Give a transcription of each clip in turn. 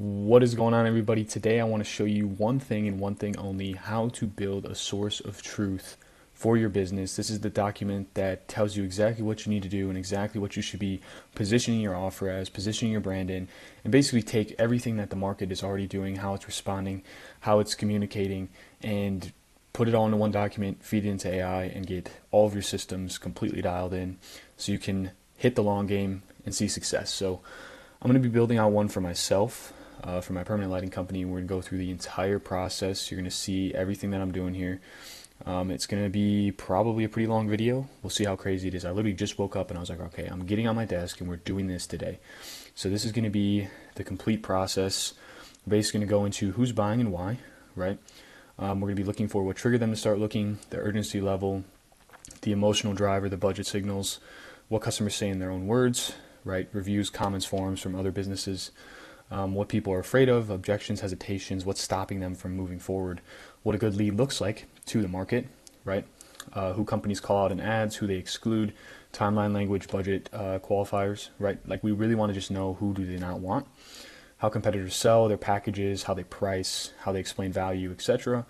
What is going on, everybody? Today I want to show you one thing and one thing only: how to build a source of truth for your business. This is the document that tells you exactly what you need to do and exactly what you should be positioning your offer as, positioning your brand in, and basically take everything that the market is already doing, how it's responding, how it's communicating, and put it all into one document, feed it into AI, and get all of your systems completely dialed in so you can hit the long game and see success. So I'm going to be building out one for myself, for my permanent lighting company. We're going to go through the entire process. You're going to see everything that I'm doing here. It's going to be probably a pretty long video. We'll see how crazy it is. I literally just woke up and I was like, okay, I'm getting on my desk and we're doing this today. So this is going to be the complete process. We're basically going to go into who's buying and why, right? We're going to be looking for what triggered them to start looking, the urgency level, the emotional driver, the budget signals, what customers say in their own words, right? Reviews, comments, forums from other businesses, what people are afraid of, objections, hesitations, what's stopping them from moving forward, what a good lead looks like to the market, right? Who companies call out in ads, who they exclude, timeline, language, budget, qualifiers, right? Like, we really want to just know who do they not want, how competitors sell their packages, how they price, how they explain value, etc.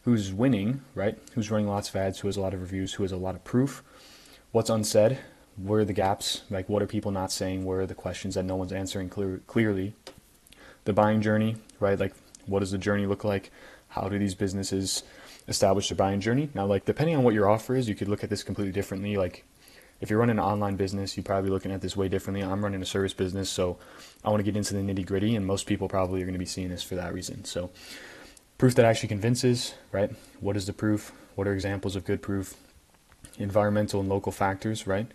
Who's winning, right? Who's running lots of ads, who has a lot of reviews, who has a lot of proof, what's unsaid, where are the gaps, like what are people not saying, where are the questions that no one's answering clearly, the buying journey, right? Like, what does the journey look like? How do these businesses establish their buying journey? Now, like, depending on what your offer is, you could look at this completely differently. Like, if you're running an online business, you're probably looking at this way differently. I'm running a service business, so I want to get into the nitty gritty, and most people probably are going to be seeing this for that reason. So proof that actually convinces, right? What is the proof? What are examples of good proof? Environmental and local factors, right?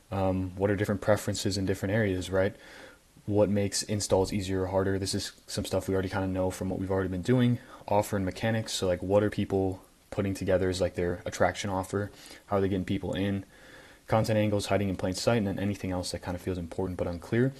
What are different preferences in different areas, right? What makes installs easier or harder? This is some stuff we already kind of know from what we've already been doing. Offer and mechanics. So, like, what are people putting together as like their attraction offer? How are they getting people in? Content angles, hiding in plain sight, and then anything else that kind of feels important but unclear.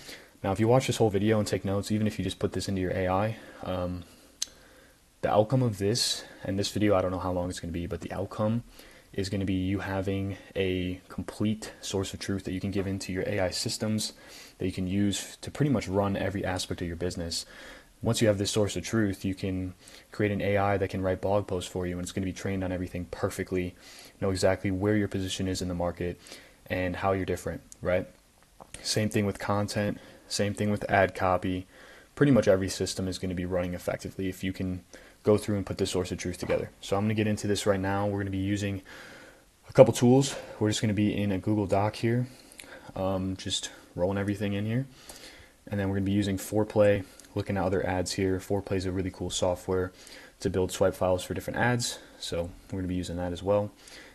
Now, if you watch this whole video and take notes, even if you just put this into your AI, the outcome of this, and this video, I don't know how long it's going to be, but the outcome is going to be you having a complete source of truth that you can give into your AI systems that you can use to pretty much run every aspect of your business. Once you have this source of truth, you can create an AI that can write blog posts for you, and it's going to be trained on everything perfectly, know exactly where your position is in the market and how you're different, right? Same thing with content, same thing with ad copy. Pretty much every system is going to be running effectively if you can go through and put this source of truth together. So I'm going to get into this right now. We're going to be using a couple tools. We're just going to be in a Google Doc here, just rolling everything in here. And then we're going to be using 4Play, looking at other ads here. 4Play is a really cool software to build swipe files for different ads. So we're going to be using that as well.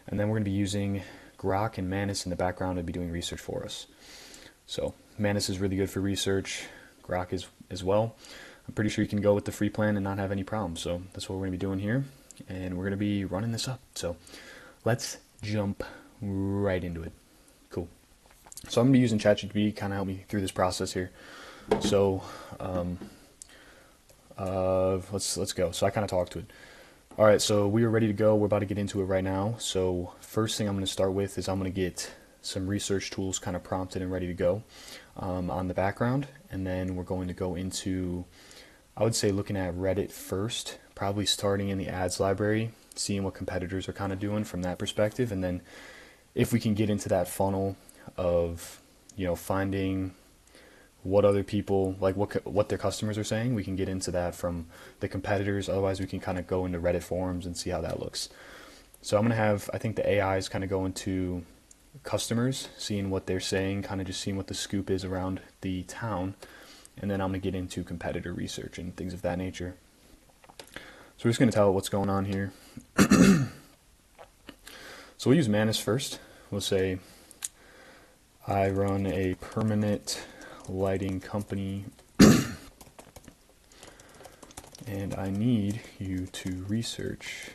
And then we're going to be using Grok and Manus in the background to be doing research for us. So Manus is really good for research. Grok is as well. I'm pretty sure you can go with the free plan and not have any problems. So that's what we're going to be doing here. And we're going to be running this up. So let's jump right into it. Cool. So I'm going to be using ChatGPT to kind of help me through this process here. So let's go. So I kind of talked to it. All right, so we are ready to go. We're about to get into it right now. So first thing I'm going to start with is I'm going to get some research tools kind of prompted and ready to go on the background. And then we're going to go into, I would say, looking at Reddit first, probably starting in the ads library, seeing what competitors are kind of doing from that perspective. And then if we can get into that funnel of, finding what other people, like what their customers are saying, we can get into that from the competitors. Otherwise, we can kind of go into Reddit forums and see how that looks. So I'm going to have, I think the AI is kind of going to customers, seeing what they're saying, kind of just seeing what the scoop is around the town. And then I'm going to get into competitor research and things of that nature. So we're just going to tell it what's going on here. So we'll use Manus first. We'll say, I run a permanent lighting company and I need you to research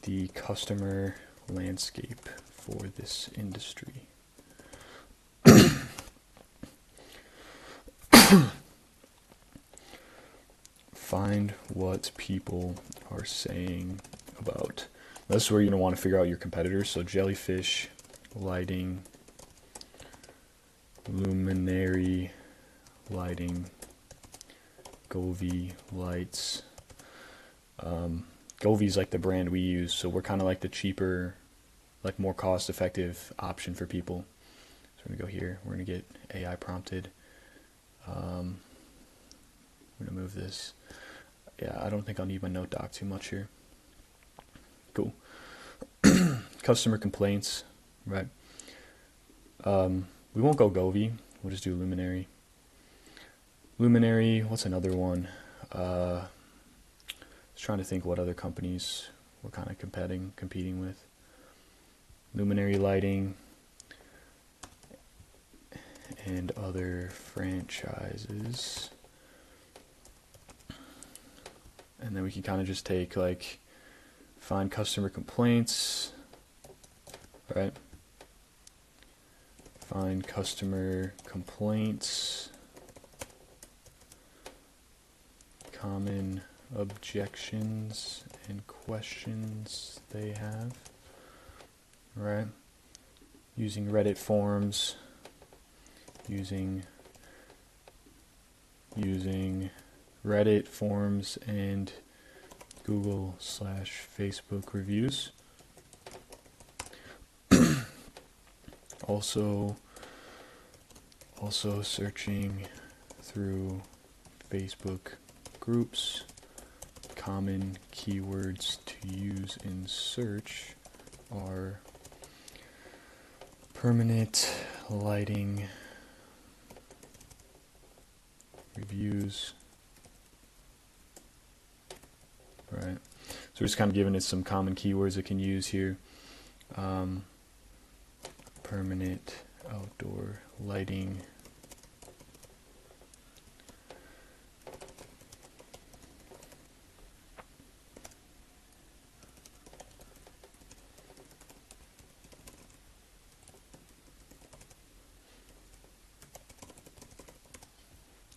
the customer landscape for this industry. Find what people are saying about. This is where you're going to want to figure out your competitors. So Jellyfish, Lighting, Luminary Lighting, Govee lights. Govee is like the brand we use, so we're kind of like the cheaper, like more cost-effective option for people. So we're gonna go here. We're gonna get AI prompted. I'm gonna move this. Yeah, I don't think I'll need my note doc too much here. Cool. Customer complaints, right? We won't go Govee. We'll just do Luminary. Luminary. What's another one? I was trying to think what other companies we're kind of competing with. Luminary lighting and other franchises. And then we can kind of just take like find customer complaints, right? Find customer complaints, common objections and questions they have, right? Using Reddit forums, using Reddit forums and Google/Facebook reviews. Also searching through Facebook groups. Common keywords to use in search are permanent lighting reviews. Right. So we're just kind of giving it some common keywords it can use here. Permanent outdoor lighting.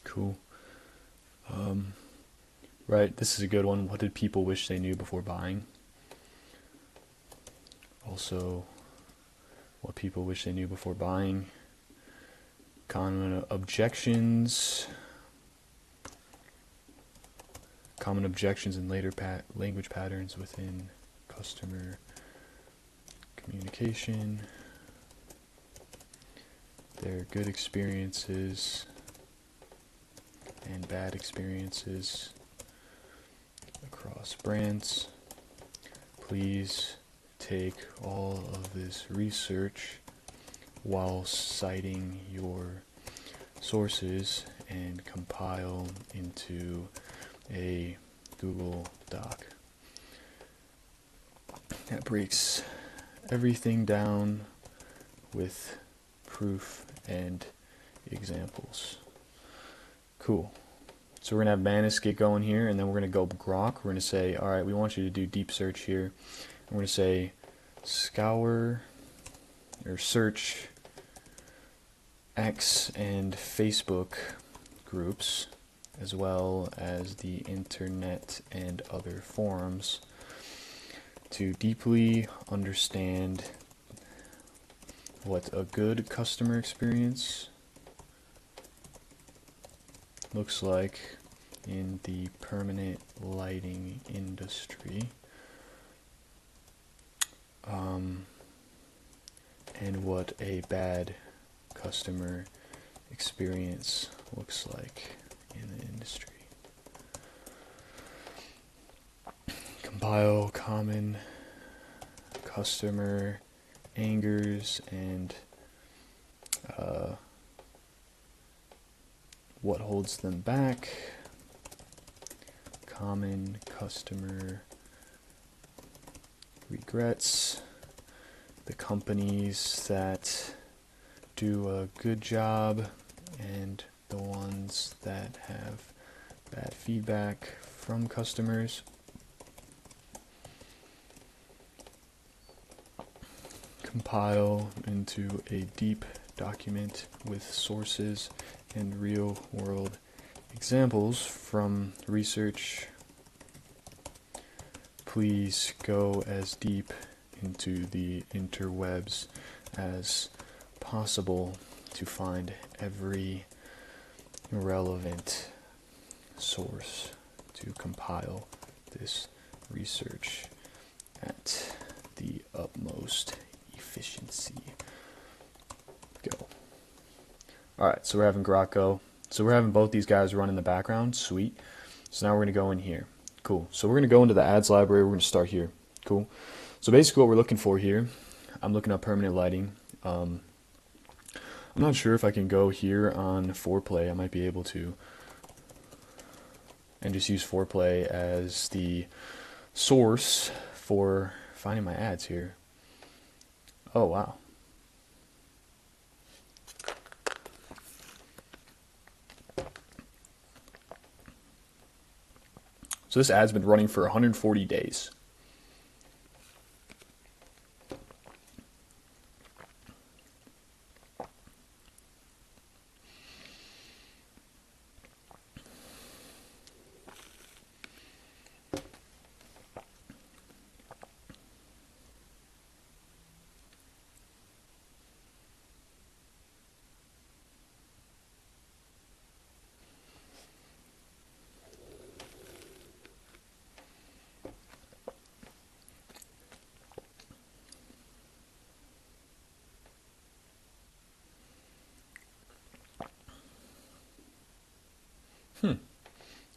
Cool. Right, this is a good one. What did people wish they knew before buying? Also, what people wish they knew before buying. Common objections. Common objections and later language patterns within customer communication. Their good experiences and bad experiences across brands. Please take all of this research while citing your sources and compile into a Google Doc. That breaks everything down with proof and examples. Cool. So we're going to have Manus get going here, and then we're going to go Grok. We're going to say, all right, we want you to do deep search here. And we're going to say scour or search X and Facebook groups, as well as the internet and other forums, to deeply understand what a good customer experience looks like in the permanent lighting industry, and what a bad customer experience looks like in the industry. Compile common customer angers and what holds them back, common customer regrets, the companies that do a good job and the ones that have bad feedback from customers. Compile into a deep document with sources and real-world examples from research. Please go as deep into the interwebs as possible to find every relevant source to compile this research at the utmost efficiency. Go. All right, so we're having Grok go. So we're having both these guys run in the background. Sweet. So now we're going to go in here. Cool. So we're going to go into the ads library. We're going to start here. Cool. So basically what we're looking for here, I'm looking up permanent lighting. I'm not sure if I can go here on foreplay. I might be able to. And just use foreplay as the source for finding my ads here. Oh, wow. So this ad's been running for 140 days.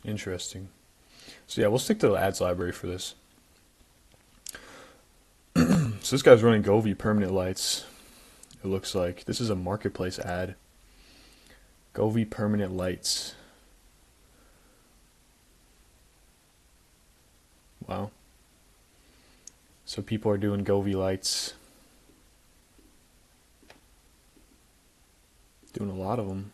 Interesting. So yeah, we'll stick to the ads library for this. So this guy's running Govee permanent lights. It looks like this is a marketplace ad. Govee permanent lights. Wow. So people are doing Govee lights. Doing a lot of them.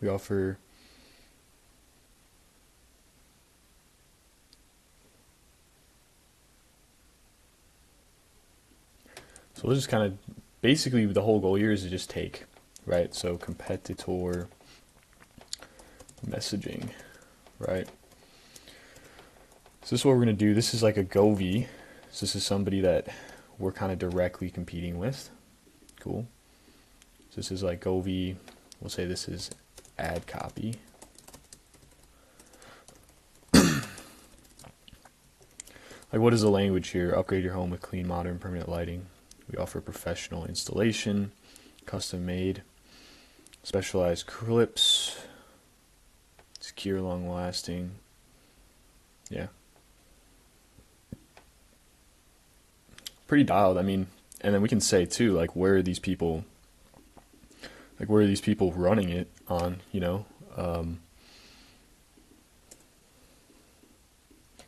We offer so we'll just kind of basically the whole goal here is to just take, right? So competitor messaging, right? So this is what we're going to do. This is like a Govee. So this is somebody that we're kind of directly competing with. Cool. So this is like Govee. We'll say this is ad copy. Like, what is the language here? Upgrade your home with clean, modern, permanent lighting. We offer professional installation, custom made, specialized clips, secure, long lasting. Yeah. Pretty dialed. I mean, and then we can say too, like, where are these people running it on, you know?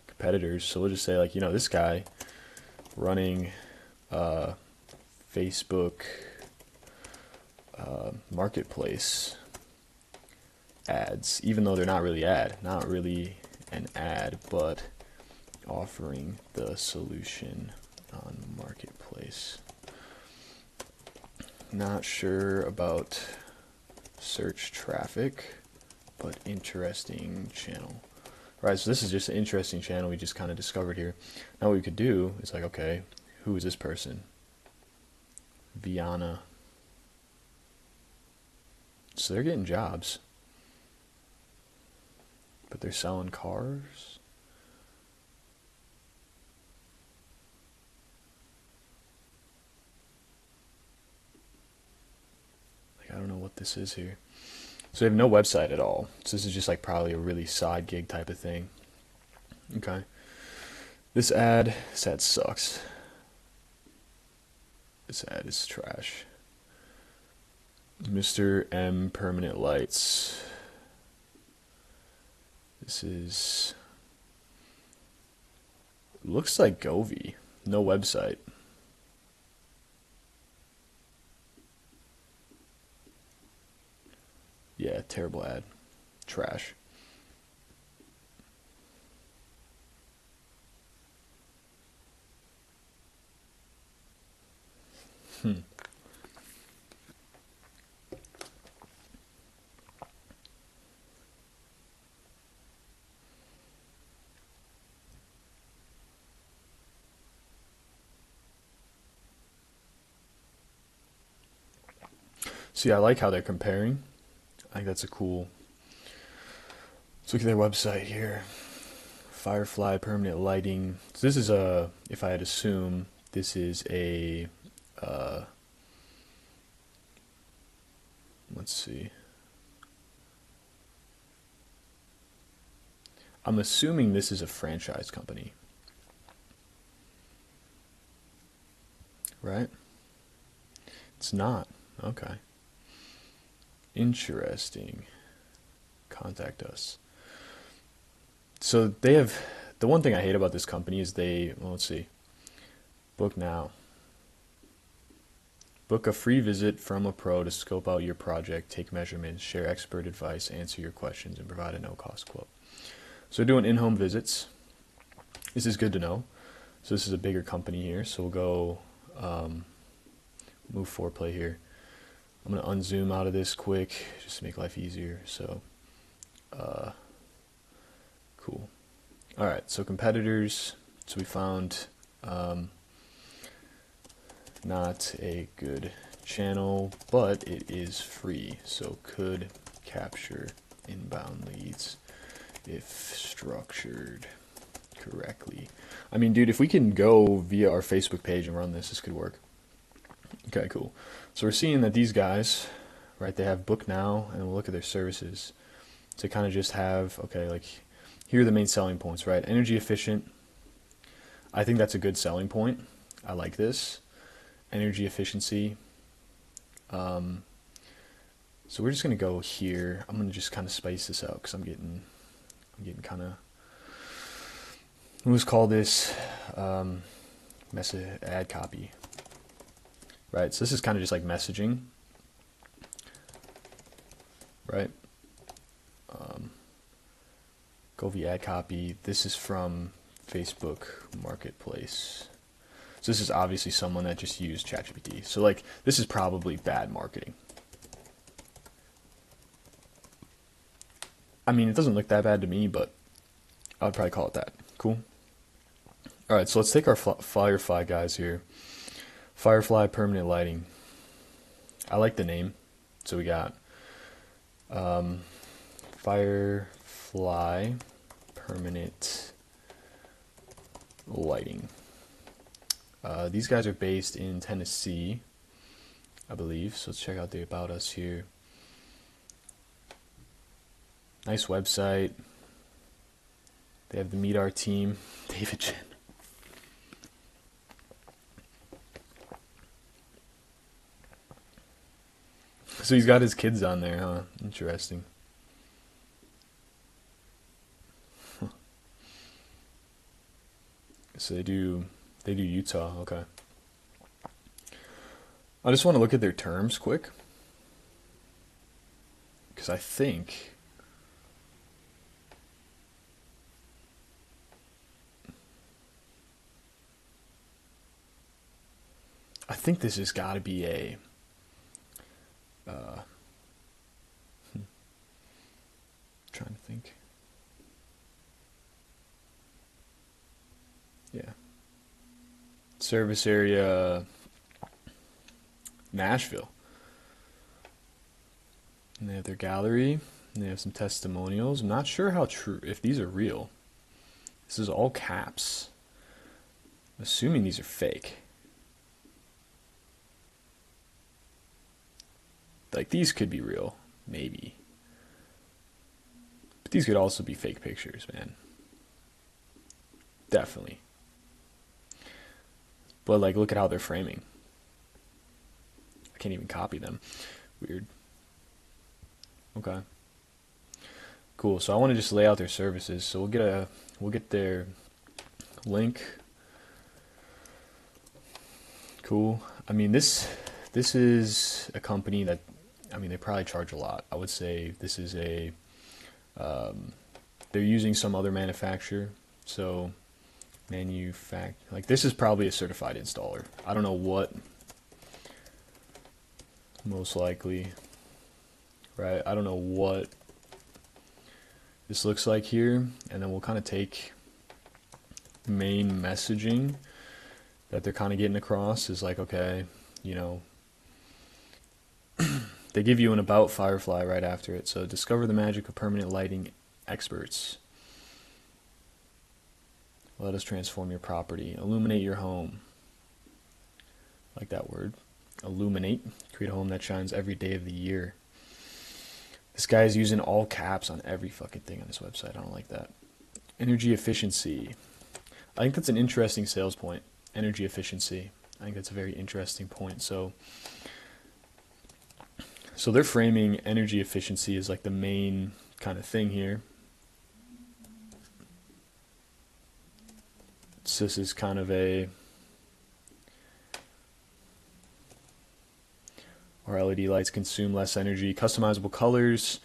Competitors. So we'll just say, like, you know, this guy running Facebook marketplace ads, even though they're not really an ad, but offering the solution on marketplace. Not sure about search traffic, but interesting channel. Right, so this is just an interesting channel we just kind of discovered here. Now what we could do is like, okay, who is this person? Viana. So they're getting jobs, but they're selling cars. Like, I don't know what this is here. So they have no website at all. So this is just like probably a really side gig type of thing. Okay. This ad sucks. This ad is trash. Mr. M permanent lights. This is, looks like Govee. No website. Yeah, terrible ad. Trash. So yeah, I like how they're comparing. I think that's a cool. Let's look at their website here. Firefly permanent lighting. So this is a, if I had to assume, this is a, let's see. I'm assuming this is a franchise company, right? It's not. Okay. Interesting. Contact us. So they have, the one thing I hate about this company is they, well, let's see. Book now. Book a free visit from a pro to scope out your project, take measurements, share expert advice, answer your questions, and provide a no-cost quote. So we're doing in-home visits. This is good to know. So this is a bigger company here. So we'll go move foreplay here. I'm going to unzoom out of this quick just to make life easier. So cool. All right, so competitors. So we found not a good channel, but it is free. So could capture inbound leads if structured correctly. I mean, dude, if we can go via our Facebook page and run this, this could work. Okay, cool. So we're seeing that these guys, right, they have book now, and we'll look at their services. To kind of just have, okay, like, here are the main selling points, right? Energy efficient. I think that's a good selling point. I like this. Energy efficiency. So we're just going to go here. I'm going to just kind of spice this out because I'm getting kind of, let's call this ad copy, right? So this is kind of just like messaging, right? Go via ad copy. This is from Facebook Marketplace. So this is obviously someone that just used ChatGPT. So like this is probably bad marketing. I mean, it doesn't look that bad to me, but I would probably call it that. Cool. All right, so let's take our Firefly guys here. Firefly permanent lighting. I like the name. So we got Firefly permanent lighting. These guys are based in Tennessee, I believe. So let's check out the About Us here. Nice website. They have the Meet Our Team, David Chen. So he's got his kids on there, huh? Interesting. Huh. So they do Utah, okay. I just want to look at their terms quick, because I think this has got to be a trying to think. Yeah. Service area Nashville. And they have their gallery, and they have some testimonials. I'm not sure how true, if these are real. This is all caps. I'm assuming these are fake. Like, these could be real, maybe. But these could also be fake pictures, man. Definitely. But, like, look at how they're framing. I can't even copy them. Weird. Okay. Cool. So I want to just lay out their services. So we'll get their link. Cool. I mean, this is a company that, I mean, they probably charge a lot. I would say this is a, they're using some other manufacturer. So like this is probably a certified installer. I don't know what, most likely, right? I don't know what this looks like here. And then we'll kind of take main messaging that they're kind of getting across is like, okay, you know, they give you an about Firefly right after it. So discover the magic of permanent lighting experts. Let us transform your property. Illuminate your home. I like that word. Illuminate. Create a home that shines every day of the year. This guy is using all caps on every fucking thing on his website. I don't like that. Energy efficiency. I think that's an interesting sales point. Energy efficiency. I think that's a very interesting point. So they're framing energy efficiency as like the main kind of thing here. So this is kind of our LED lights consume less energy. Customizable colors.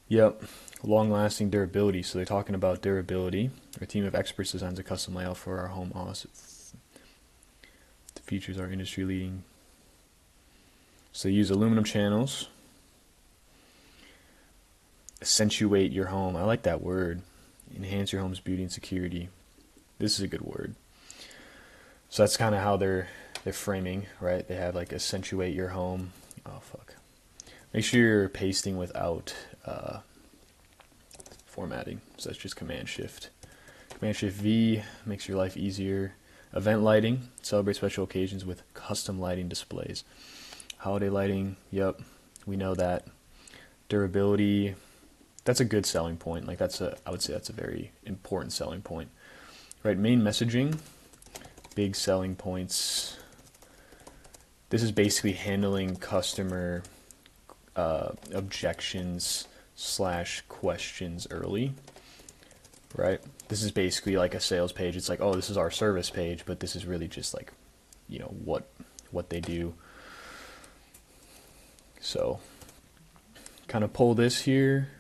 Yep. Long-lasting durability. So they're talking about durability. Our team of experts designs a custom layout for our home office. The features are industry-leading. So they use aluminum channels. Accentuate your home. I like that word. Enhance your home's beauty and security. This is a good word. So that's kind of how they're framing, right? They have like accentuate your home. Oh fuck. Make sure you're pasting without formatting. So that's just Command Shift. Command Shift V makes your life easier. Event lighting. Celebrate special occasions with custom lighting displays. Holiday lighting. Yep, we know that. Durability. That's a good selling point. Like I would say that's a very important selling point. Right, main messaging, big selling points. This is basically handling customer objections / questions early, right? This is basically like a sales page. It's like, oh, this is our service page, but this is really just like, you know, what they do. So, kind of pull this here.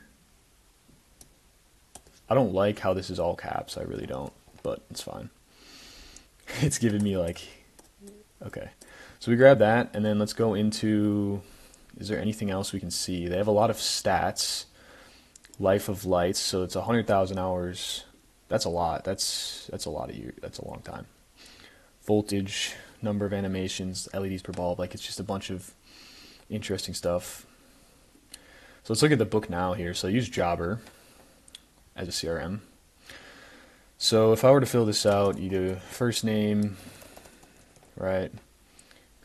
I don't like how this is all caps. I really don't. But it's fine. It's giving me like, okay. So we grab that, and then let's go into, is there anything else we can see? They have a lot of stats. Life of lights, so it's 100,000 hours. That's a lot. That's a lot of years. That's a long time. Voltage, number of animations, LEDs per bulb. Like it's just a bunch of interesting stuff. So let's look at the book now here. So I use Jobber as a CRM. So if I were to fill this out, you do first name, right,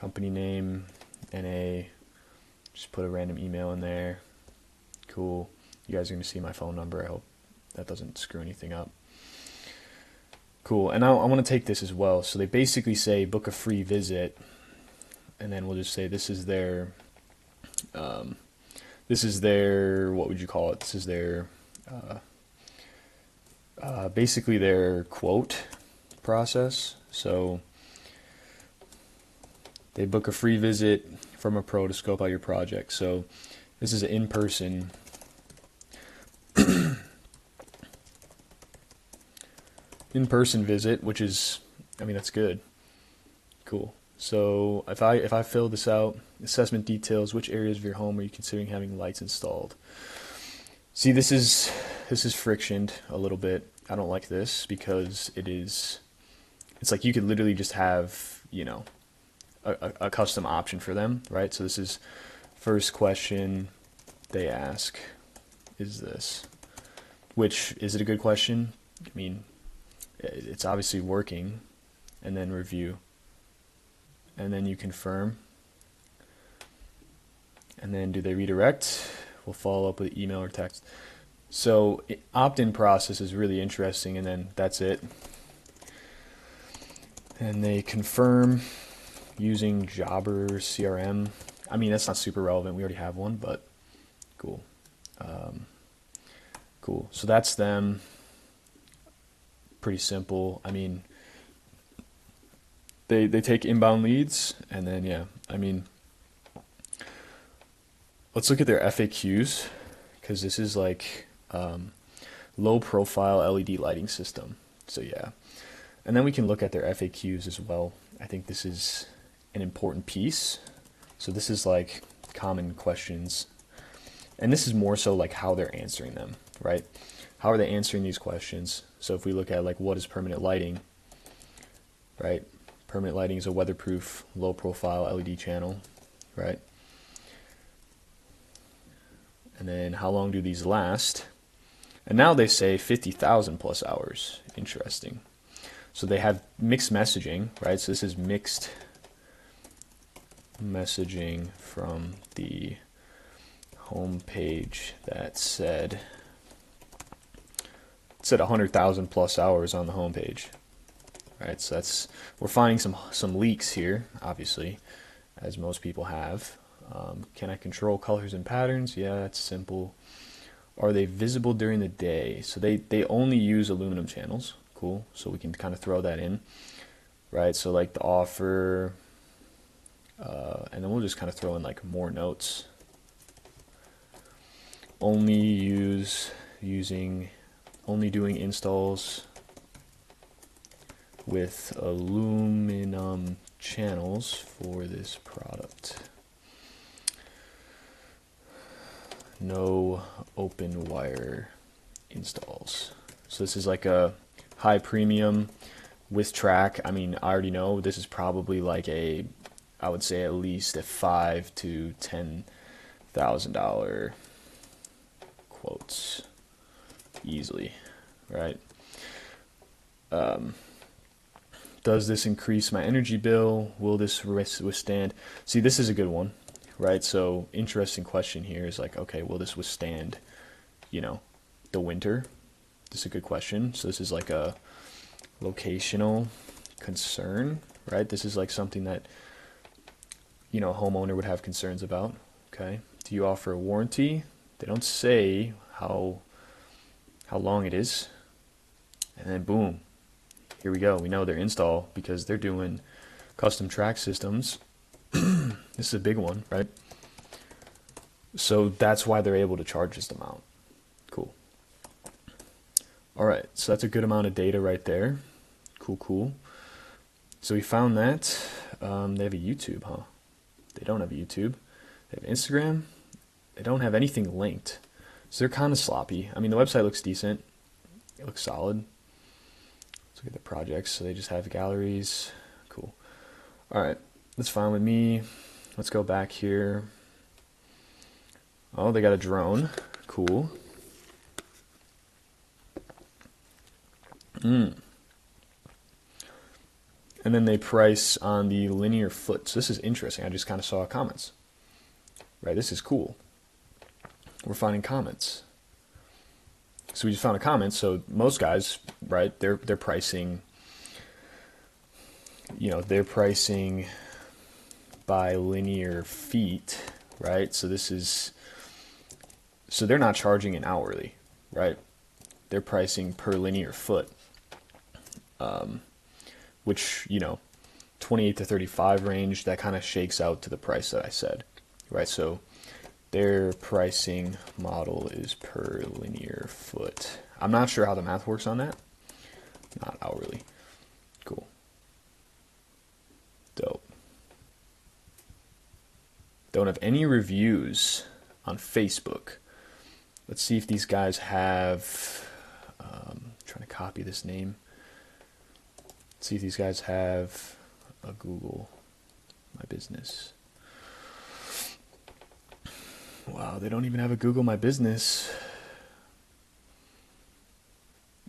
company name, NA, just put a random email in there. Cool. You guys are going to see my phone number. I hope that doesn't screw anything up. Cool. And I want to take this as well. So they basically say book a free visit, and then we'll just say this is their, what would you call it? This is their, basically their quote process. So they book a free visit from a pro to scope out your project. So this is an in-person visit, which is, I mean, that's good. Cool. So if I fill this out, assessment details, which areas of your home are you considering having lights installed? See, this is frictioned a little bit. I don't like this because it's like you could literally just have, you know, a custom option for them, right? So this is first question they ask is this, which, is it a good question? I mean, it's obviously working, and then review, and then you confirm, and then do they redirect? We'll follow up with email or text. So opt-in process is really interesting, and then that's it. And they confirm using Jobber CRM. I mean, that's not super relevant. We already have one, but cool. Cool. So that's them. Pretty simple. I mean, they take inbound leads, and then, yeah, I mean, let's look at their FAQs, because this is like low profile LED lighting system. So yeah, and then we can look at their FAQs as well. I think this is an important piece. So this is like common questions, and this is more so like how they're answering them, right? How are they answering these questions? So if we look at like what is permanent lighting, right? Permanent lighting is a weatherproof, low profile LED channel, right? And then how long do these last? And now they say 50,000 plus hours. Interesting. So they have mixed messaging, right? So this is mixed messaging from the home page that said 100,000 plus hours on the home page. Right, so we're finding some leaks here, obviously, as most people have. Can I control colors and patterns? Yeah, that's simple. Are they visible during the day? So they only use aluminum channels. Cool. So we can kind of throw that in, right? So like the offer, and then we'll just kind of throw in like more notes. Only doing installs with aluminum channels for this product. No open wire installs. So this is like a high premium with track. I mean, I already know this is probably like I would say at least a $5,000 to $10,000 quotes easily, right? Does this increase my energy bill? Will this withstand? See, this is a good one, right? So interesting question here is like, okay, will this withstand, the winter? This is a good question. So this is like a locational concern, right? This is like something that, a homeowner would have concerns about. Okay. Do you offer a warranty? They don't say how long it is. And then boom. Here we go. We know their install because they're doing custom track systems. This is a big one, right? So that's why they're able to charge this amount. Cool. All right. So that's a good amount of data right there. Cool. So we found that. They have a YouTube, huh? They don't have a YouTube. They have Instagram. They don't have anything linked. So they're kind of sloppy. I mean, the website looks decent. It looks solid. Let's look at the projects. So they just have galleries. Cool. All right. That's fine with me. Let's go back here. Oh, they got a drone. Cool. And then they price on the linear foot. So this is interesting. I just kind of saw comments. Right, this is cool. We're finding comments. So we just found a comment. So most guys, right, they're pricing, they're pricing by linear feet, right? So they're not charging an hourly, right? They're pricing per linear foot, which, 28 to 35 range, that kind of shakes out to the price that I said, right? So their pricing model is per linear foot. I'm not sure how the math works on that. Not hourly. Cool. Dope. Don't have any reviews on Facebook. Let's see if these guys have, trying to copy this name. Let's see if these guys have a Google My Business. Wow, they don't even have a Google My Business.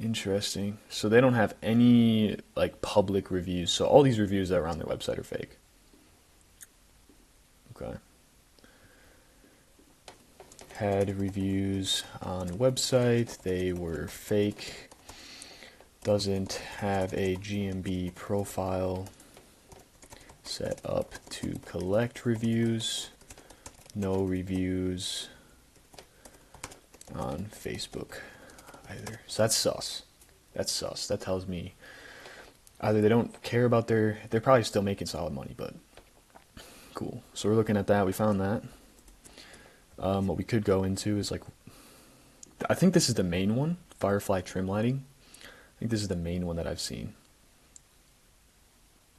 Interesting. So they don't have any like public reviews. So all these reviews that are on their website are fake. Okay. Had reviews on website. They were fake. Doesn't have a GMB profile set up to collect reviews. No reviews on Facebook either. So that's sus. That's sus. That tells me either they don't care about they're probably still making solid money, but cool. So we're looking at that. We found that. What we could go into is like, I think this is the main one, Firefly trim lighting. I think this is the main one that I've seen.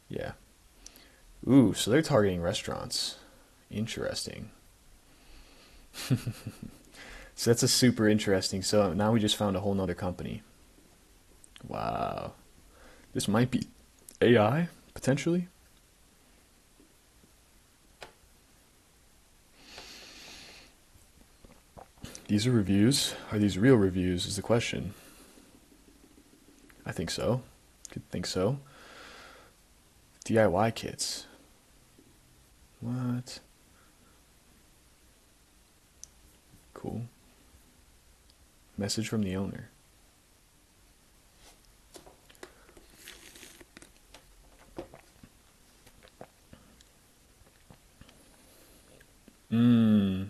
Yeah. Ooh, so they're targeting restaurants. Interesting. So that's a super interesting. So now we just found a whole nother company. Wow. This might be AI, potentially. These are reviews. Are these real reviews is the question. I think so. Could think so. DIY kits. What? Cool. Message from the owner. Mmm.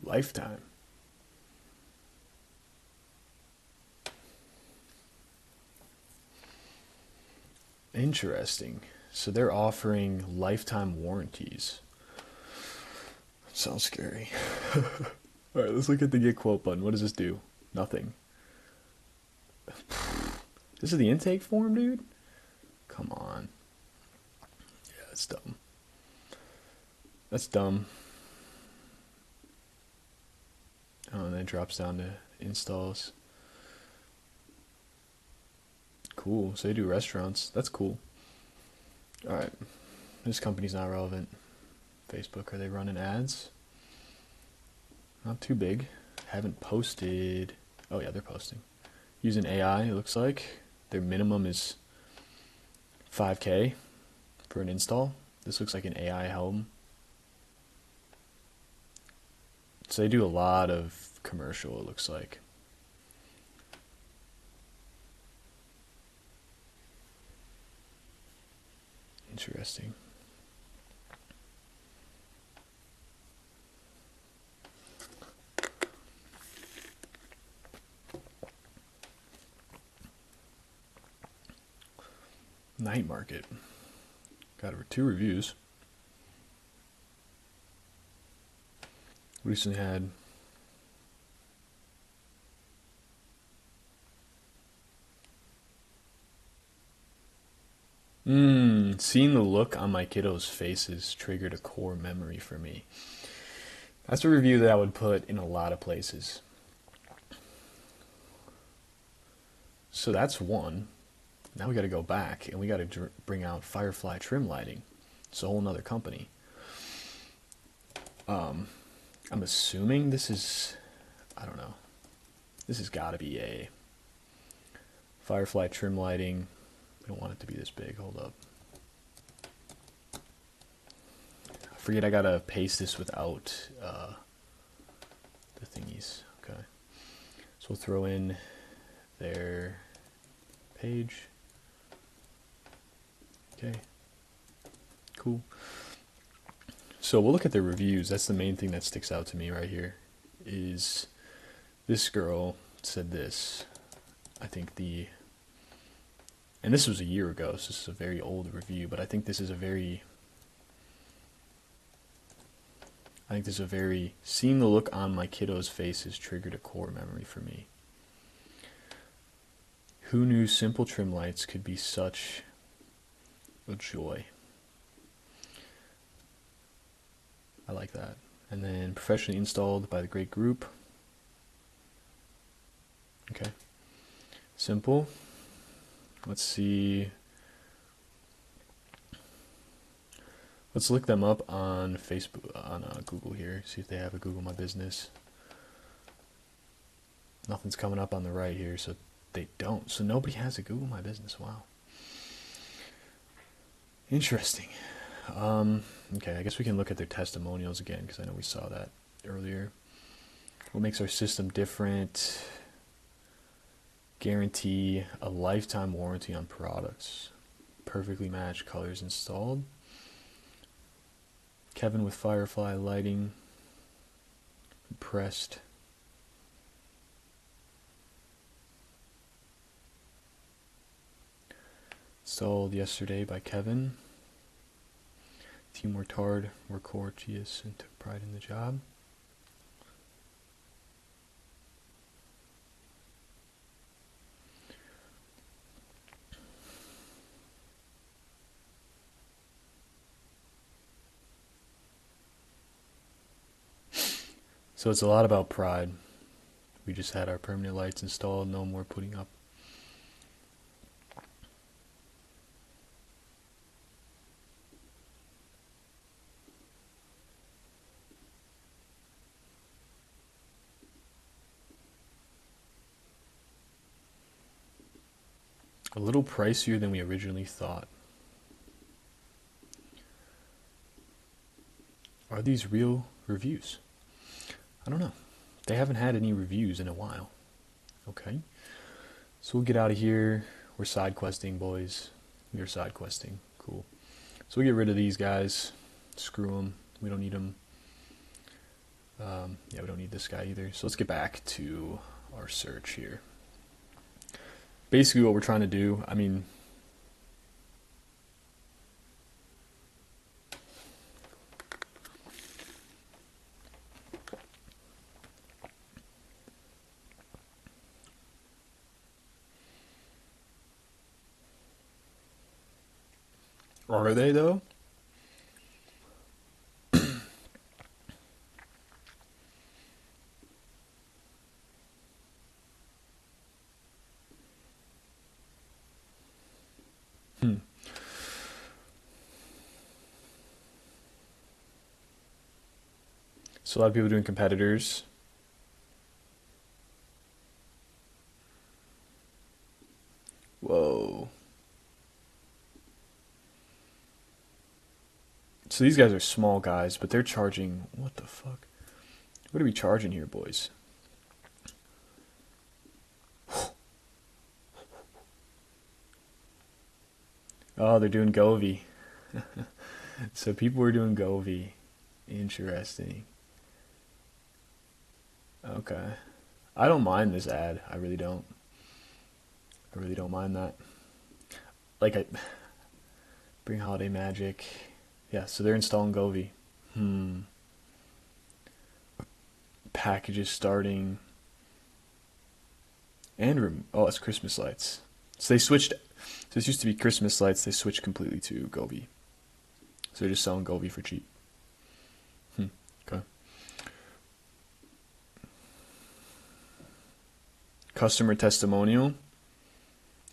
Lifetime. Interesting. So they're offering lifetime warranties. Sounds scary. All right, let's look at the get quote button. What does this do? Nothing. This is the intake form, dude? Come on. Yeah, that's dumb. That's dumb. Oh, and then it drops down to installs. Cool. So they do restaurants. That's cool. All right. This company's not relevant. Facebook, are they running ads? Not too big. Haven't posted. Oh, yeah, they're posting. Using AI, it looks like. Their minimum is 5K for an install. This looks like an AI home. So they do a lot of commercial, it looks like. Interesting. Night market. Got over 2 reviews. Recently had seeing the look on my kiddos' faces triggered a core memory for me. That's a review that I would put in a lot of places. So that's one. Now we got to go back and we got to bring out Firefly trim lighting. It's a whole nother company. I'm assuming this is, I don't know. This has got to be a Firefly trim lighting. I don't want it to be this big. Hold up. I forget I gotta paste this without the thingies. Okay. So we'll throw in their page. Okay. Cool. So we'll look at their reviews. That's the main thing that sticks out to me right here. Is this girl said this. I think and this was a year ago, so this is a very old review, but I think this is a very seeing the look on my kiddos' faces triggered a core memory for me. Who knew simple trim lights could be such a joy? I like that. And then professionally installed by the great group. Okay. Simple. Let's see. Let's look them up on Facebook, on Google here. See if they have a Google My Business. Nothing's coming up on the right here, so they don't. So nobody has a Google My Business. Wow. Interesting. Okay, I guess we can look at their testimonials again because I know we saw that earlier. What makes our system different? Guarantee a lifetime warranty on products. Perfectly matched colors installed. Kevin with Firefly lighting. Impressed. Installed yesterday by Kevin. Team worked hard, were courteous, and took pride in the job. So it's a lot about pride. We just had our permanent lights installed, no more putting up. A little pricier than we originally thought. Are these real reviews? I don't know. They haven't had any reviews in a while. Okay. So we'll get out of here. We're side questing, boys. We are side questing. Cool. So we get rid of these guys. Screw them. We don't need them. Yeah, we don't need this guy either. So let's get back to our search here. Basically what we're trying to do, I mean, are they though? Hmm. So a lot of people doing competitors. Whoa. So these guys are small guys, but they're charging, what the fuck? What are we charging here, boys? Oh, they're doing Govee. So people were doing Govee. Interesting. Okay. I don't mind this ad. I really don't. I really don't mind that. Like, I bring holiday magic. Yeah, so they're installing Govee. Packages starting. And oh, it's Christmas lights. So they switched. So this used to be Christmas lights. They switched completely to Govee. So they're just selling Govee for cheap. Okay. Customer testimonial.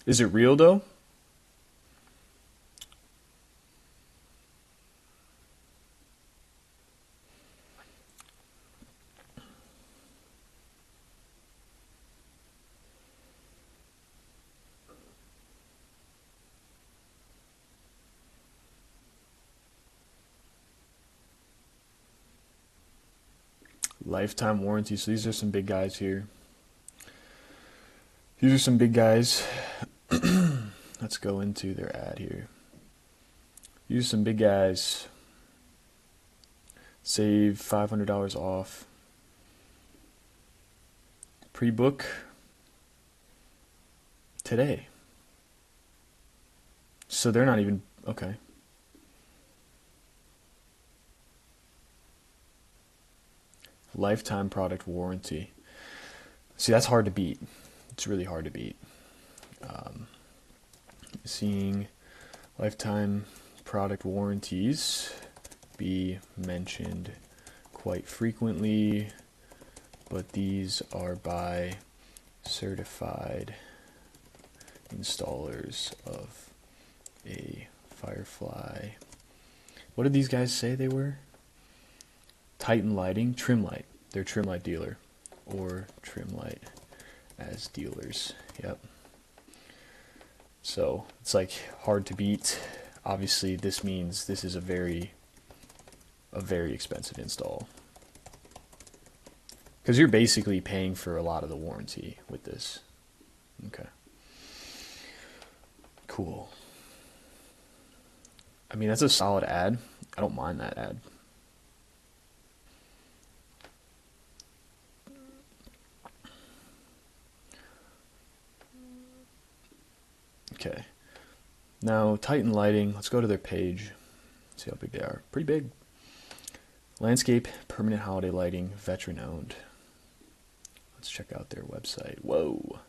Is it real though? Lifetime warranty. So these are some big guys here. These are some big guys. Let's go into their ad here. These are some big guys. Save $500 off. Pre-book today. So they're not even, okay. Lifetime product warranty. See, that's hard to beat. It's really hard to beat. Seeing lifetime product warranties be mentioned quite frequently, but these are by certified installers of a Firefly. What did these guys say they were? Titan Lighting, Trim Light. They're Trim Light dealer, or Trim Light as dealers. Yep. So it's like hard to beat. Obviously, this means this is a very expensive install, because you're basically paying for a lot of the warranty with this. Okay. Cool. I mean, that's a solid ad. I don't mind that ad. Okay. Now, Titan Lighting, let's go to their page. See how big they are. Pretty big. Landscape, permanent holiday lighting, veteran owned. Let's check out their website. Whoa.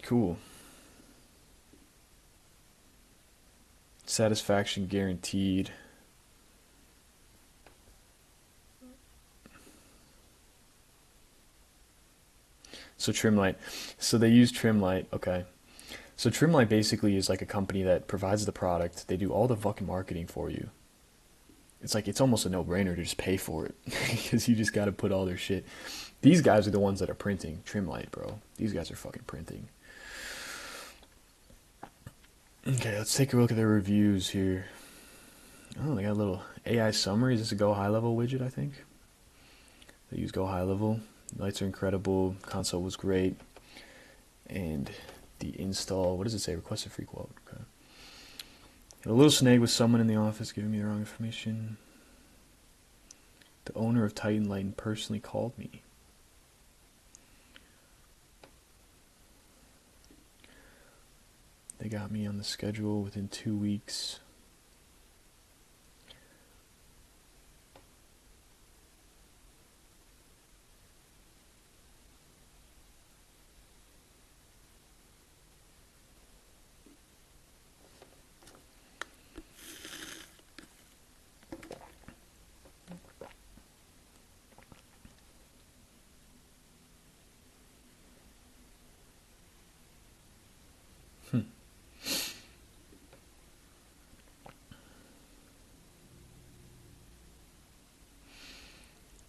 Cool. Satisfaction guaranteed. So Trimlight. So they use Trimlight. Okay. So Trimlight basically is like a company that provides the product. They do all the fucking marketing for you. It's like it's almost a no-brainer to just pay for it because you just got to put all their shit. These guys are the ones that are printing Trimlight, bro. These guys are fucking printing. Okay, let's take a look at their reviews here. Oh, they got a little AI summary. Is this a Go High Level widget, I think? They use Go High Level. Lights are incredible. Console was great. And the install, what does it say? Request a free quote. Okay. Had a little snag with someone in the office giving me the wrong information. The owner of Titan Lighting personally called me. They got me on the schedule within 2 weeks.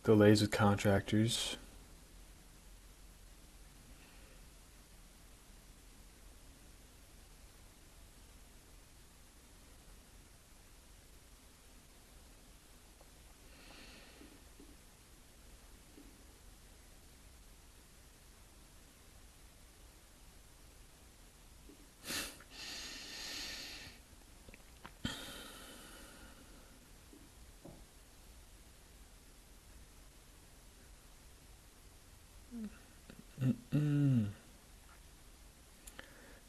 Delays with contractors.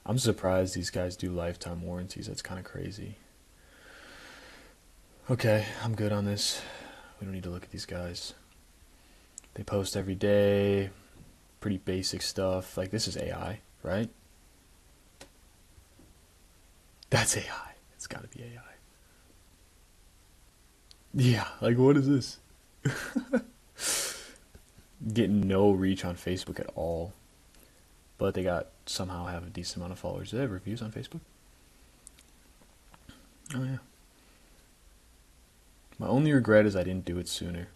I'm surprised these guys do lifetime warranties. That's kind of crazy. Okay, I'm good on this. We don't need to look at these guys. They post every day. Pretty basic stuff. Like, this is AI, right? That's AI. It's got to be AI. Yeah, like, what is this? Getting no reach on Facebook at all. But they got somehow have a decent amount of followers. Do they have reviews on Facebook? Oh, yeah. My only regret is I didn't do it sooner.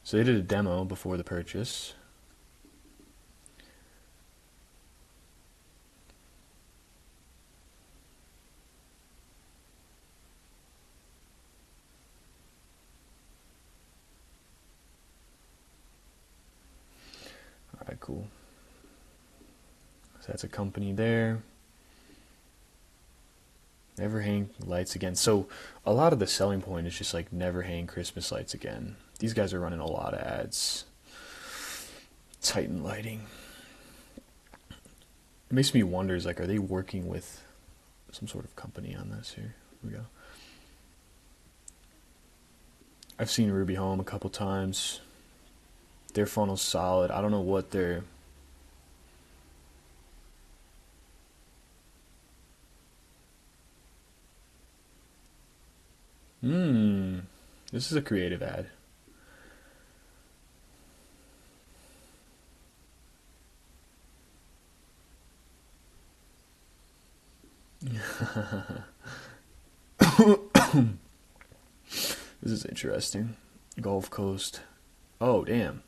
So they did a demo before the purchase. Alright, cool. So that's a company there. Never hang lights again. So a lot of the selling point is just like never hang Christmas lights again. These guys are running a lot of ads. Titan Lighting. It makes me wonder, is like, are they working with some sort of company on this here? Here we go. I've seen Ruby Home a couple times. Their funnel's solid. I don't know what they're... This is a creative ad. This is interesting. Gulf Coast. Oh, damn.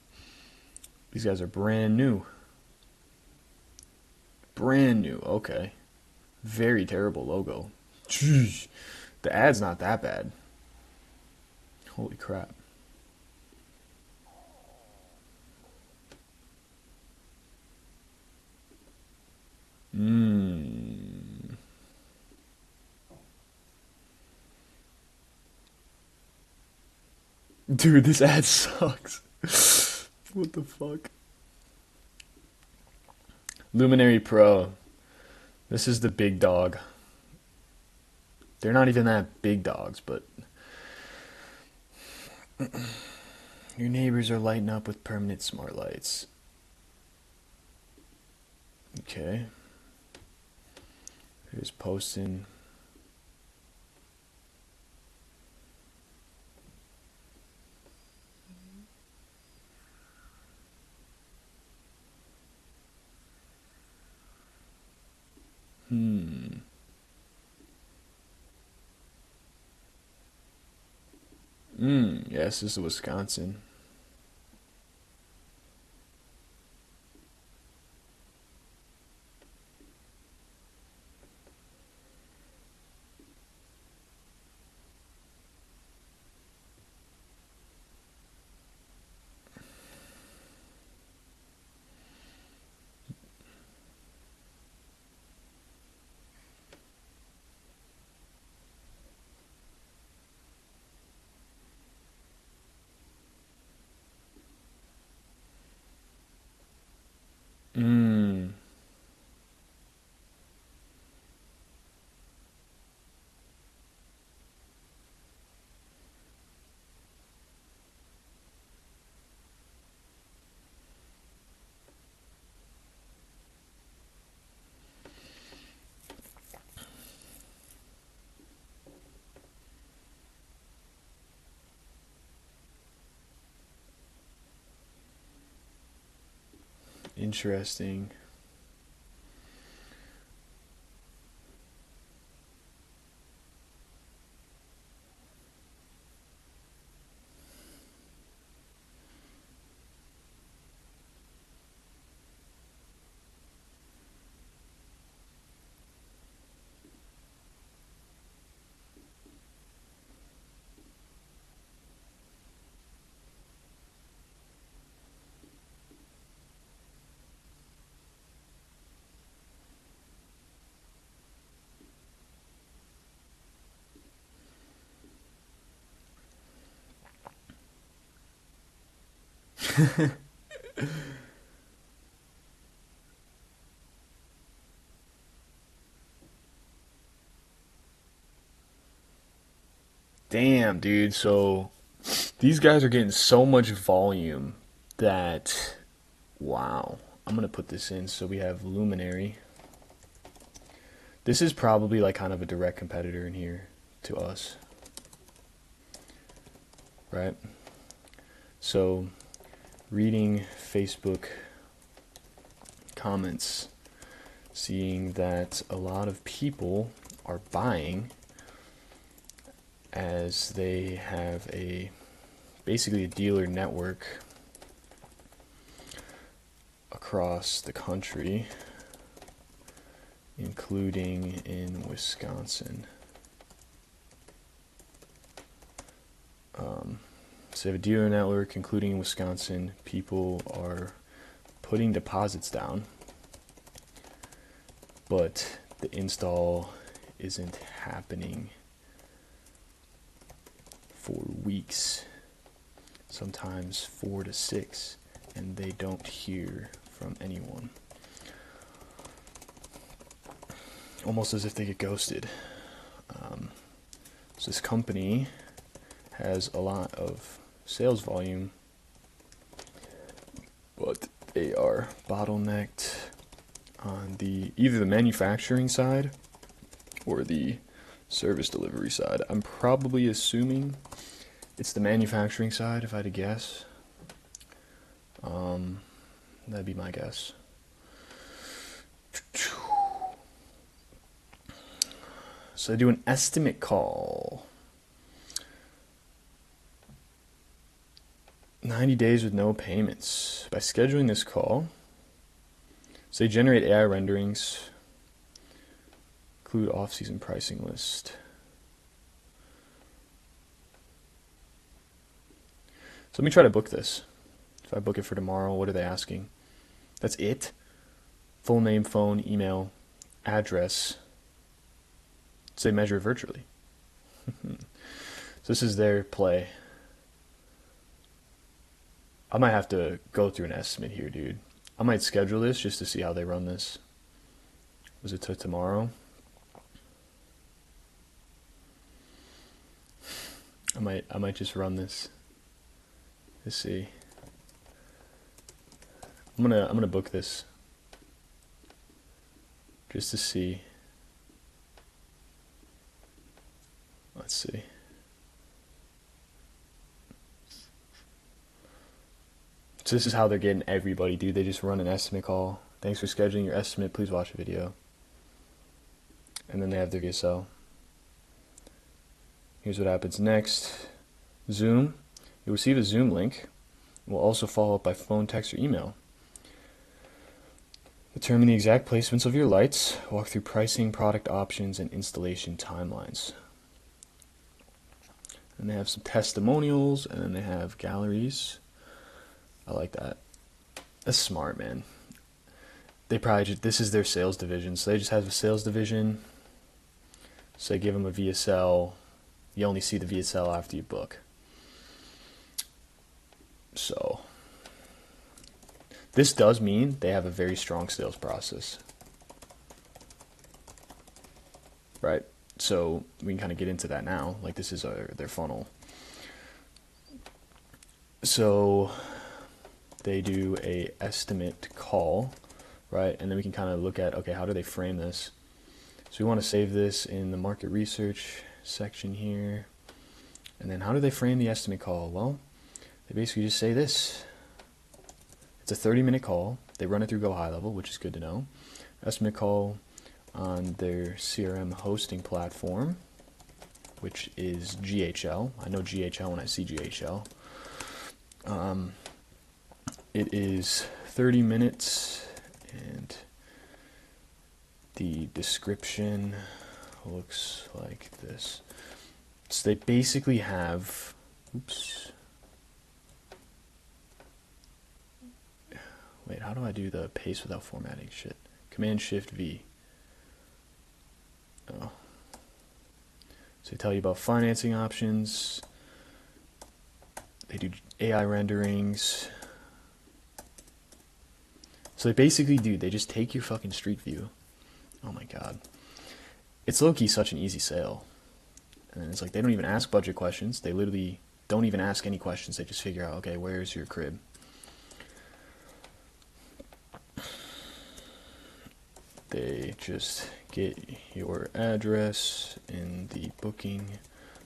These guys are brand new. Brand new. Okay. Very terrible logo. Jeez. The ad's not that bad. Holy crap. Dude, this ad sucks. What the fuck? Luminary Pro. This is the big dog. They're not even that big dogs, but your neighbors are lighting up with permanent smart lights. Okay. Here's posting. Yes, this is Wisconsin. Mm. Interesting. Damn, dude. So these guys are getting so much volume that, wow. I'm gonna put this in. So we have Luminary. This is probably like kind of a direct competitor in here to us, right? So reading Facebook comments, seeing that a lot of people are buying as they have basically a dealer network across the country, including in Wisconsin. So they have a dealer network, including in Wisconsin. People are putting deposits down, but the install isn't happening for weeks, sometimes 4 to 6, and they don't hear from anyone. Almost as if they get ghosted. So this company has a lot of sales volume, but they are bottlenecked on either the manufacturing side or the service delivery side. I'm probably assuming it's the manufacturing side, if I had to guess. That'd be my guess. So I do an estimate call. 90 days with no payments. By scheduling this call, so they generate AI renderings, include off-season pricing list. So let me try to book this. If I book it for tomorrow, what are they asking? That's it? Full name, phone, email, address. So they measure it virtually. So this is their play. I might have to go through an estimate here, dude. I might schedule this just to see how they run this. Was it to tomorrow? I might just run this. Let's see. I'm gonna book this just to see. Let's see. So this is how they're getting everybody, dude. They just run an estimate call. Thanks for scheduling your estimate. Please watch the video. and then they have their VSL. Here's what happens next. Zoom. You'll receive a Zoom link. It will also follow up by phone, text, or email. Determine the exact placements of your lights. Walk through pricing, product options, and installation timelines. And they have some testimonials, and then they have galleries. I like that. That's smart, man. They probably just, this is their sales division, so they just have a sales division. So they give them a VSL. You only see the VSL after you book. So this does mean they have a very strong sales process, right? So we can kind of get into that now. Like, this is their funnel. So they do a estimate call, right? And then we can kind of look at, okay, how do they frame this? So we want to save this in the market research section here. And then how do they frame the estimate call? Well, they basically just say this. It's a 30-minute call. They run it through Go High Level, which is good to know. Estimate call on their CRM hosting platform, which is GHL. I know GHL when I see GHL. It is 30 minutes, and the description looks like this. So they basically have, wait, how do I do the paste without formatting? Shit. Command-Shift-V. Oh. So they tell you about financing options. They do AI renderings. So they basically do, they just take your fucking street view. Oh my god. It's low-key such an easy sale. And it's like, they don't even ask budget questions. They literally don't even ask any questions. They just figure out, okay, where's your crib? They just get your address in the booking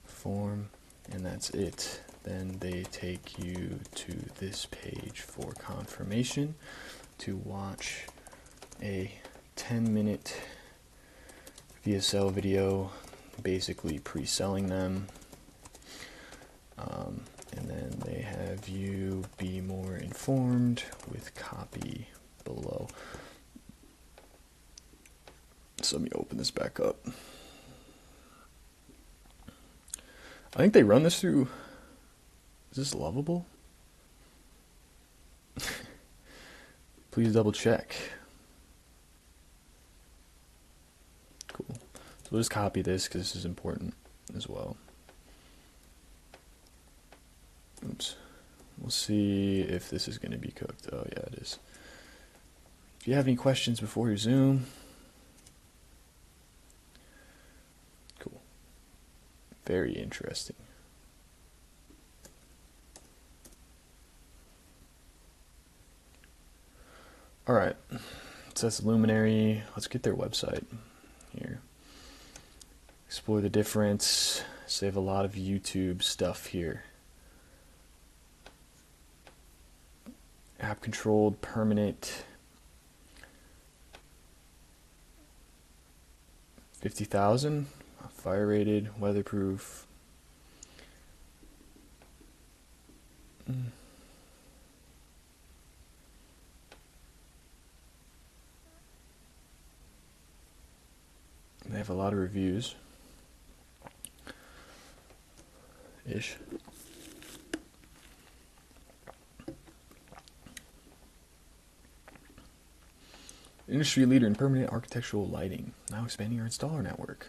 form, and that's it. Then they take you to this page for confirmation to watch a 10-minute VSL video, basically pre-selling them. And then they have you be more informed with copy below. So let me open this back up. I think they run this through, is this Lovable? Please double check. Cool. So we'll just copy this because this is important as well. Oops. We'll see if this is going to be cooked. Oh yeah, it is. If you have any questions before your Zoom, cool. Very interesting. All right. So that's Luminary. Let's get their website here. Explore the difference. So they have a lot of YouTube stuff here. App controlled, permanent, 50,000, fire rated, weatherproof. They have a lot of reviews. Ish. Industry leader in permanent architectural lighting, now expanding our installer network.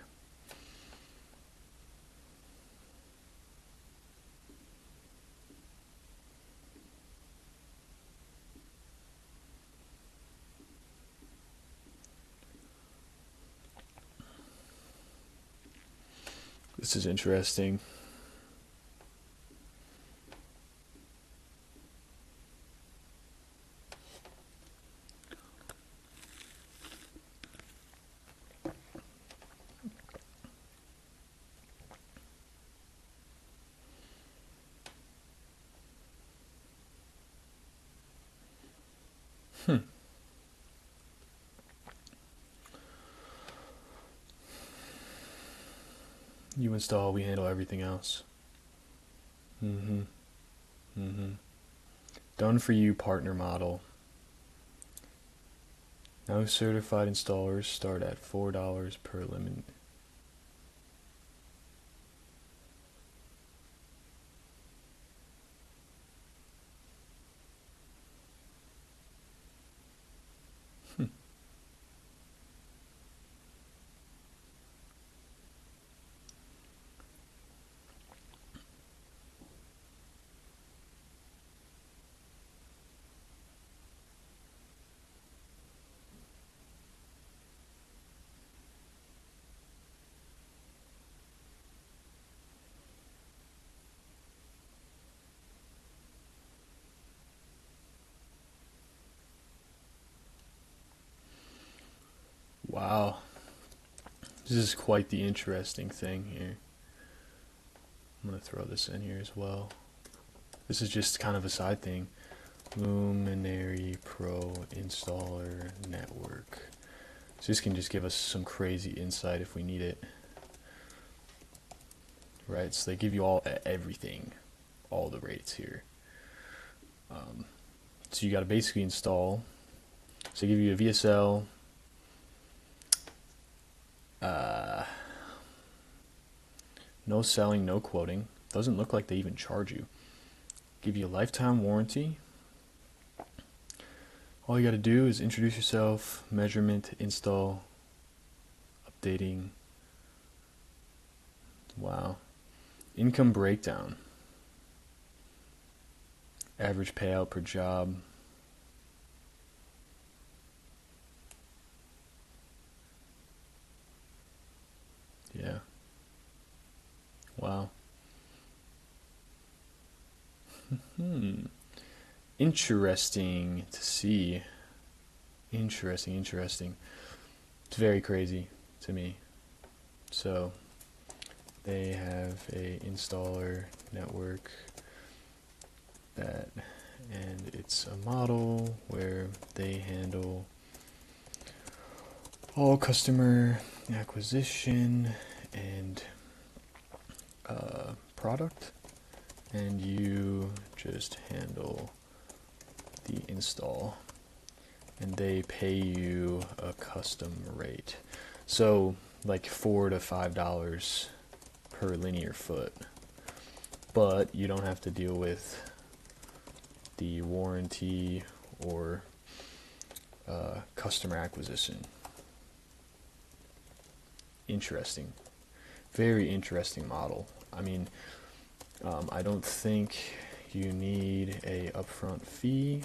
This is interesting. install, we handle everything else. Mm-hmm. Mm-hmm. Done for you partner model. No certified installers start at $4 per limit. Wow, this is quite the interesting thing here. I'm going to throw this in here as well. This is just kind of a side thing. Luminary Pro Installer Network. So this can just give us some crazy insight if we need it. Right, so they give you everything, all the rates here. So you got to basically install. So they give you a VSL. No selling, no quoting. Doesn't look like they even charge you. Give you a lifetime warranty. All you got to do is introduce yourself, measurement, install, updating. Wow. Income breakdown. Average payout per job. Yeah. Wow. Interesting to see. Interesting. It's very crazy to me. So they have a installer network and it's a model where they handle all customer acquisition and product, and you just handle the install, and they pay you a custom rate, so like $4 to $5 per linear foot, but you don't have to deal with the warranty or customer acquisition. Interesting. Very interesting model. I mean, I don't think you need a upfront fee.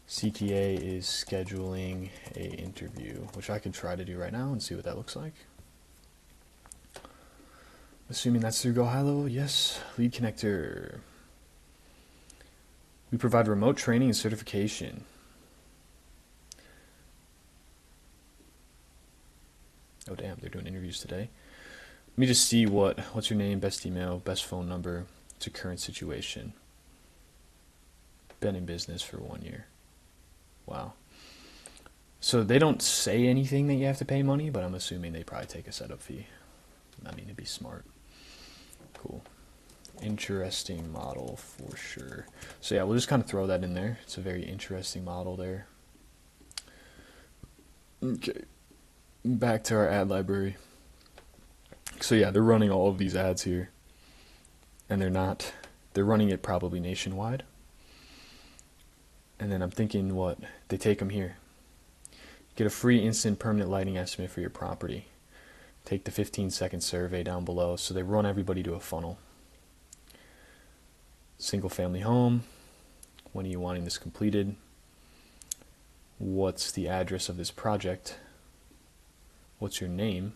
CTA is scheduling a interview, which I can try to do right now and see what that looks like. Assuming that's through Go High Level, yes. Lead connector. We provide remote training and certification. Oh damn, they're doing interviews today. Let me just see what's your name, best email, best phone number, what's your current situation. Been in business for 1 year. Wow. So they don't say anything that you have to pay money, but I'm assuming they probably take a setup fee. I mean, to be smart. Cool. Interesting model for sure. So yeah, we'll just kind of throw that in there. It's a very interesting model there. Okay. Back to our ad library. So yeah, they're running all of these ads here, and they're running it probably nationwide. And then I'm thinking, what, they take them here. Get a free instant permanent lighting estimate for your property. Take the 15-second survey down below. So they run everybody to a funnel. Single family home. When are you wanting this completed? What's the address of this project? What's your name?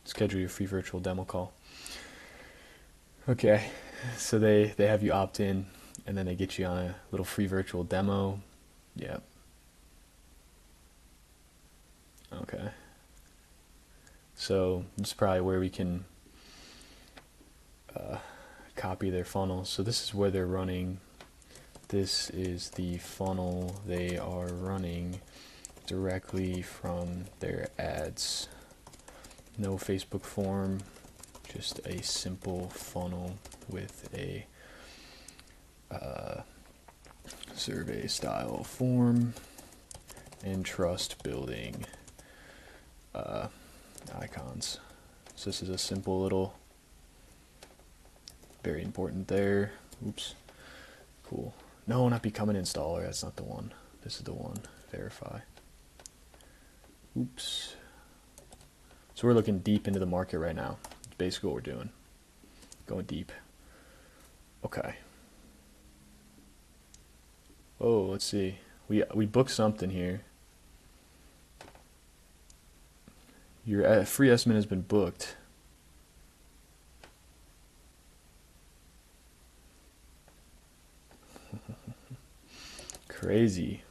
Schedule your free virtual demo call. Okay, so they have you opt in, and then they get you on a little free virtual demo. Yep. Okay. So this is probably where we can copy their funnel. So this is where they're running. This is the funnel they are running directly from their ads. No Facebook form, just a simple funnel with a survey style form and trust building icons. So this is a simple little, very important there. Oops. Cool. No, not become an installer. That's not the one. This is the one. Verify. Oops. So we're looking deep into the market right now. That's basically what we're doing. Going deep. Okay. Oh, let's see. We booked something here. Your free estimate has been booked. Crazy.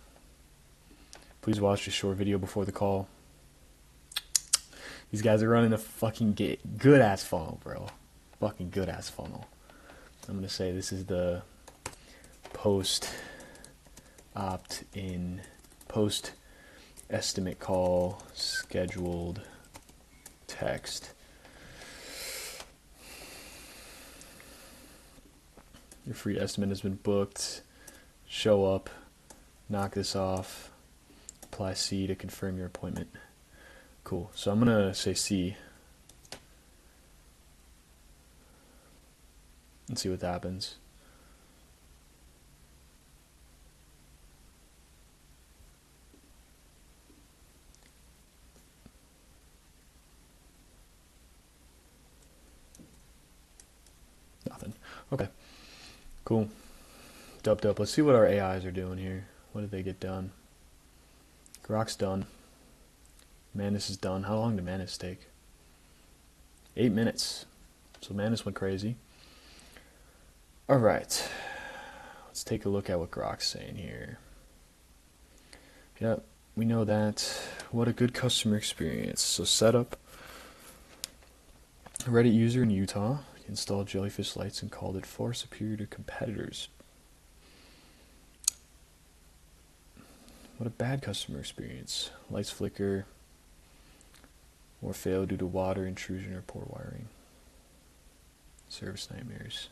Please watch the short video before the call. These guys are running a fucking good ass funnel, bro. Fucking good ass funnel. I'm gonna say this is the post opt-in, post estimate call scheduled text. Your free estimate has been booked. Show up, knock this off, apply C to confirm your appointment. Cool. So I'm gonna say C and see what happens. Nothing. Okay. Cool. Dope. Let's see what our AIs are doing here. What did they get done? Grok's done. Manus is done. How long did Manus take? 8 minutes. So Manus went crazy. Alright. Let's take a look at what Grok's saying here. Yep, we know that. What a good customer experience. So setup. A Reddit user in Utah installed jellyfish lights and called it far superior to competitors. What a bad customer experience. Lights flicker or fail due to water intrusion or poor wiring. Service nightmares.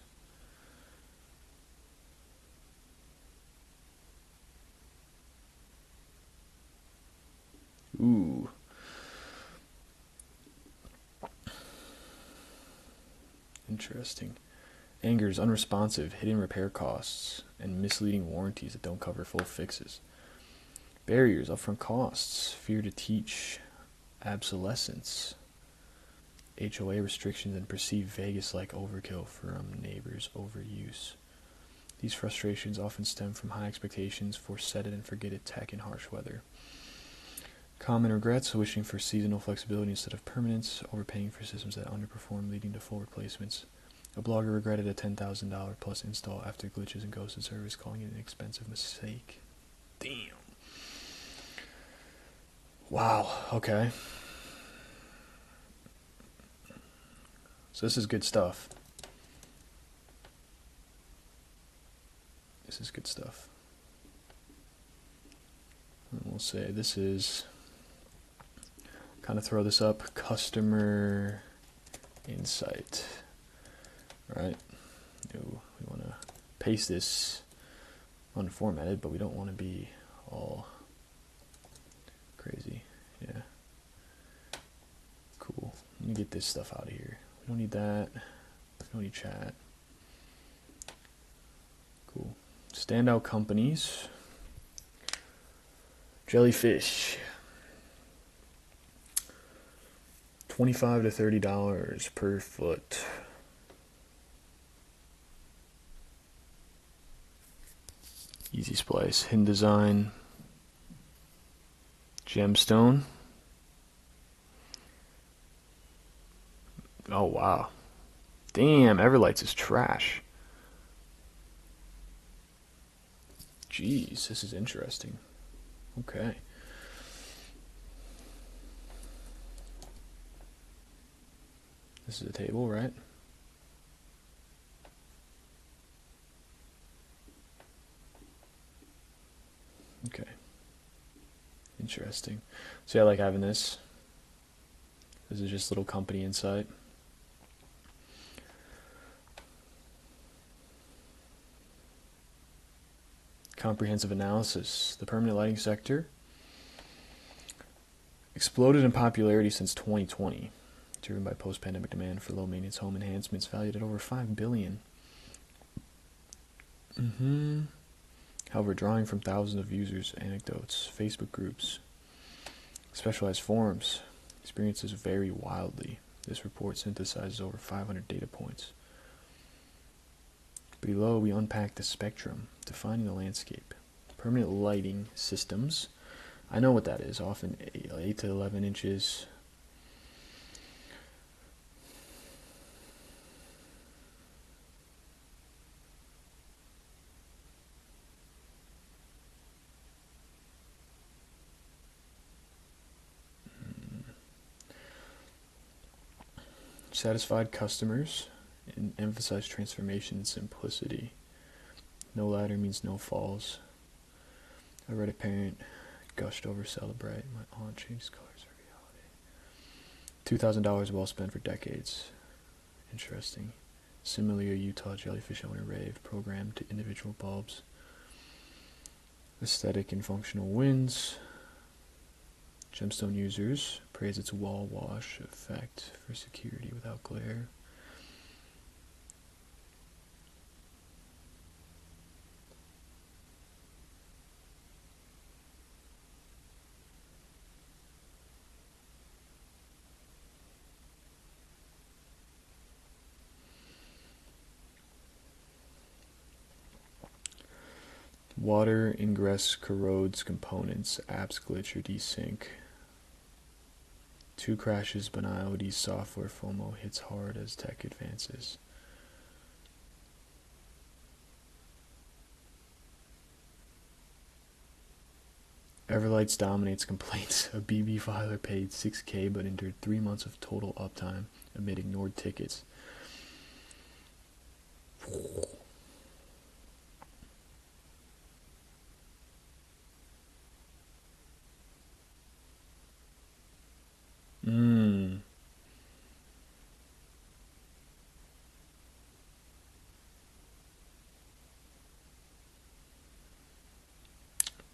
Ooh. Interesting. Anger is unresponsive, hidden repair costs, and misleading warranties that don't cover full fixes. Barriers, upfront costs, fear to teach, obsolescence, HOA restrictions, and perceived Vegas-like overkill from neighbors' overuse. These frustrations often stem from high expectations for set-it-and-forget-it tech in harsh weather. Common regrets, wishing for seasonal flexibility instead of permanence, overpaying for systems that underperform, leading to full replacements. A blogger regretted a $10,000 plus install after glitches and ghosted service, calling it an expensive mistake. Damn. Wow, okay. So this is good stuff. This is good stuff. And we'll say this is, kind of throw this up, customer insight. Right? Ooh, we want to paste this unformatted, but we don't want to be all crazy. Yeah. Cool. Let me get this stuff out of here. We don't need that. We don't need chat. Cool. Standout companies. Jellyfish. $25 to $30 per foot. Easy Splice. Hidden Design. Gemstone. Oh, wow. Damn, Everlights is trash. Jeez, this is interesting. Okay. This is a table, right? Okay. Interesting. So yeah, I like having this. This is just little company insight. Comprehensive analysis. The permanent lighting sector exploded in popularity since 2020, driven by post-pandemic demand for low-maintenance home enhancements valued at over $5 billion. However, drawing from thousands of users' anecdotes, Facebook groups, specialized forums, experiences vary wildly. This report synthesizes over 500 data points. Below, we unpack the spectrum, defining the landscape. Permanent lighting systems. I know what that is, often 8 to 11 inches. Satisfied customers and emphasize transformation and simplicity. No ladder means no falls. A Reddit parent gushed over celebrate. My aunt changed colors of reality. $2,000 well spent for decades. Interesting. Similarly, a Utah jellyfish owner rave programmed to individual bulbs. Aesthetic and functional wins. Gemstone users praise its wall wash effect for security without glare. Water ingress corrodes components, apps glitch or desync. 2 crashes, but IoT software FOMO hits hard as tech advances. Everlights dominates complaints. A BB filer paid $6K but endured 3 months of total uptime amid ignored tickets.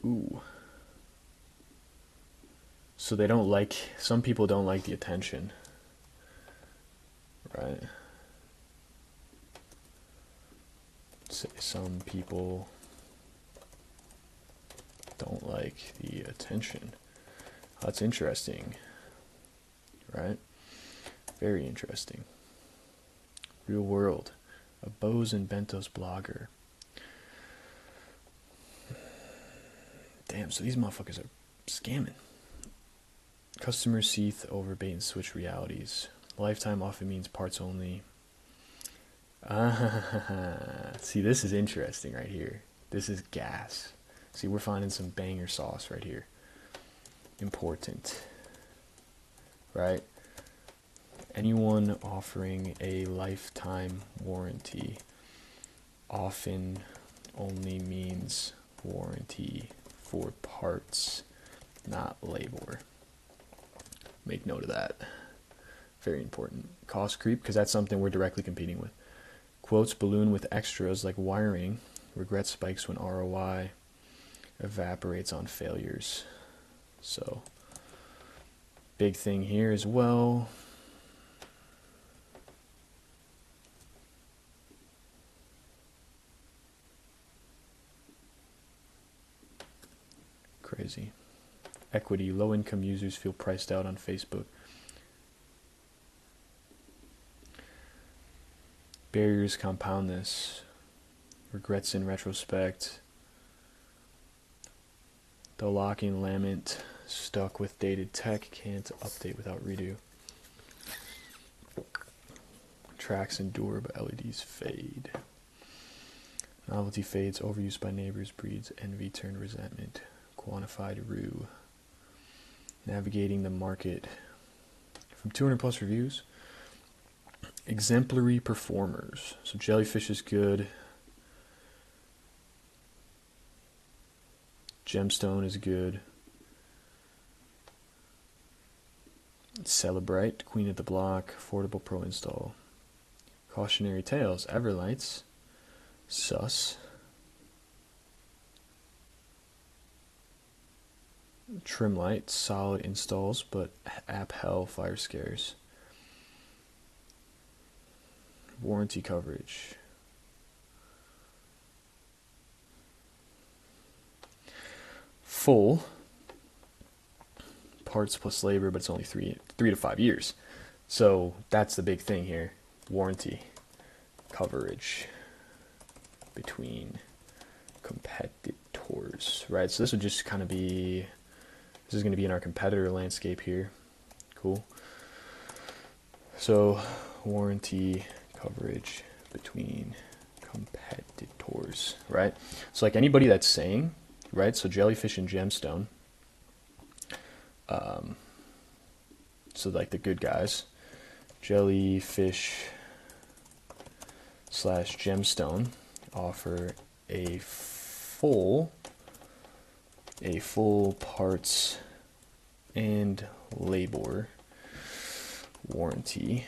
Ooh. So they don't like, some people don't like the attention, right? Say some people don't like the attention. That's interesting, right? Very interesting. Real world. A Bose and Bentos blogger. Damn, so these motherfuckers are scamming. Customers seethe over bait and switch realities. Lifetime often means parts only. See, this is interesting right here. This is gas. See, we're finding some banger sauce right here. Important. Right? Anyone offering a lifetime warranty often only means warranty for parts, not labor. Make note of that. Very important. Cost creep, because that's something we're directly competing with. Quotes balloon with extras like wiring. Regret spikes when ROI evaporates on failures. So, big thing here as well. Crazy. Equity. Low-income users feel priced out on Facebook. Barriers compound this. Regrets in retrospect. The locking lament. Stuck with dated tech. Can't update without redo. Tracks endure, but LEDs fade. Novelty fades. Overuse by neighbors breeds envy turned resentment. Quantified rue. Navigating the market. From 200 plus reviews. Exemplary performers. So Jellyfish is good. Gemstone is good. Celebrite, Queen of the Block, Affordable Pro Install. Cautionary Tales, Everlights, Sus. Trim Light, solid installs, but app hell, fire scares. Warranty coverage. Full parts plus labor, but it's only 3 to 5 years. So that's the big thing here. Warranty coverage between competitors, right? So this would just kind of be, this is going to be in our competitor landscape here. Cool. So warranty coverage between competitors, right? So like anybody that's saying, right? So Jellyfish and Gemstone, so like the good guys, Jellyfish / Gemstone offer a full parts and labor warranty,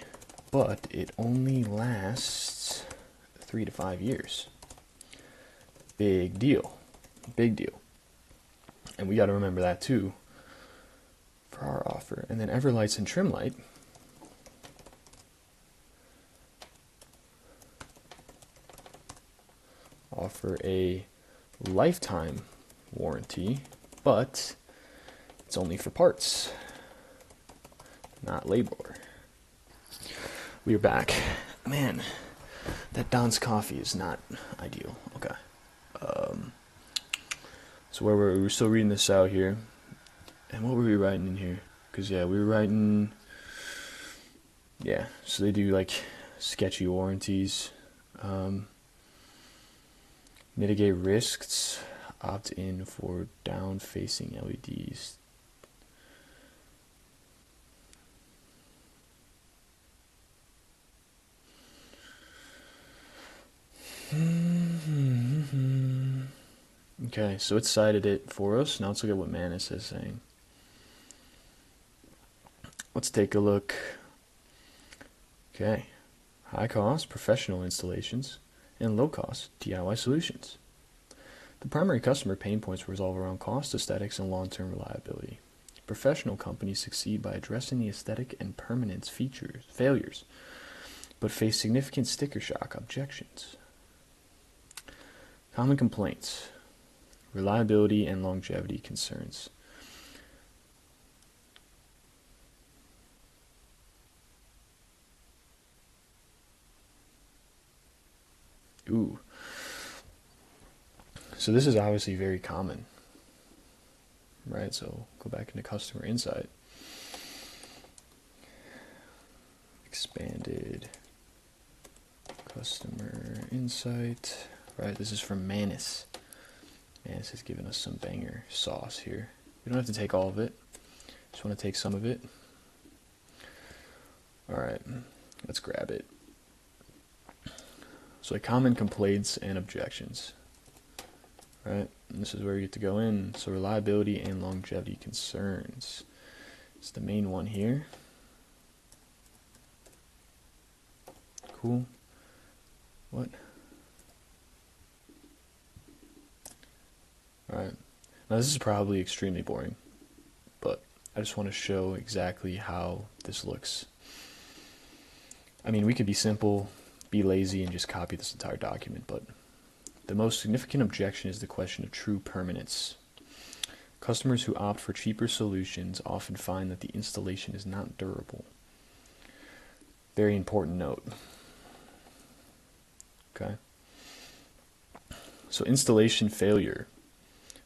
but it only lasts 3 to 5 years. Big deal. Big deal. And we got to remember that too for our offer. And then Everlights and Trimlight offer a lifetime warranty, but it's only for parts, not labor. We are back. Man, that Don's coffee is not ideal. Okay. So where were we? We're still reading this out here. And what were we writing in here? Because, yeah, we were writing... Yeah, so they do, like, sketchy warranties. Mitigate risks. Opt in for down-facing LEDs. Okay, so it cited it for us. Now let's look at what Manus is saying. Let's take a look. Okay, high cost professional installations and low cost DIY solutions. The primary customer pain points revolve around cost, aesthetics, and long-term reliability. Professional companies succeed by addressing the aesthetic and permanence failures, but face significant sticker shock objections. Common complaints: reliability and longevity concerns. Ooh. So this is obviously very common, right? So go back into customer insight. Expanded customer insight, right? This is from Manus. Manus has given us some banger sauce here. We don't have to take all of it. Just want to take some of it. All right, let's grab it. So like common complaints and objections, right? And this is where you get to go in. So reliability and longevity concerns. It's the main one here. Cool. What? Alright. Now this is probably extremely boring, but I just want to show exactly how this looks. I mean, we could be simple, be lazy, and just copy this entire document, but the most significant objection is the question of true permanence. Customers who opt for cheaper solutions often find that the installation is not durable. Very important note. Okay. So installation failure.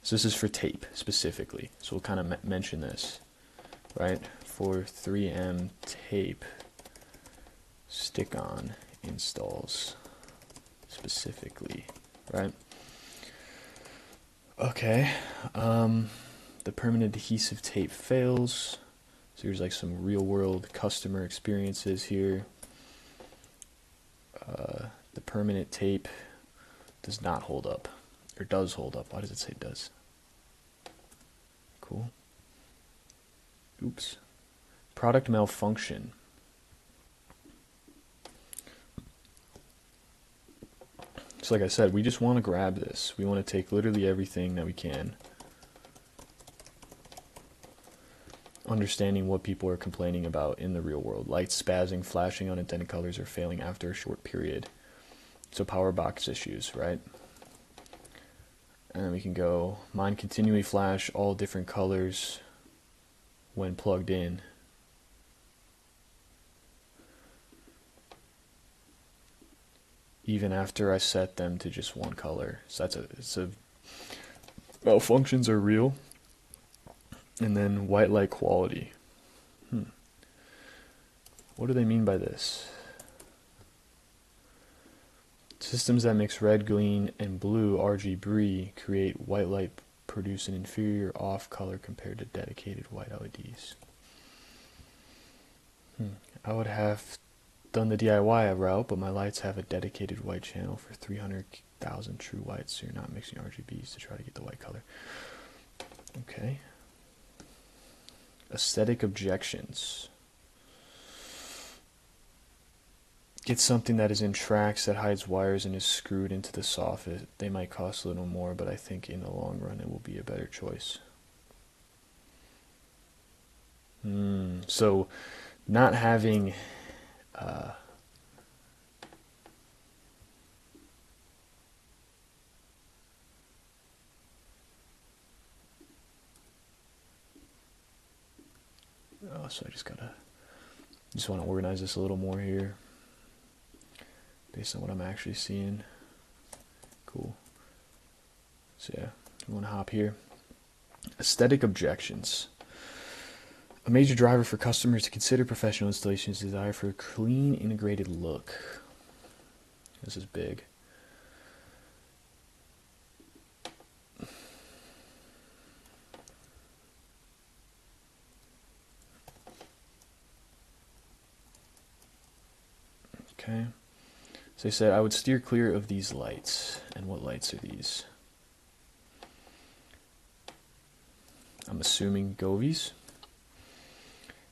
So this is for tape specifically. So we'll kind of mention this, right? For 3M tape stick-on installs specifically, right? Okay. The permanent adhesive tape fails. So here's like some real-world customer experiences here. The permanent tape does not hold up, or does hold up. Why does it say does? Cool. Oops. Product malfunction. So like I said, we just want to grab this. We want to take literally everything that we can. Understanding what people are complaining about in the real world. Lights spazzing, flashing unintended colors, or failing after a short period. So power box issues, right? And then we can go, mine continually flash all different colors when plugged in. Even after I set them to just one color. So malfunctions are real. And then white light quality. What do they mean by this? Systems that mix red, green, and blue RGB create white light, produce an inferior off color compared to dedicated white LEDs. I would have done the DIY route, but my lights have a dedicated white channel for 300,000 true whites, so you're not mixing RGBs to try to get the white color. Okay. Aesthetic objections. Get something that is in tracks, that hides wires, and is screwed into the soffit. They might cost a little more, but I think in the long run it will be a better choice. So not having so I just want to organize this a little more here based on what I'm actually seeing. Cool. So yeah, we want to hop here. Aesthetic objections. A major driver for customers to consider professional installations is desire for a clean, integrated look. This is big. Okay. So they said, I would steer clear of these lights. And what lights are these? I'm assuming Govies.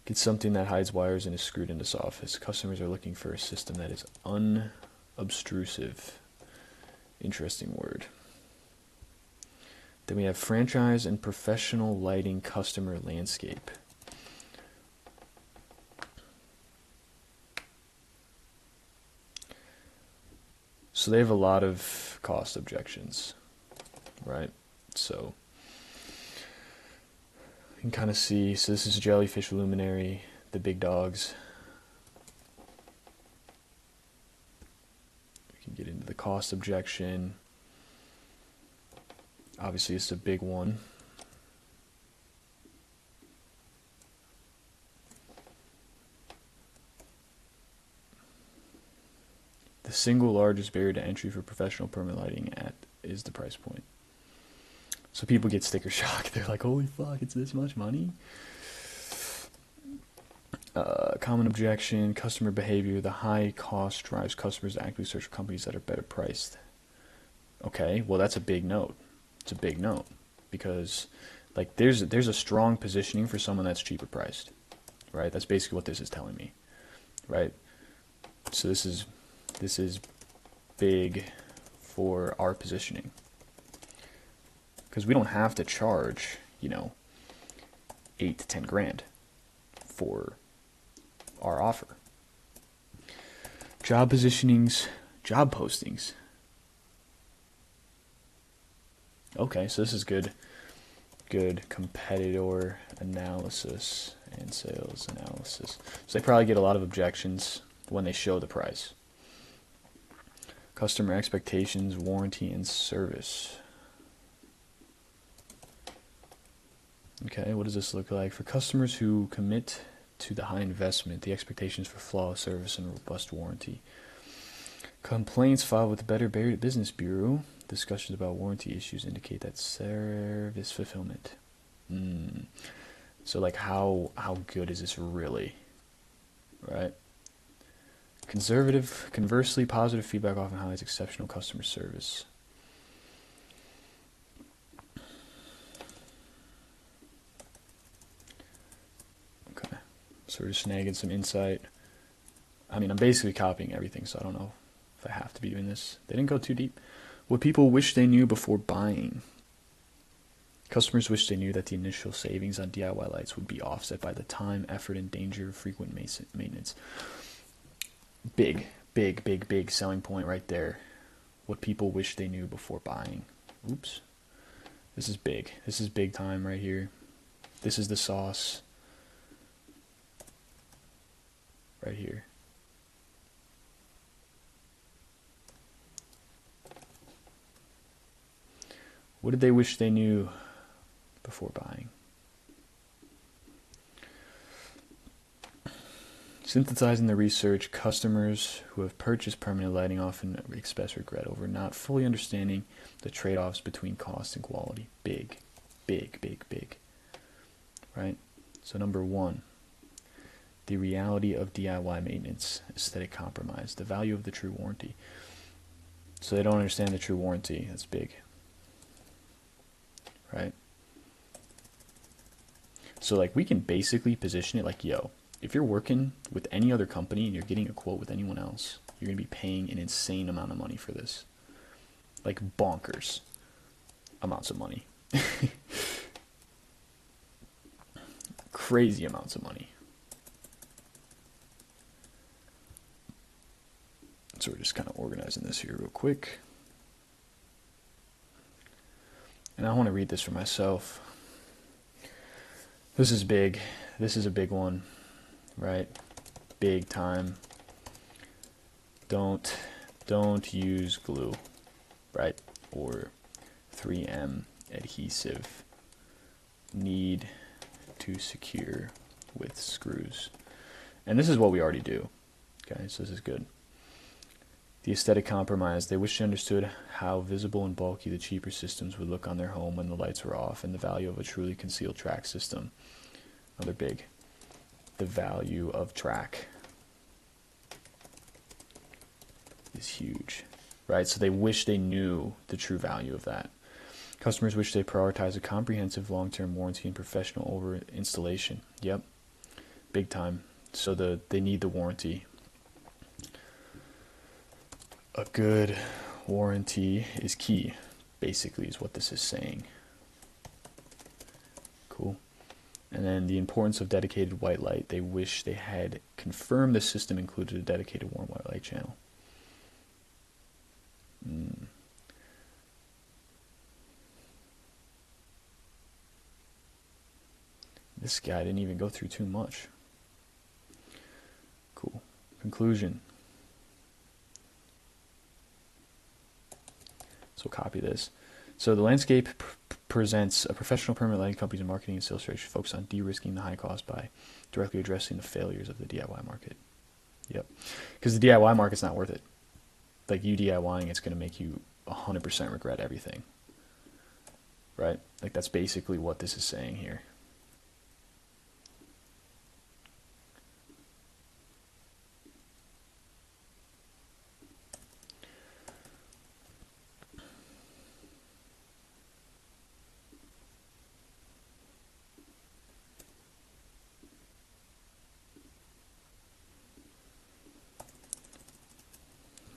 Get something that hides wires and is screwed into soffits. Customers are looking for a system that is unobtrusive. Interesting word. Then we have franchise and professional lighting customer landscape. So they have a lot of cost objections, right? So you can kind of see, so this is Jellyfish Luminary, the big dogs. We can get into the cost objection. Obviously it's a big one. The single largest barrier to entry for professional permanent lighting is the price point. So people get sticker shock. They're like, holy fuck, it's this much money? Common objection, customer behavior. The high cost drives customers to actively search for companies that are better priced. Okay, well that's a big note. It's a big note. Because like there's a strong positioning for someone that's cheaper priced. Right? That's basically what this is telling me. Right? So this is big for our positioning. Because we don't have to charge, 8 to 10 grand for our offer. Job positionings, job postings. Okay, so this is good competitor analysis and sales analysis. So they probably get a lot of objections when they show the price. Customer expectations, warranty, and service. Okay, what does this look like? For customers who commit to the high investment, the expectations for flawless service and robust warranty. Complaints filed with the Better Business Bureau. Discussions about warranty issues indicate that service fulfillment. So like how good is this really? Right? Conversely, positive feedback often highlights exceptional customer service. Okay. So we're just snagging some insight. I mean, I'm basically copying everything, so I don't know if I have to be doing this. They didn't go too deep. What people wish they knew before buying. Customers wish they knew that the initial savings on DIY lights would be offset by the time, effort, and danger of frequent maintenance. Big, big, big, big selling point right there. What people wish they knew before buying. Oops. This is big. This is big time right here. This is the sauce. Right here. What did they wish they knew before buying? Synthesizing the research, customers who have purchased permanent lighting often express regret over not fully understanding the trade-offs between cost and quality. Big, big, big, big. Right? So number one, the reality of DIY maintenance, aesthetic compromise, the value of the true warranty. So they don't understand the true warranty. That's big. Right? So like we can basically position it like, yo, if you're working with any other company and you're getting a quote with anyone else, you're going to be paying an insane amount of money for this. Like bonkers amounts of money. Crazy amounts of money. So we're just kind of organizing this here real quick. And I want to read this for myself. This is big. This is a big one. Right? Big time. Don't use glue, right? Or 3M adhesive. Need to secure with screws. And this is what we already do. Okay, so this is good. The aesthetic compromise. They wish they understood how visible and bulky the cheaper systems would look on their home when the lights were off, and the value of a truly concealed track system. Another big. The value of track is huge, right? So they wish they knew the true value of that. Customers wish they prioritize a comprehensive long-term warranty and professional over installation. Yep, big time. So they need the warranty. A good warranty is key, basically, is what this is saying. Cool. And then the importance of dedicated white light. They wish they had confirmed the system included a dedicated warm white light channel. This guy didn't even go through too much. Cool. Conclusion. So copy this. So the landscape presents a professional permanent lighting company's marketing and sales strategy focused on de-risking the high cost by directly addressing the failures of the DIY market. Yep. Because the DIY market's not worth it. Like you DIYing, it's going to make you 100% regret everything. Right? Like that's basically what this is saying here.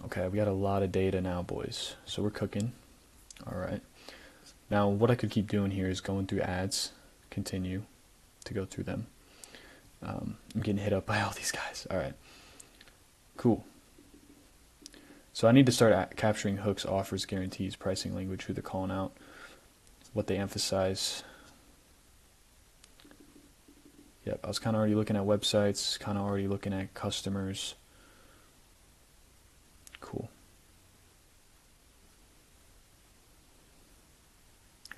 Okay, we got a lot of data now, boys. So we're cooking. All right. Now, what I could keep doing here is going through ads, continue to go through them. I'm getting hit up by all these guys. All right. Cool. So I need to start capturing hooks, offers, guarantees, pricing language, who they're calling out, what they emphasize. Yep, I was kind of already looking at websites, kind of already looking at customers. Cool.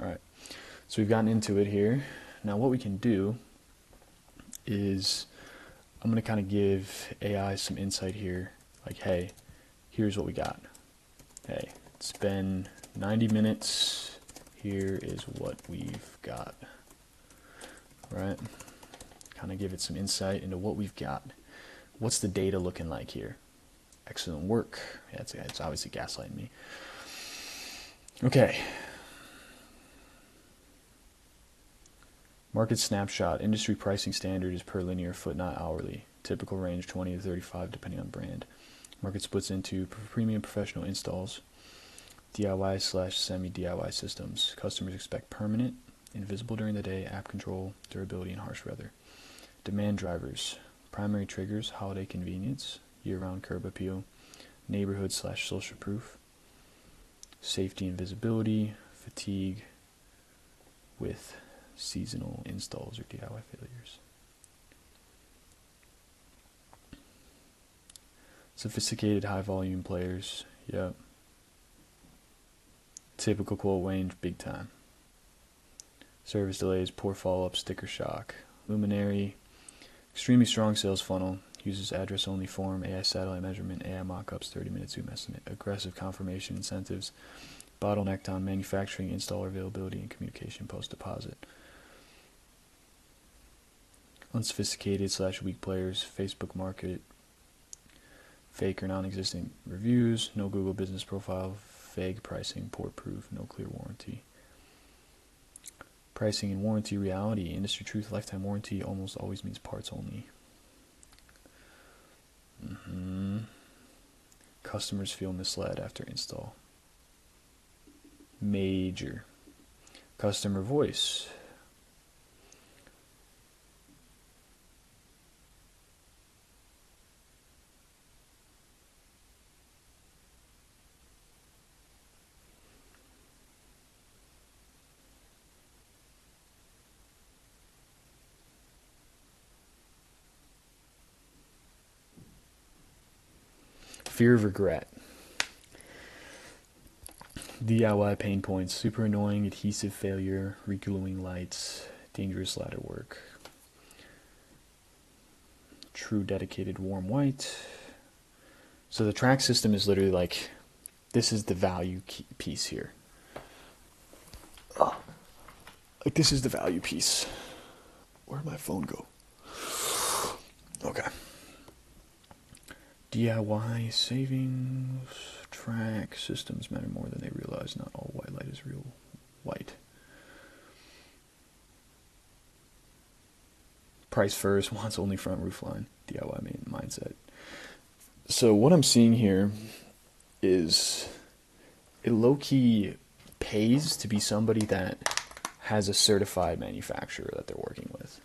All right, so we've gotten into it here. Now what we can do is I'm going to kind of give AI some insight here. Like, hey, here's what we got. Hey, it's been 90 minutes. Here is what we've got. Right? Kind of give it some insight into what we've got. What's the data looking like here? Excellent work. Yeah, it's obviously gaslighting me. Okay. Market snapshot. Industry pricing standard is per linear foot, not hourly. Typical range 20 to 35 depending on brand. Market splits into premium professional installs, DIY slash semi-DIY systems. Customers expect permanent, invisible during the day, app control, durability, and harsh weather. Demand drivers. Primary triggers, holiday convenience, year-round curb appeal, neighborhood slash social proof, safety and visibility, fatigue with seasonal installs or DIY failures. Sophisticated high volume players, yep. Typical quote range, big time. Service delays, poor follow-up, sticker shock. Luminary, extremely strong sales funnel, uses address-only form, AI satellite measurement, AI mockups, 30-minute Zoom estimate, aggressive confirmation incentives, bottlenecked on manufacturing, installer availability, and communication post-deposit. Unsophisticated slash weak players, Facebook market, fake or non-existent reviews, no Google business profile, vague pricing, poor proof, no clear warranty. Pricing and warranty reality. Industry truth, lifetime warranty almost always means parts only. Customers feel misled after install. Major. Customer voice. Fear of regret. DIY pain points. Super annoying adhesive failure, regluing lights, dangerous ladder work. True dedicated warm white. So the track system is literally like, this is the value piece here. Like this is the value piece. Where'd my phone go? Okay. DIY savings, track systems matter more than they realize. Not all white light is real white. Price first, wants only front roof line. DIY mindset. So what I'm seeing here is it low-key pays to be somebody that has a certified manufacturer that they're working with.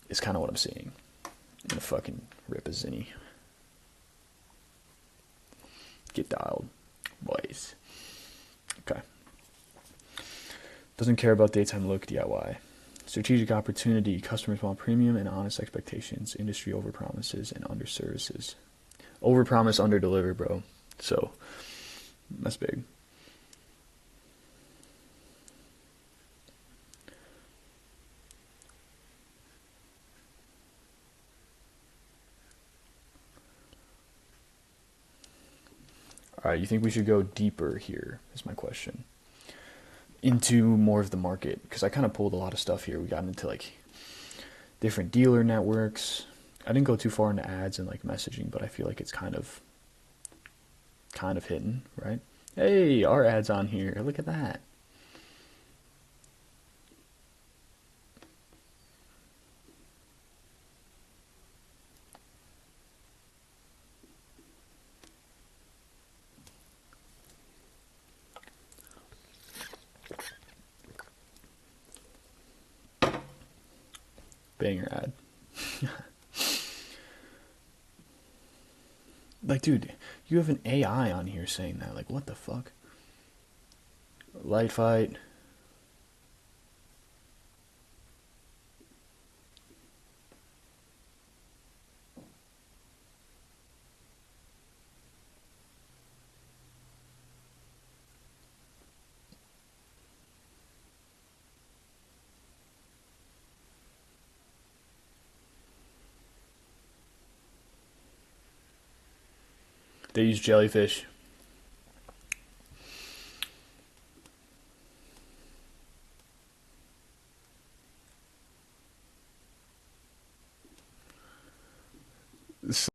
Is kind of what I'm seeing. I'm gonna fucking rip a zinni. Get dialed, boys. Okay. Doesn't care about daytime look, DIY. Strategic opportunity. Customers want premium and honest expectations. Industry overpromises and underservices. Overpromise, underdeliver, bro. So, that's big. Alright, you think we should go deeper here, is my question. Into more of the market, because I kind of pulled a lot of stuff here. We got into like different dealer networks. I didn't go too far into ads and like messaging, but I feel like it's kind of hidden, right? Hey, our ad's on here. Look at that. Banger ad. Like, dude, you have an AI on here saying that. Like, what the fuck? Light fight. They use jellyfish.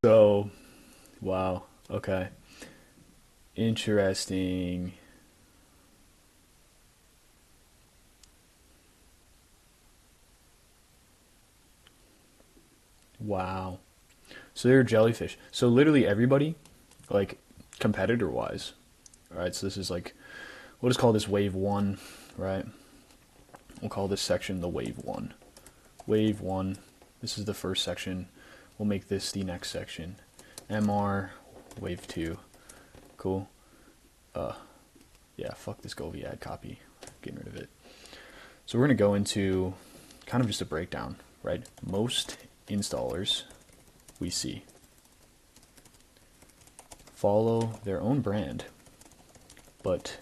So, wow. Okay. Interesting. Wow. So they're jellyfish. So literally everybody, like competitor wise, right? So this is like, we'll just call this wave one, right? We'll call this section the wave one. Wave one, this is the first section. We'll make this the next section. MR, wave two. Cool. Yeah, fuck this Govee ad copy. Getting rid of it. So we're going to go into kind of just a breakdown, right? Most installers we see follow their own brand, but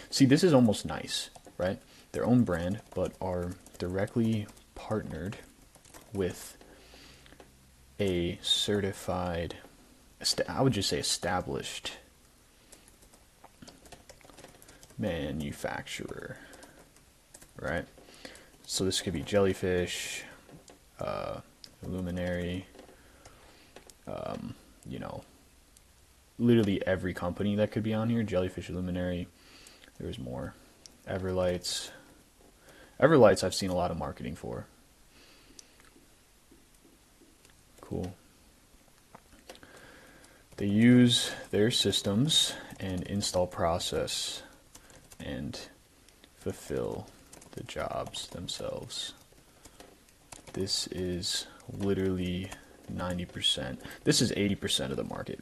see, this is almost nice, right? Their own brand, but are directly partnered with a certified, I would just say established manufacturer, right? So this could be Jellyfish, Luminary, you know, literally every company that could be on here. Jellyfish, Luminary, there's more. Everlights. Everlights I've seen a lot of marketing for. Cool. They use their systems and install process and fulfill the jobs themselves. This is literally 90%. This is 80% of the market.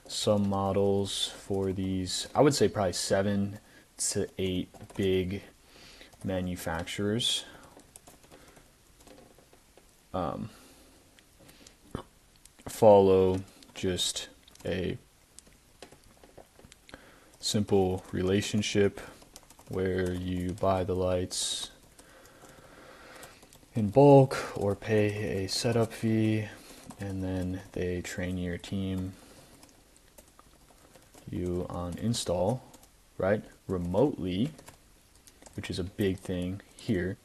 Some models for these, I would say probably 7 to 8 big manufacturers. Follow just a simple relationship where you buy the lights in bulk or pay a setup fee, and then they train your team you on install, right, remotely, which is a big thing here.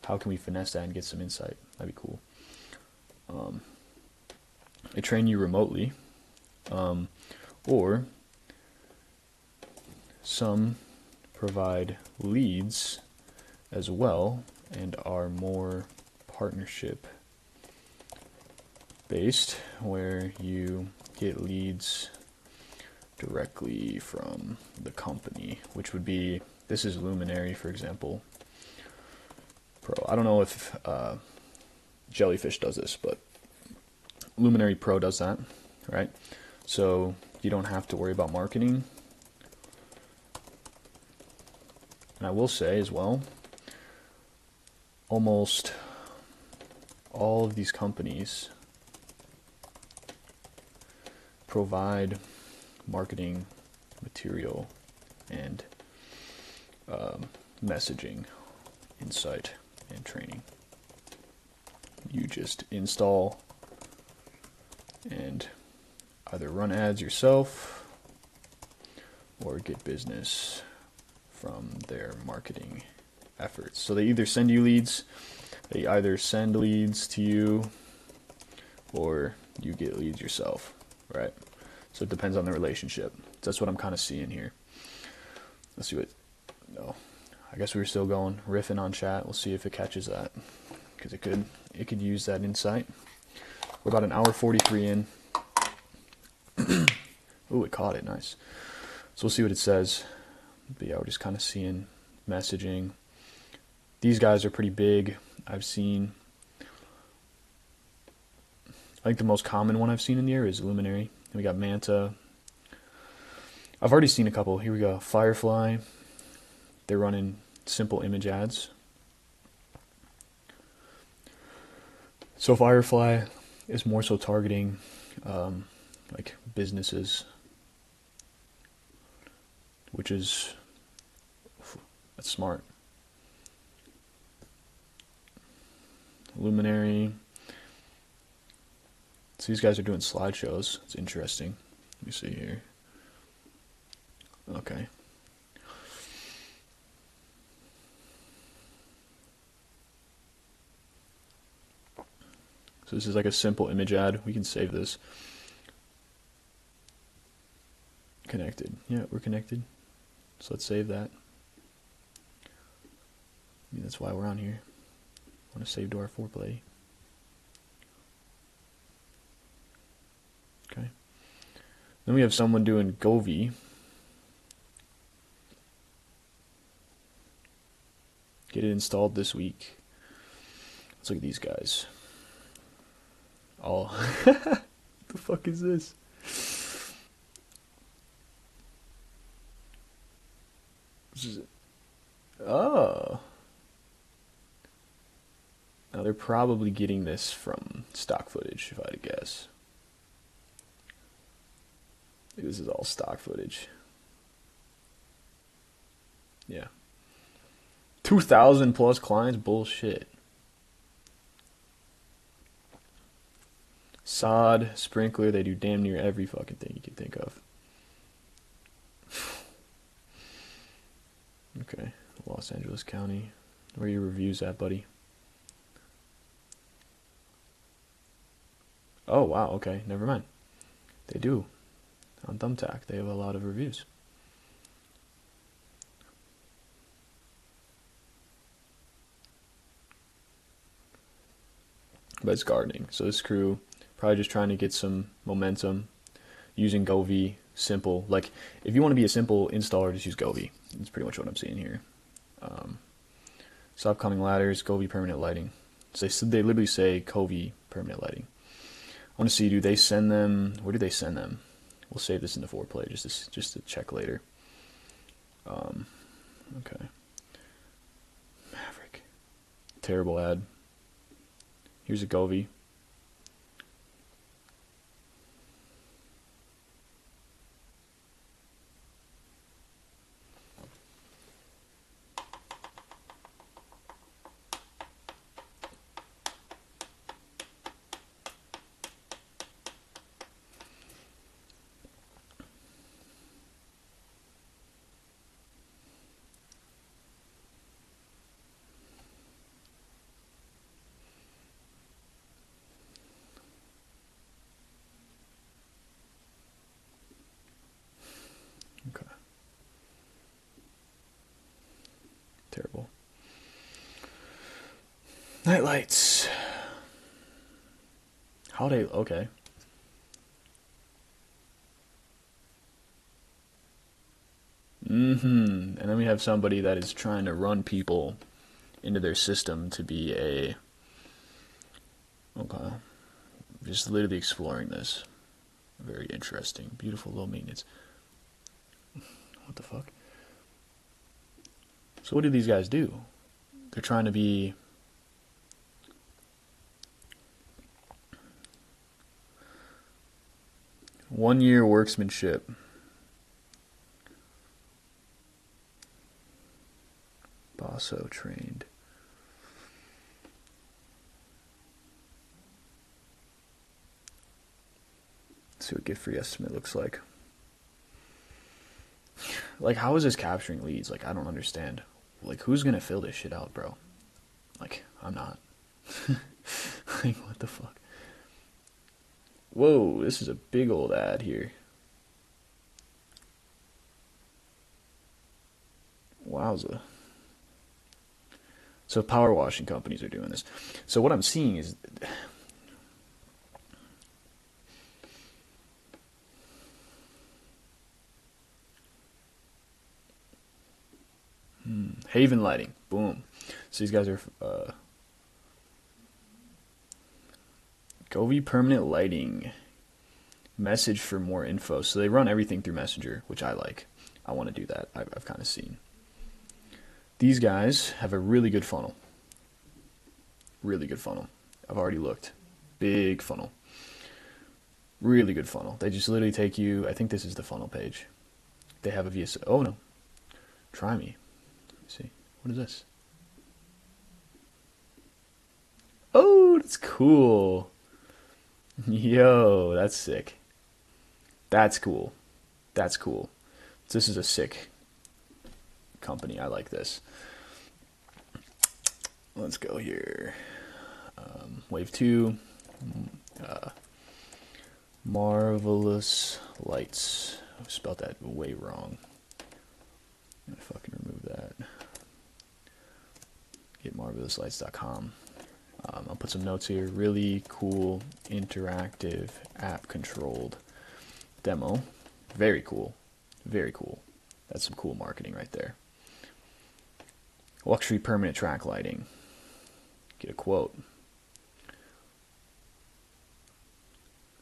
How can we finesse that and get some insight? That'd be cool. They train you remotely, or some provide leads as well and are more partnership based, where you get leads directly from the company, which would be, this is Luminary, for example, Pro. I don't know if Jellyfish does this, but Luminary Pro does that, right? So you don't have to worry about marketing. And I will say as well, almost all of these companies provide marketing material and messaging, insight, and training. You just install and either run ads yourself or get business from their marketing efforts. So they either send you leads, they either send leads to you, or you get leads yourself, right? So it depends on the relationship. That's what I'm kind of seeing here. Let's see what, no, I guess we were still going, riffing on chat. We'll see if it catches that, because it could use that insight. We're about an hour 43 in. Ooh, it caught it, nice. So we'll see what it says. But yeah, we're just kind of seeing messaging. These guys are pretty big. I've seen, I think the most common one I've seen in the air is Luminary. We got Manta. I've already seen a couple. Here we go. Firefly. They're running simple image ads. So Firefly is more so targeting like businesses, which is, that's smart. Luminary. So these guys are doing slideshows. It's interesting. Let me see here. Okay. So this is like a simple image ad. We can save this. Connected. Yeah, we're connected. So let's save that. I mean, that's why we're on here. I want to save to our foreplay. Then we have someone doing Govee. Get it installed this week. Let's look at these guys. Oh, what the fuck is this? This is oh. Now they're probably getting this from stock footage, if I had to guess. This is all stock footage. Yeah. 2,000 plus clients? Bullshit. Sod, sprinkler, they do damn near every fucking thing you can think of. Okay, Los Angeles County. Where are your reviews at, buddy? Oh, wow, okay, never mind. They do. On Thumbtack, they have a lot of reviews. But it's gardening. So this crew, probably just trying to get some momentum using Govee. Simple. Like, if you want to be a simple installer, just use Govee. That's pretty much what I'm seeing here. Stop climbing ladders, Govee permanent lighting. So they literally say Govee permanent lighting. I want to see, do they send them, where do they send them? We'll save this in the foreplay just to check later. Okay. Maverick. Terrible ad. Here's a Govee. Okay. Terrible. Night lights. Holiday, okay. And then we have somebody that is trying to run people into their system to be a... Okay. Just literally exploring this. Very interesting. Beautiful, low maintenance. What the fuck? So what do these guys do? They're trying to be... One-year workmanship. Basso trained. Let's see what gift free estimate looks like. Like, how is this capturing leads? Like, I don't understand. Like, who's gonna fill this shit out, bro? Like, I'm not. Like, what the fuck? Whoa, this is a big old ad here. Wowza. So power washing companies are doing this. So what I'm seeing is... Haven Lighting. Boom. So these guys are... Govee Permanent Lighting. Message for more info. So they run everything through Messenger, which I like. I want to do that. I've kind of seen. These guys have a really good funnel. Really good funnel. I've already looked. Big funnel. Really good funnel. They just literally take you... I think this is the funnel page. They have a VS... Oh, no. Try me. Let me see. What is this? Oh, that's cool. Yo, that's sick. That's cool. That's cool. This is a sick company. I like this. Let's go here. Wave 2. Marvelous Lights. I spelled that way wrong. I'm gonna fucking remove that. Get marvelouslights.com. I'll put some notes here. Really cool, interactive, app-controlled demo. Very cool. Very cool. That's some cool marketing right there. Luxury permanent track lighting. Get a quote.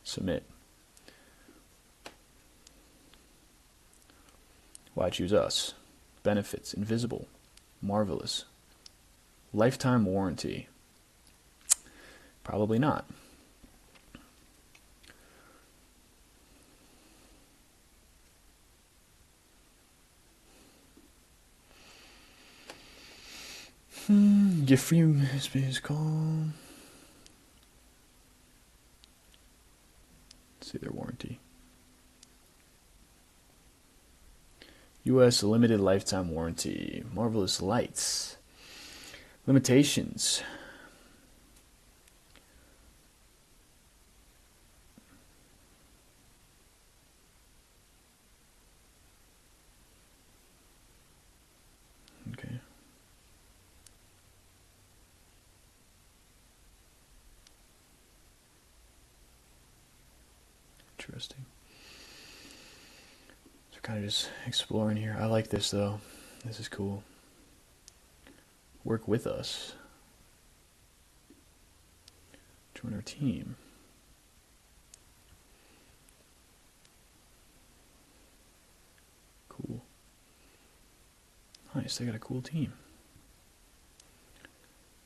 Submit. Why choose us? Benefits, invisible, marvelous. Lifetime warranty. Probably not. Get free space call. Let's see their warranty. U.S. limited lifetime warranty. Marvelous lights. Limitations. Okay. Interesting. So kind of just exploring here. I like this though. This is cool. Work with us. Join our team. Cool. Nice, they got a cool team.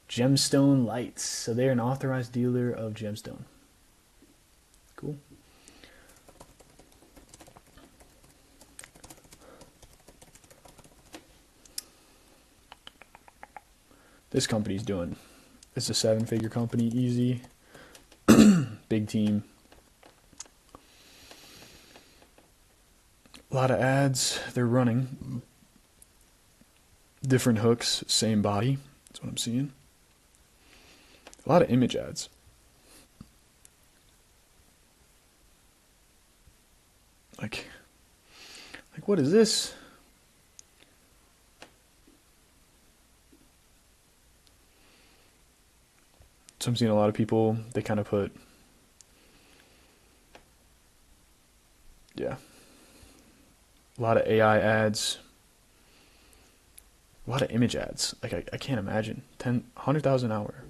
Gemstone Lights. So they're an authorized dealer of gemstone. Cool. This company's doing. It's a 7-figure company, easy. Big team. A lot of ads they're running. Different hooks, same body. That's what I'm seeing. A lot of image ads. Like what is this? So I'm seeing a lot of people, they kind of put, yeah, a lot of AI ads, a lot of image ads. Like I can't imagine. 100,000 hour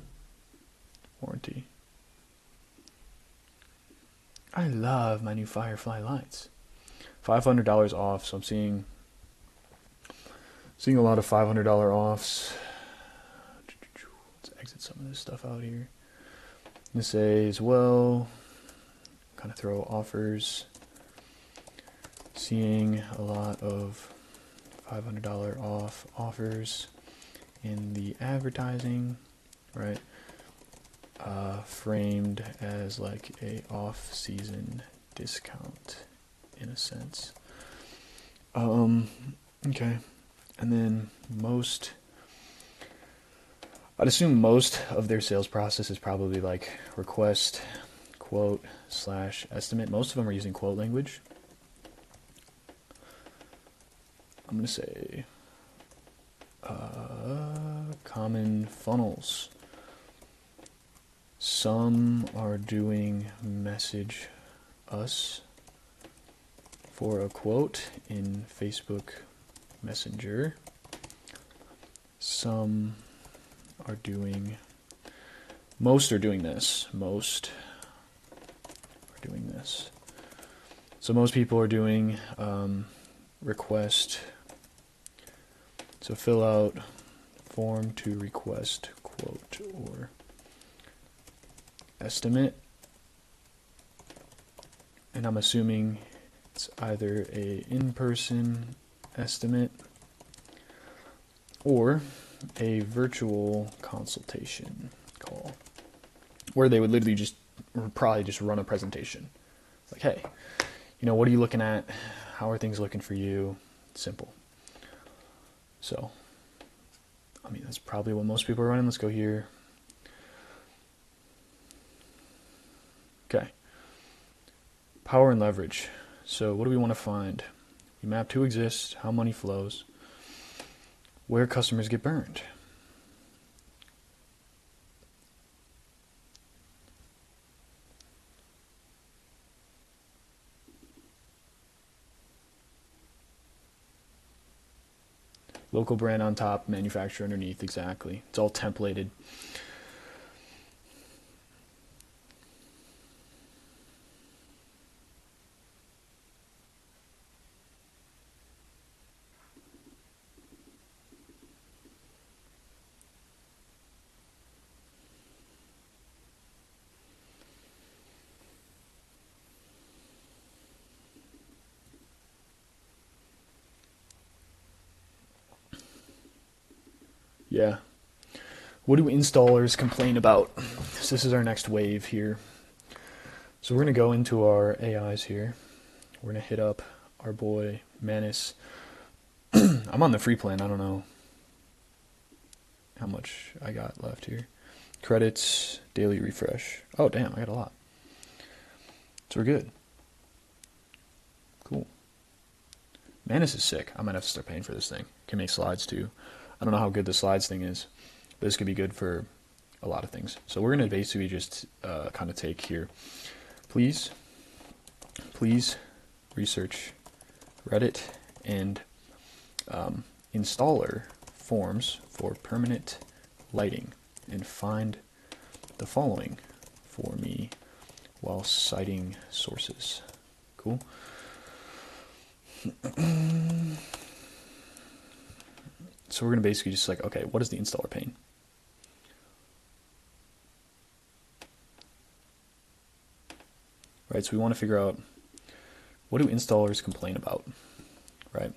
warranty. I love my new Firefly lights. $500 off. So I'm seeing a lot of $500 offs. Let's exit some of this stuff out here. I'm gonna say as well, kind of throw offers. Seeing a lot of $500 off offers in the advertising, right? Framed as like a off-season discount in a sense. Okay. And then I'd assume most of their sales process is probably like request, quote, / estimate. Most of them are using quote language. I'm going to say common funnels. Some are doing message us for a quote in Facebook Messenger. Most are doing this. So most people are doing request. So fill out form to request quote or estimate. And I'm assuming it's either a in-person estimate or a virtual consultation call where they would literally probably just run a presentation. Like, hey, what are you looking at? How are things looking for you? Simple. So, that's probably what most people are running. Let's go here. Okay. Power and leverage. So what do we want to find? We mapped who exists, how money flows, where customers get burned. Local brand on top, manufacturer underneath, exactly. It's all templated. Yeah. What do installers complain about? So this is our next wave here. So we're going to go into our AIs here. We're going to hit up our boy Manus. I'm on the free plan. I don't know how much I got left here. Credits, daily refresh. Oh, damn, I got a lot. So we're good. Cool. Manus is sick. I might have to start paying for this thing. Can make slides too. I don't know how good the slides thing is, but this could be good for a lot of things. So we're going to basically just kind of take here. Please research Reddit and installer forms for permanent lighting and find the following for me while citing sources. Cool. So we're going to basically just like, okay, what is the installer pain? Right, so we want to figure out, what do installers complain about, right?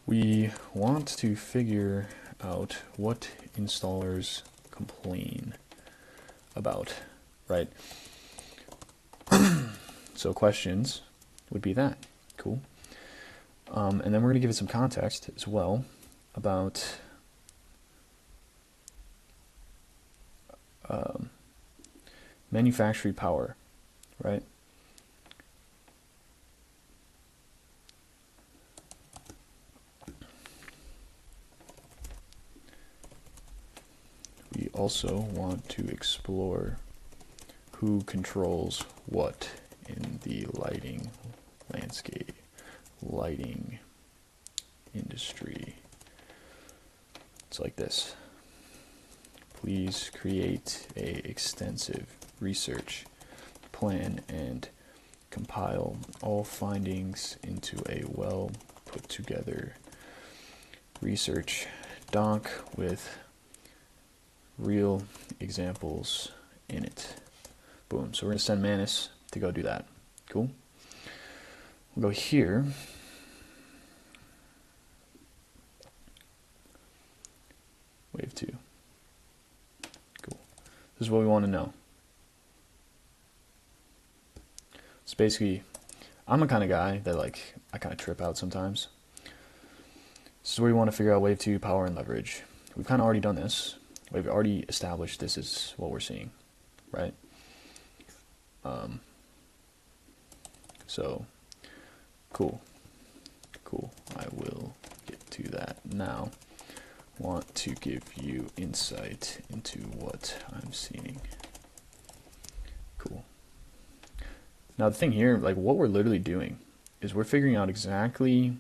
We want to figure out what installers complain about, right? So questions would be that. Cool. And then we're going to give it some context as well about manufacturing power, right? We also want to explore who controls what in the lighting landscape, lighting industry. It's like this. Please create a extensive research plan and compile all findings into a well put together research doc with real examples in it. Boom. So we're going to send Manus to go do that. Cool. We'll go here. Wave 2. Cool. This is what we want to know. It's basically, I'm a kind of guy that like, I kind of trip out sometimes. This is where we want to figure out wave 2, power and leverage. We've kind of already done this. We've already established this is what we're seeing, right? So, cool. I will get to that now. Want to give you insight into what I'm seeing. Cool. Now the thing here, like what we're literally doing is we're figuring out exactly,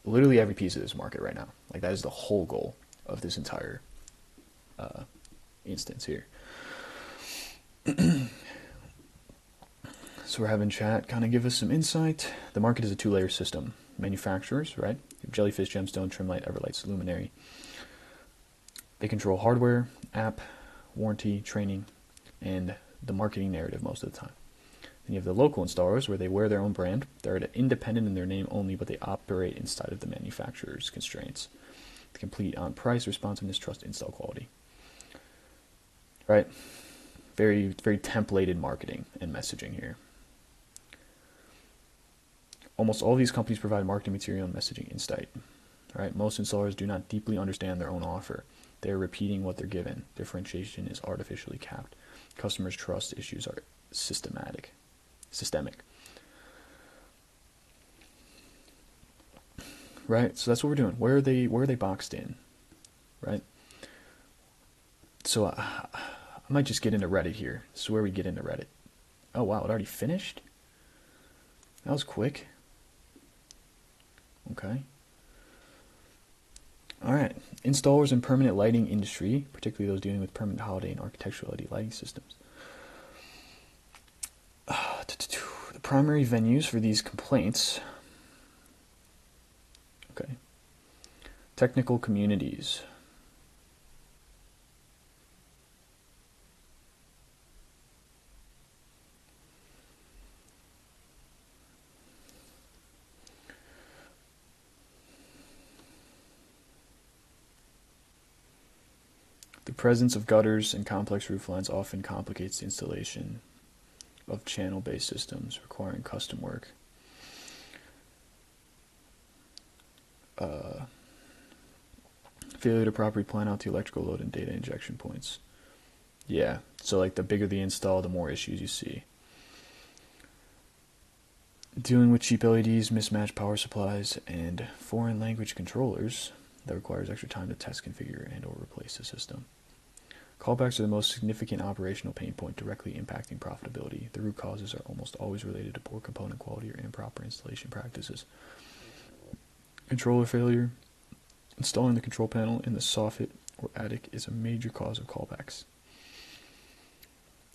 literally every piece of this market right now. Like that is the whole goal of this entire instance here. So we're having chat kind of give us some insight. The market is a two-layer system. Manufacturers, right? Jellyfish, Gemstone, Trimlight, Everlights, Luminary. They control hardware, app, warranty, training, and the marketing narrative most of the time. Then you have the local installers where they wear their own brand. They're independent in their name only, but they operate inside of the manufacturer's constraints. They compete on price, responsiveness, trust, install quality. Right? Very, very templated marketing and messaging here. Almost all of these companies provide marketing material and messaging insight. Right? Most installers do not deeply understand their own offer. They're repeating what they're given. Differentiation is artificially capped. Customers' trust issues are systemic. Right? So that's what we're doing. Where are they boxed in? Right? So I might just get into Reddit here. This is where we get into Reddit. Oh wow, it already finished? That was quick. Okay. All right, installers in permanent lighting industry, particularly those dealing with permanent holiday and architectural LED lighting systems. The primary venues for these complaints. Okay. Technical communities. The presence of gutters and complex roof lines often complicates the installation of channel-based systems requiring custom work. Failure to properly plan out the electrical load and data injection points. Yeah, so like the bigger the install, the more issues you see. Dealing with cheap LEDs, mismatched power supplies, and foreign language controllers that requires extra time to test, configure, and or replace the system. Callbacks are the most significant operational pain point directly impacting profitability. The root causes are almost always related to poor component quality or improper installation practices. Controller failure. Installing the control panel in the soffit or attic is a major cause of callbacks.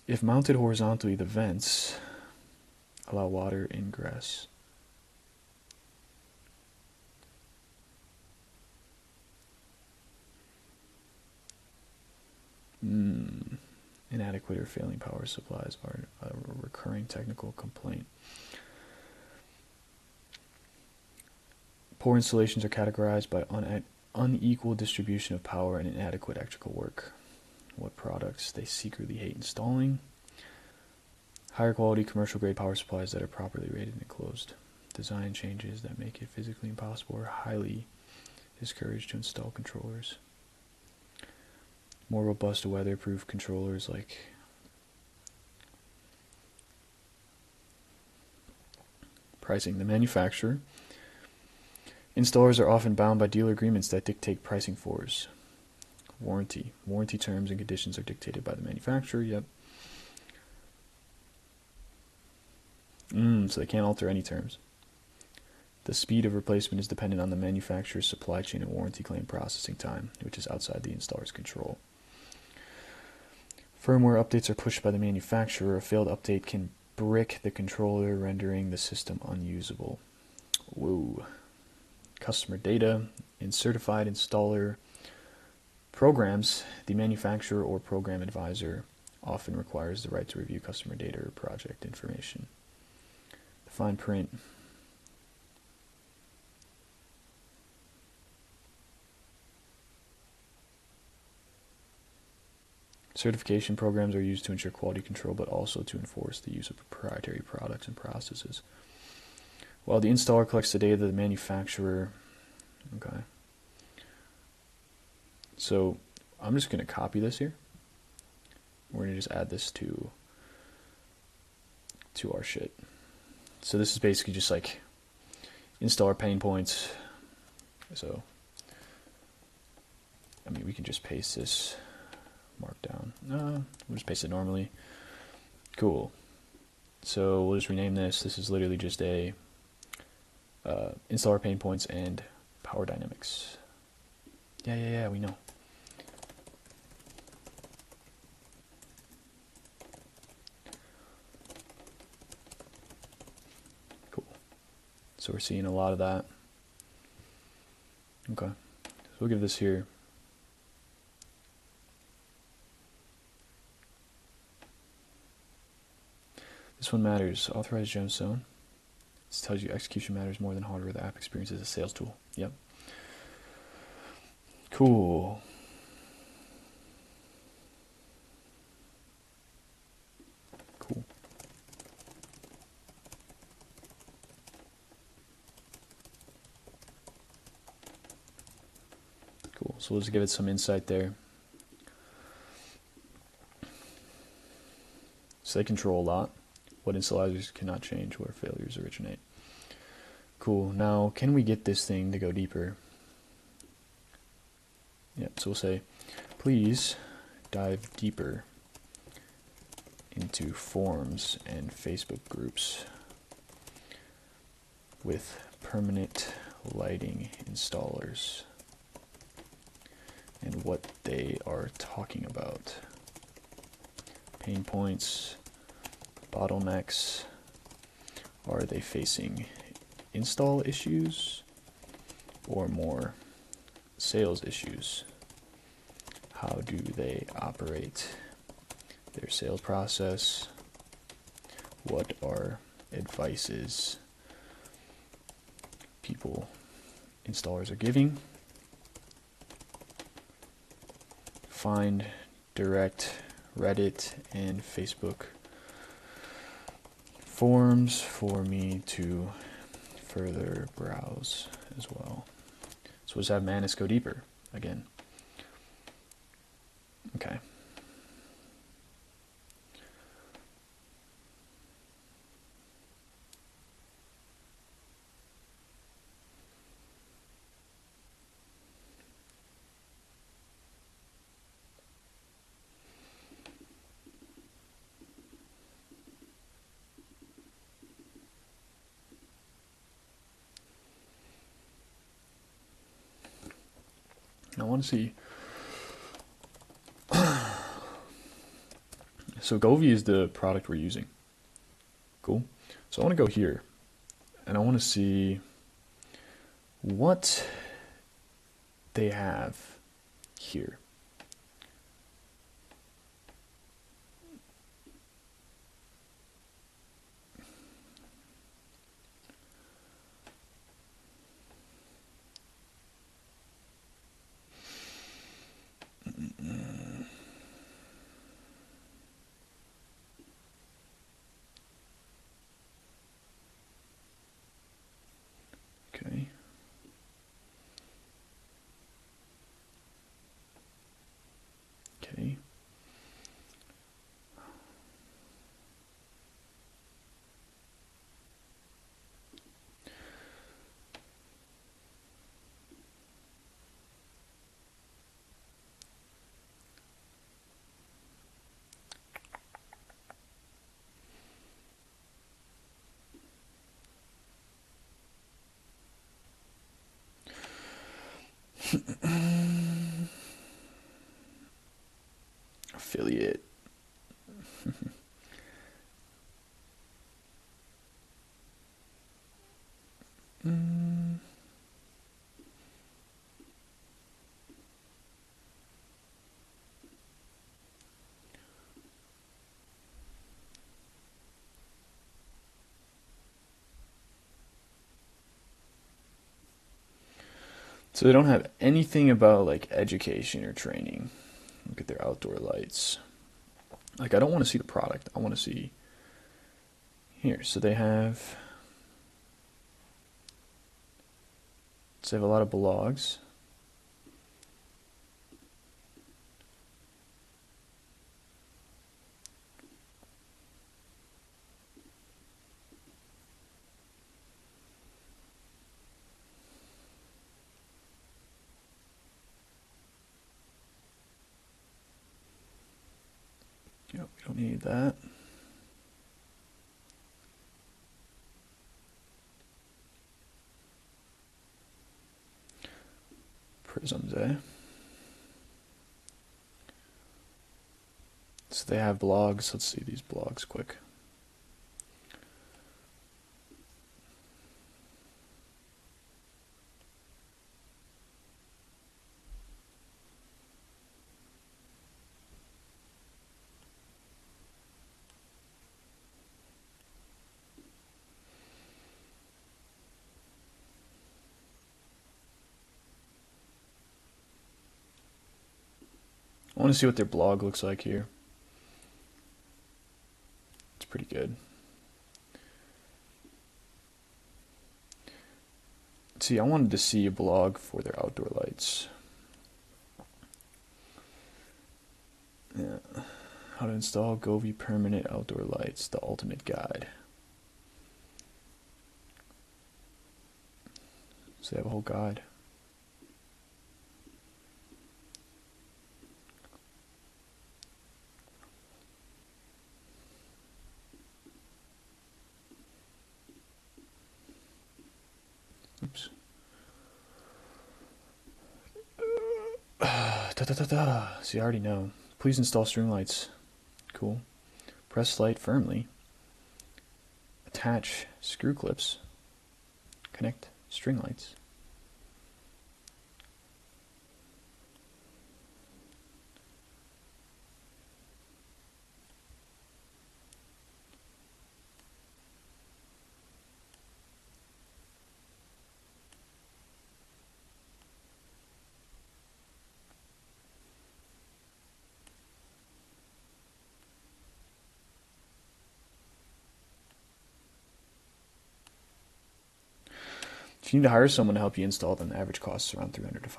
If mounted horizontally, the vents allow water ingress. Inadequate or failing power supplies are a recurring technical complaint. Poor installations are categorized by unequal distribution of power and inadequate electrical work. What products they secretly hate installing. Higher quality commercial grade power supplies that are properly rated and enclosed. Design changes that make it physically impossible or highly discouraged to install controllers. More robust weatherproof controllers like pricing. The manufacturer. Installers are often bound by dealer agreements that dictate pricing floors. Warranty. Warranty terms and conditions are dictated by the manufacturer. Yep. So they can't alter any terms. The speed of replacement is dependent on the manufacturer's supply chain and warranty claim processing time, which is outside the installer's control. Firmware updates are pushed by the manufacturer. A failed update can brick the controller, rendering the system unusable. Whoa. Customer data. In certified installer programs, the manufacturer or program advisor often requires the right to review customer data or project information. The fine print. Certification programs are used to ensure quality control, but also to enforce the use of proprietary products and processes. While the installer collects the data, the manufacturer. Okay. So I'm just going to copy this here. We're going to just add this to our shit. So this is basically just like installer pain points. So, I mean, we can just paste this markdown. We'll just paste it normally. Cool. So we'll just rename this. This is literally just a installer pain points and power dynamics. Yeah, we know. Cool. So we're seeing a lot of that. Okay. So we'll give this here. This one matters. Authorized gemstone. This tells you execution matters more than hardware. The app experience is a sales tool. Yep. Cool. Cool. Cool. So let's give it some insight there. So they control a lot. What installers cannot change, where failures originate. Cool. Now, can we get this thing to go deeper? Yep. So we'll say, please dive deeper into forums and Facebook groups with permanent lighting installers. and what they are talking about. Pain points, bottlenecks. Are they facing install issues or more sales issues? How do they operate their sales process? What are advices installers are giving? Find direct Reddit and Facebook forums for me to further browse as well. So let's have Manus go deeper again. Okay. I want to see. So Govee is the product we're using. Cool. So I want to go here and I want to see what they have here. Okay. Okay. Affiliate. So they don't have anything about like education or training. Look at their outdoor lights. Like I don't want to see the product. I want to see here. So they have a lot of blogs. Yep, we don't need that. Prisms, eh? So they have blogs. Let's see these blogs quick. I want to see what their blog looks like here. It's pretty good. See, I wanted to see a blog for their outdoor lights. Yeah. How to install Govee permanent outdoor lights, the ultimate guide. So they have a whole guide. Oops. See, I already know. Please install string lights. Cool. Press light firmly. Attach screw clips. Connect string lights. If you need to hire someone to help you install, then the average cost is around $300 to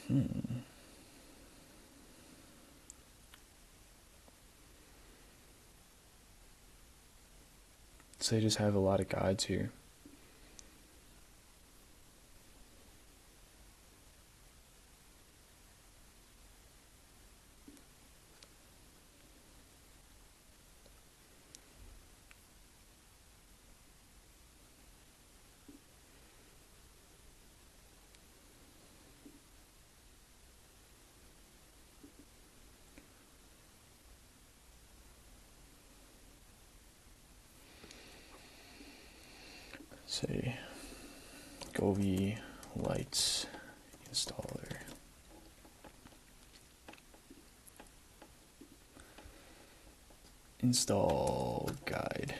$500. So they just have a lot of guides here. Say Govee Lights Installer. Install guide.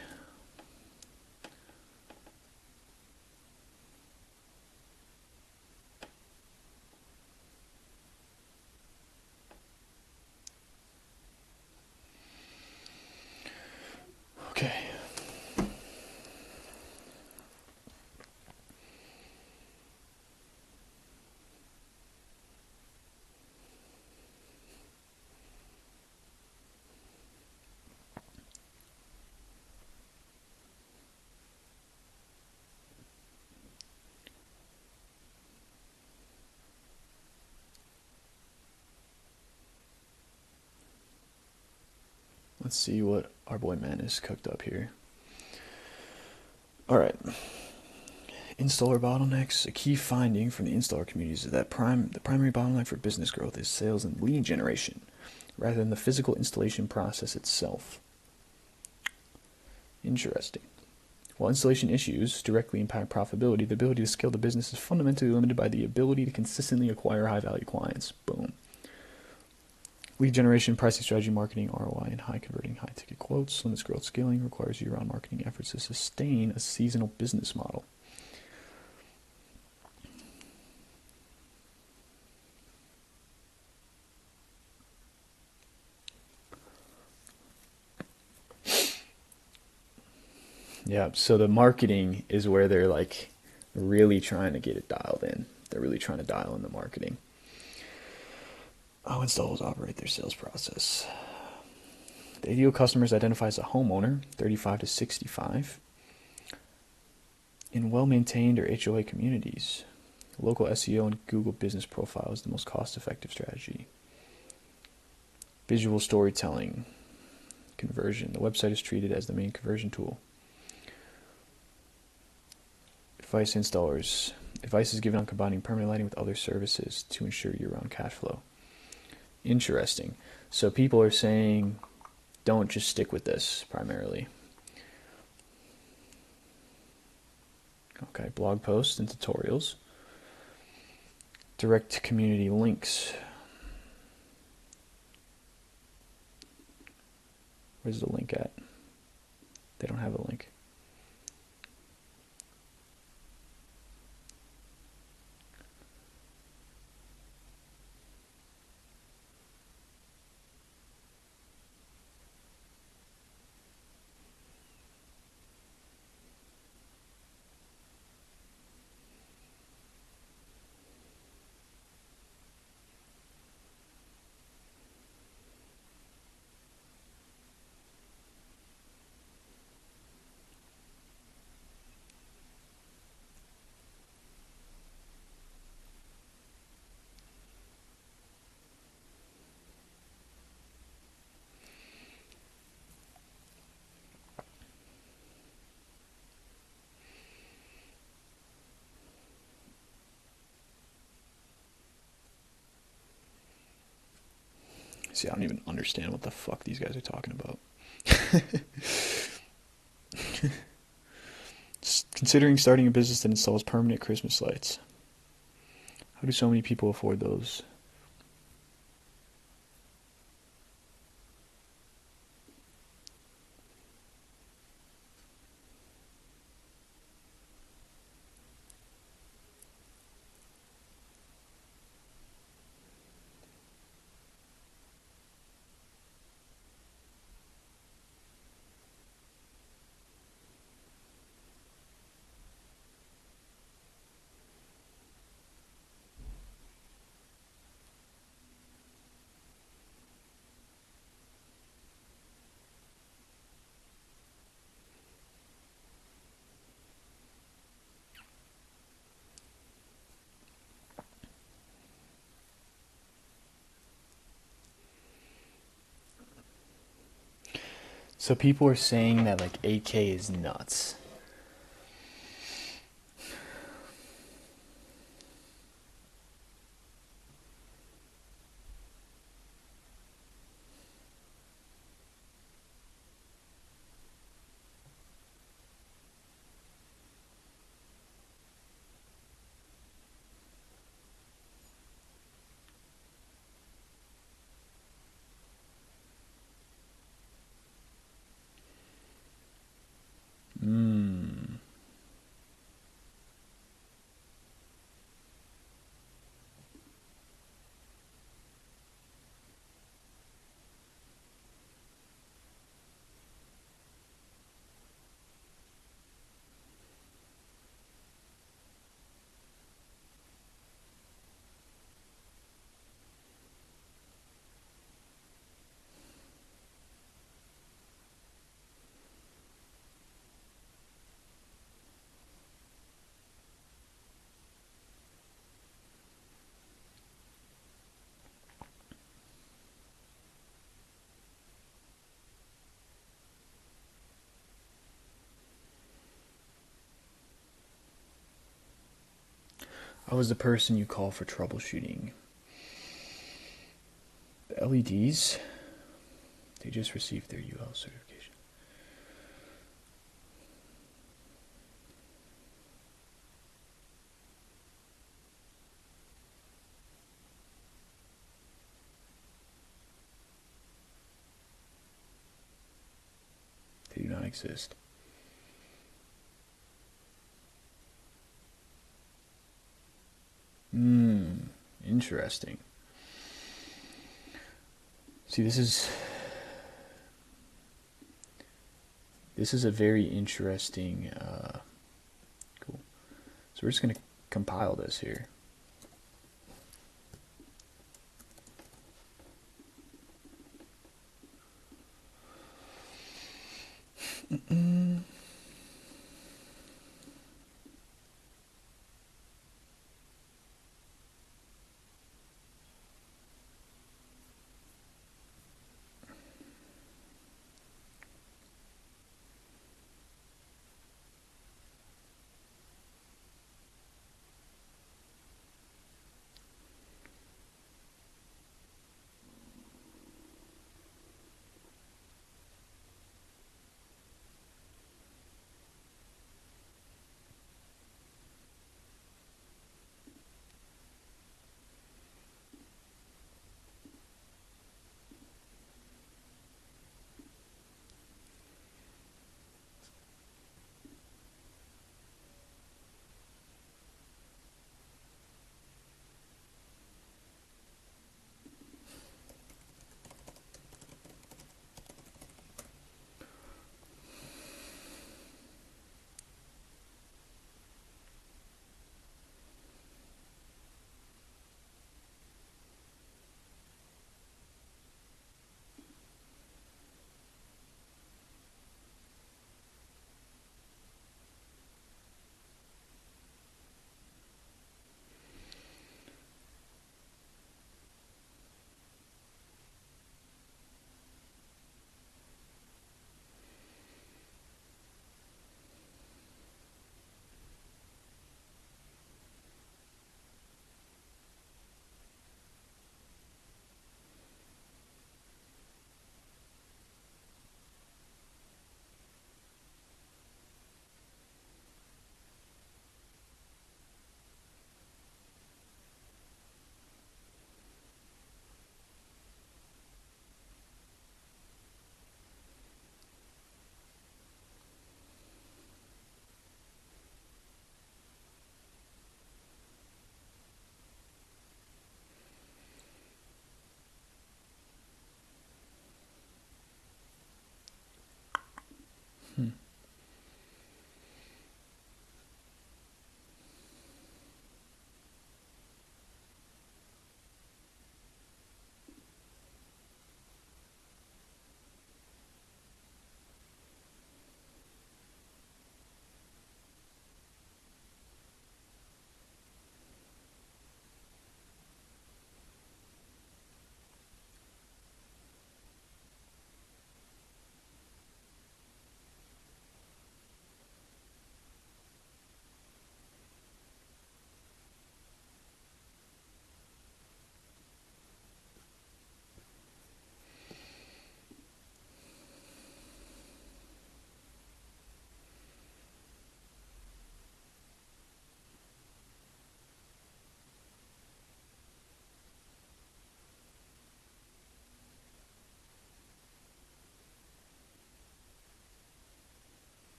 Okay. Let's see what our boy Man has cooked up here. All right. Installer bottlenecks. A key finding from the installer community is that the primary bottleneck for business growth is sales and lead generation, rather than the physical installation process itself. Interesting. While installation issues directly impact profitability, the ability to scale the business is fundamentally limited by the ability to consistently acquire high-value clients. Boom. Lead generation, pricing strategy, marketing, ROI, and high-converting, high-ticket quotes. Limits growth scaling, requires year-round marketing efforts to sustain a seasonal business model. Yeah, so the marketing is where they're like really trying to get it dialed in. They're really trying to dial in the marketing. How installers operate their sales process. The ideal customer is identified as a homeowner, 35 to 65, in well-maintained or HOA communities. Local SEO and Google Business Profile is the most cost-effective strategy. Visual storytelling, conversion. The website is treated as the main conversion tool. Advice installers. Advice is given on combining permanent lighting with other services to ensure year-round cash flow. Interesting. So people are saying, don't just stick with this primarily. Okay, blog posts and tutorials. Direct community links. Where's the link at? They don't have a link. See, I don't even understand what the fuck these guys are talking about. Considering starting a business that installs permanent Christmas lights. How do so many people afford those? So people are saying that like 8K is nuts. Hmm. I was the person you call for troubleshooting. The LEDs, they just received their UL certification. They do not exist. Interesting. See, this is a very interesting. Cool. So we're just gonna compile this here.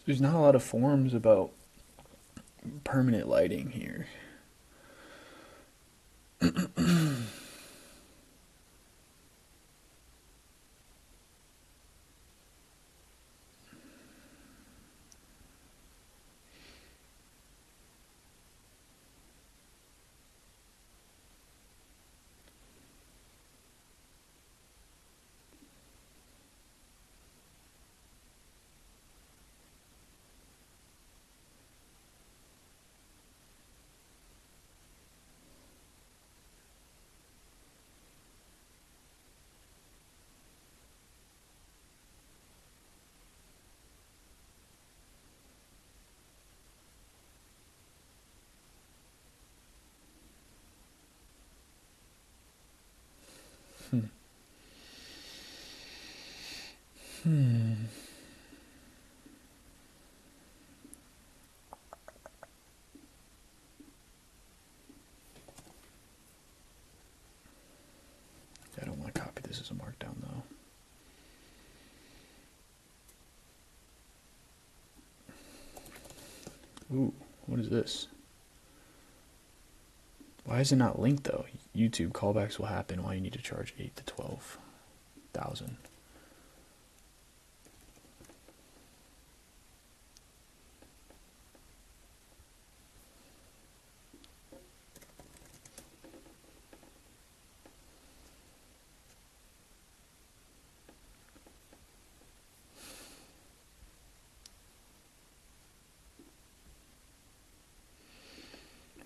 There's not a lot of forums about permanent lighting here. Hmm. Hmm. I don't want to copy this as a markdown though. Ooh, what is this? Why is it not linked though? YouTube callbacks will happen. Why you need to charge 8 to 12,000.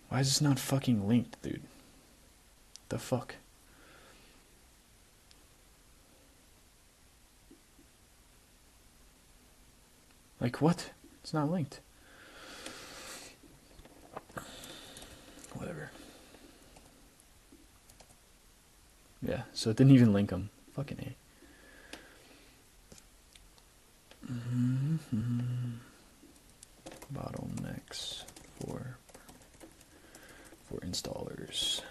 Why is this not fucking linked, dude? The fuck? Like what? It's not linked. Whatever. Yeah, so it didn't even link them. Fucking A. Bottlenecks for installers.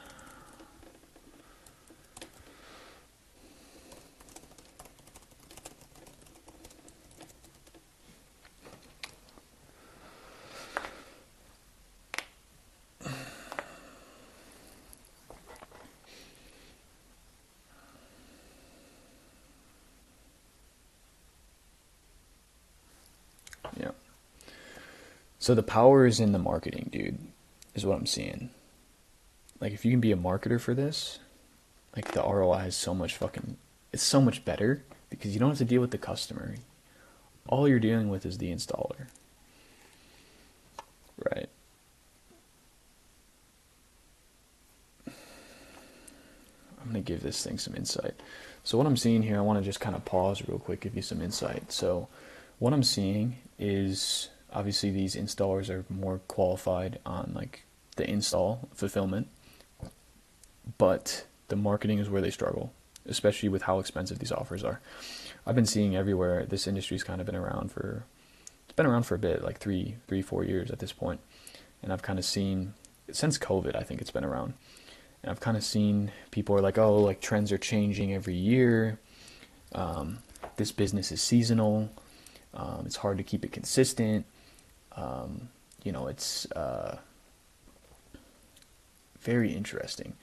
Yeah. So the power is in the marketing, dude, is what I'm seeing. Like if you can be a marketer for this, like the ROI is so much fucking, it's so much better because you don't have to deal with the customer. All you're dealing with is the installer. Right. I'm going to give this thing some insight. So what I'm seeing here, I want to just kind of pause real quick, give you some insight. So what I'm seeing is obviously these installers are more qualified on like the install fulfillment, but the marketing is where they struggle, especially with how expensive these offers are. I've been seeing everywhere. This industry's kind of been around for, it's been around for a bit, like 4 years at this point. And I've kind of seen, since COVID, I think it's been around. And I've kind of seen people are like, oh, like trends are changing every year. This business is seasonal. It's hard to keep it consistent. It's very interesting.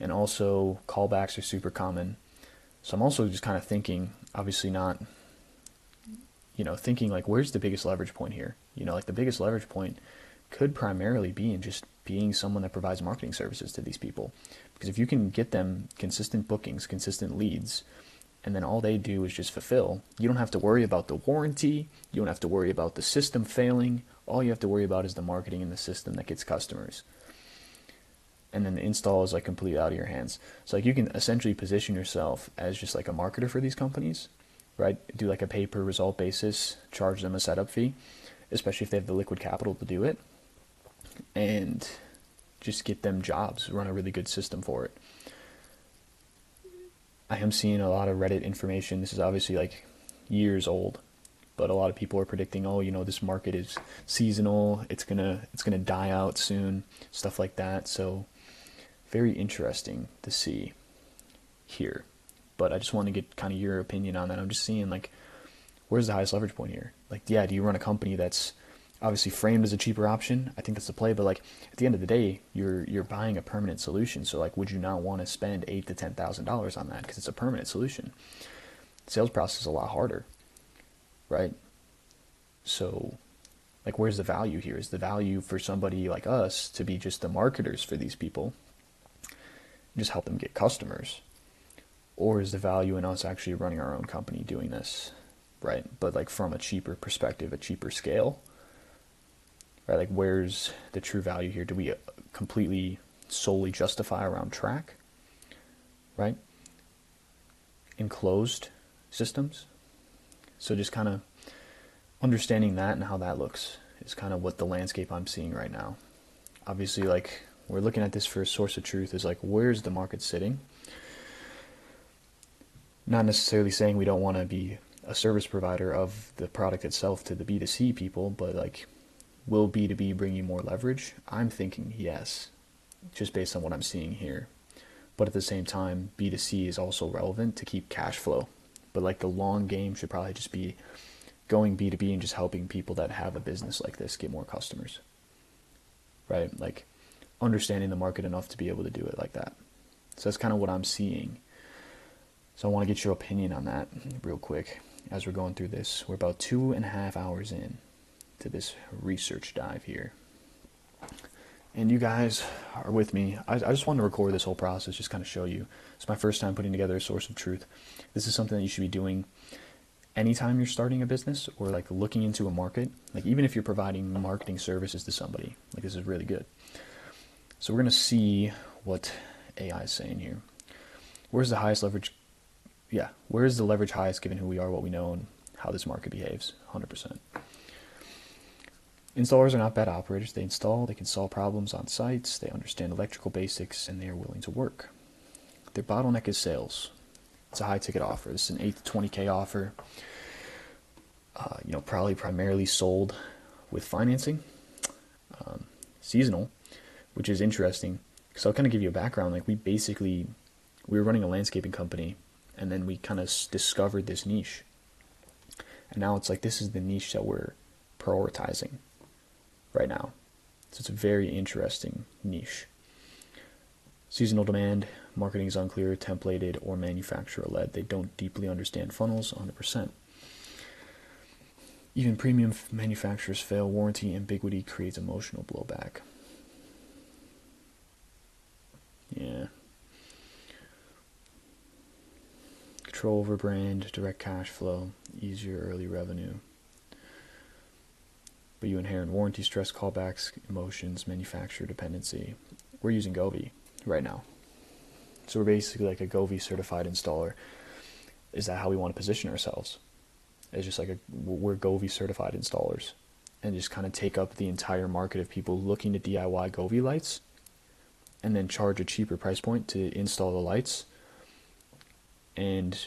And also, callbacks are super common. So I'm also just kind of thinking, obviously not, thinking like, where's the biggest leverage point here? Like the biggest leverage point could primarily be in just being someone that provides marketing services to these people. Because if you can get them consistent bookings, consistent leads, and then all they do is just fulfill, you don't have to worry about the warranty, you don't have to worry about the system failing, all you have to worry about is the marketing and the system that gets customers. And then the install is like completely out of your hands. So like you can essentially position yourself as just like a marketer for these companies, right? Do like a pay per result basis, charge them a setup fee, especially if they have the liquid capital to do it, and just get them jobs, run a really good system for it. I am seeing a lot of Reddit information. This is obviously like years old, but a lot of people are predicting, oh, this market is seasonal. It's gonna die out soon, stuff like that. So very interesting to see here. But I just want to get kind of your opinion on that. I'm just seeing like, where's the highest leverage point here? Like, yeah, do you run a company that's obviously framed as a cheaper option? I think that's the play, but like at the end of the day, you're buying a permanent solution. So like, would you not want to spend $8,000 to $10,000 on that because it's a permanent solution? The sales process is a lot harder, right? So like, where's the value here? Is the value for somebody like us to be just the marketers for these people, just help them get customers? Or is the value in us actually running our own company doing this, right? But like from a cheaper perspective, a cheaper scale, right? Like, where's the true value here? Do we completely solely justify around track, right? Enclosed systems. So just kind of understanding that and how that looks is kind of what the landscape I'm seeing right now. Obviously, like, we're looking at this for a source of truth is like, where's the market sitting? Not necessarily saying we don't want to be a service provider of the product itself to the B2C people, but like, will B2B bring you more leverage? I'm thinking yes, just based on what I'm seeing here. But at the same time, B2C is also relevant to keep cash flow. But like, the long game should probably just be going B2B and just helping people that have a business like this get more customers, right? Like, understanding the market enough to be able to do it like that. So that's kind of what I'm seeing. So I want to get your opinion on that real quick as we're going through this. We're about 2.5 hours in to this research dive here. And you guys are with me. I just wanted to record this whole process, just kind of show you. It's my first time putting together a source of truth. This is something that you should be doing anytime you're starting a business or like looking into a market. Like, even if you're providing marketing services to somebody, like, this is really good. So we're going to see what AI is saying here. Where's the highest leverage? Yeah, where is the leverage highest given who we are, what we know, and how this market behaves? 100%. Installers are not bad operators. They install, they can solve problems on sites, they understand electrical basics, and they are willing to work. Their bottleneck is sales. It's a high ticket offer. This is an 8 to 20K offer. Probably primarily sold with financing. Seasonal, which is interesting. So I'll kind of give you a background. Like, we were running a landscaping company, and then we kind of discovered this niche. And now it's like, this is the niche that we're prioritizing right now. So it's a very interesting niche. Seasonal demand, marketing is unclear, templated, or manufacturer-led. They don't deeply understand funnels, 100%. Even premium manufacturers fail. Warranty ambiguity creates emotional blowback. Yeah. Control over brand, direct cash flow, easier early revenue. But you inherit warranty stress, callbacks, emotions, manufacturer dependency. We're using Govee right now. So we're basically like a Govee certified installer. Is that how we want to position ourselves? It's just like we're Govee certified installers, and just kind of take up the entire market of people looking to DIY Govee lights and then charge a cheaper price point to install the lights and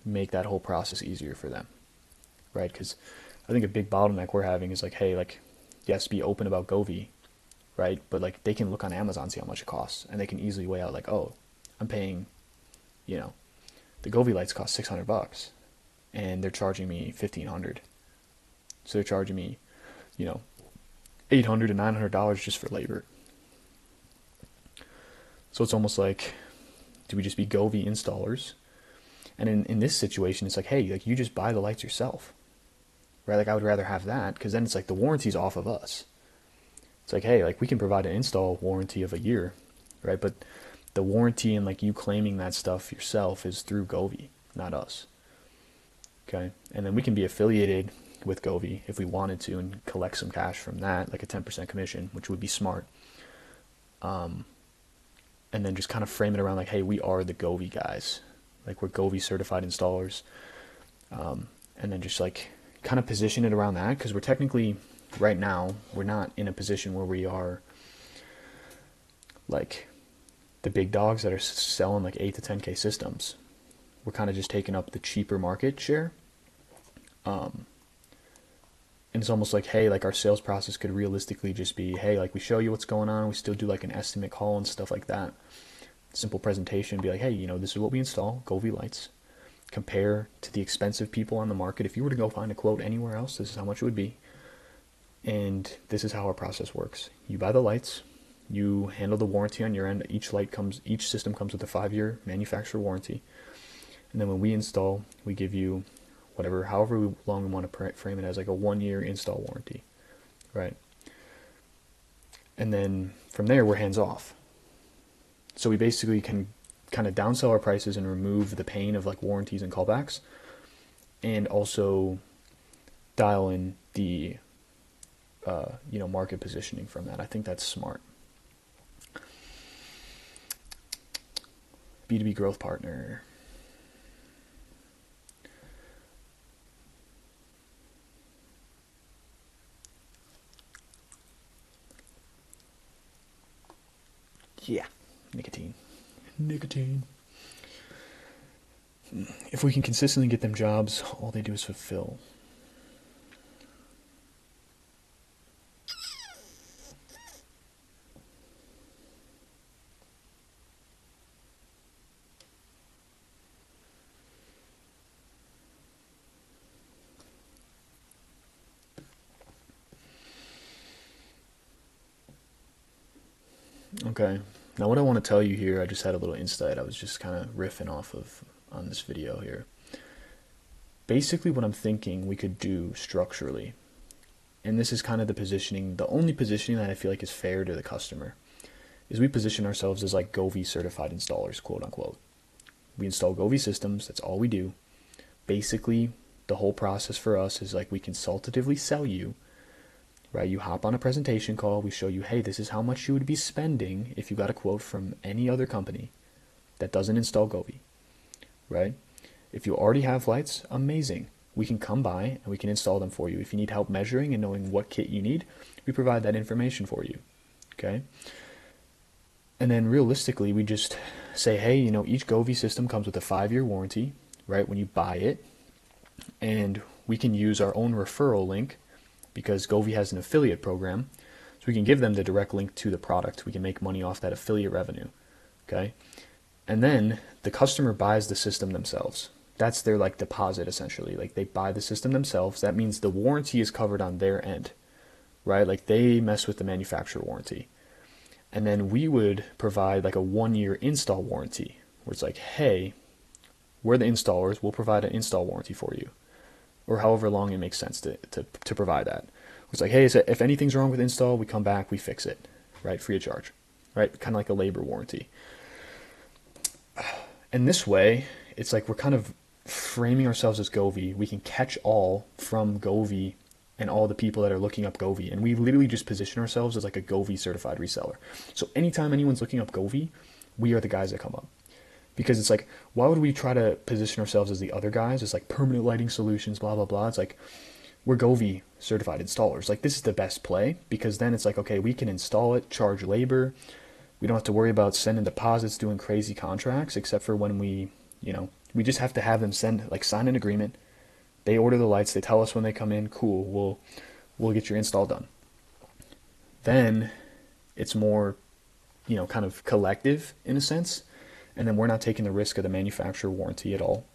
make that whole process easier for them, right? Because I think a big bottleneck we're having is like, hey, like, yes, be open about Govee, right? But like, they can look on Amazon, see how much it costs, and they can easily weigh out like, oh, I'm paying, the Govee lights cost $600, and they're charging me $1,500. So they're charging me, $800 to $900 just for labor. So it's almost like, do we just be Govee installers? And in this situation, it's like, hey, like, you just buy the lights yourself, right? Like, I would rather have that, because then it's like the warranty's off of us. It's like, hey, like, we can provide an install warranty of a year, right? But the warranty and like you claiming that stuff yourself is through Govee, not us. Okay, and then we can be affiliated with Govee if we wanted to and collect some cash from that, like a 10% commission, which would be smart. And then just kind of frame it around like, hey, we are the Govee guys. Like, we're Govee certified installers. And then just like kind of position it around that, because we're technically, right now, we're not in a position where we are like the big dogs that are selling like 8 to 10K systems. We're kind of just taking up the cheaper market share. And it's almost like, hey, like, our sales process could realistically just be, hey, like, we show you what's going on. We still do like an estimate call and stuff like that. Simple presentation, be like, hey, this is what we install, Govee lights. compare to the expensive people on the market. If you were to go find a quote anywhere else, this is how much it would be. And this is how our process works. You buy the lights, you handle the warranty on your end. Each system comes with a 5-year manufacturer warranty. And then when we install, we give you however long we want to frame it as, like a 1-year install warranty, right? And then from there, we're hands off. So we basically can kind of downsell our prices and remove the pain of like warranties and callbacks, and also dial in the market positioning from that. I think that's smart. B2B growth partner. Yeah, nicotine. If we can consistently get them jobs, all they do is fulfill. Okay, now what I want to tell you here, I just had a little insight. I was just kind of riffing off of on this video here. Basically what I'm thinking we could do structurally, and this is kind of the only positioning that I feel like is fair to the customer, is we position ourselves as like Govee certified installers, quote unquote. We install Govee systems, that's all we do. Basically, the whole process for us is like we consultatively sell you, right? You hop on a presentation call, we show you, hey, this is how much you would be spending if you got a quote from any other company that doesn't install Govee, right? If you already have lights, amazing. We can come by and we can install them for you. If you need help measuring and knowing what kit you need, we provide that information for you, okay? And then realistically, we just say, hey, each Govee system comes with a 5-year warranty, right, when you buy it. And we can use our own referral link because Govee has an affiliate program. So we can give them the direct link to the product. We can make money off that affiliate revenue, okay? And then the customer buys the system themselves. That's their like deposit essentially. Like they buy the system themselves. That means the warranty is covered on their end, right? Like they mess with the manufacturer warranty. And then we would provide like a 1-year install warranty where it's like, hey, we're the installers, we'll provide an install warranty for you, or however long it makes sense to provide that. It's like, hey, so if anything's wrong with install, we come back, we fix it, right? Free of charge, right? Kind of like a labor warranty. And this way, it's like we're kind of framing ourselves as Govee. We can catch all from Govee and all the people that are looking up Govee. And we literally just position ourselves as like a Govee certified reseller. So anytime anyone's looking up Govee, we are the guys that come up. Because it's like, why would we try to position ourselves as the other guys? It's like permanent lighting solutions, blah, blah, blah. It's like, we're Govee certified installers. Like this is the best play, because then it's like, okay, we can install it, charge labor. We don't have to worry about sending deposits, doing crazy contracts, except for when we just have to have them sign an agreement. They order the lights, they tell us when they come in, cool, we'll get your install done. Then it's more, kind of collective in a sense, and then we're not taking the risk of the manufacturer warranty at all.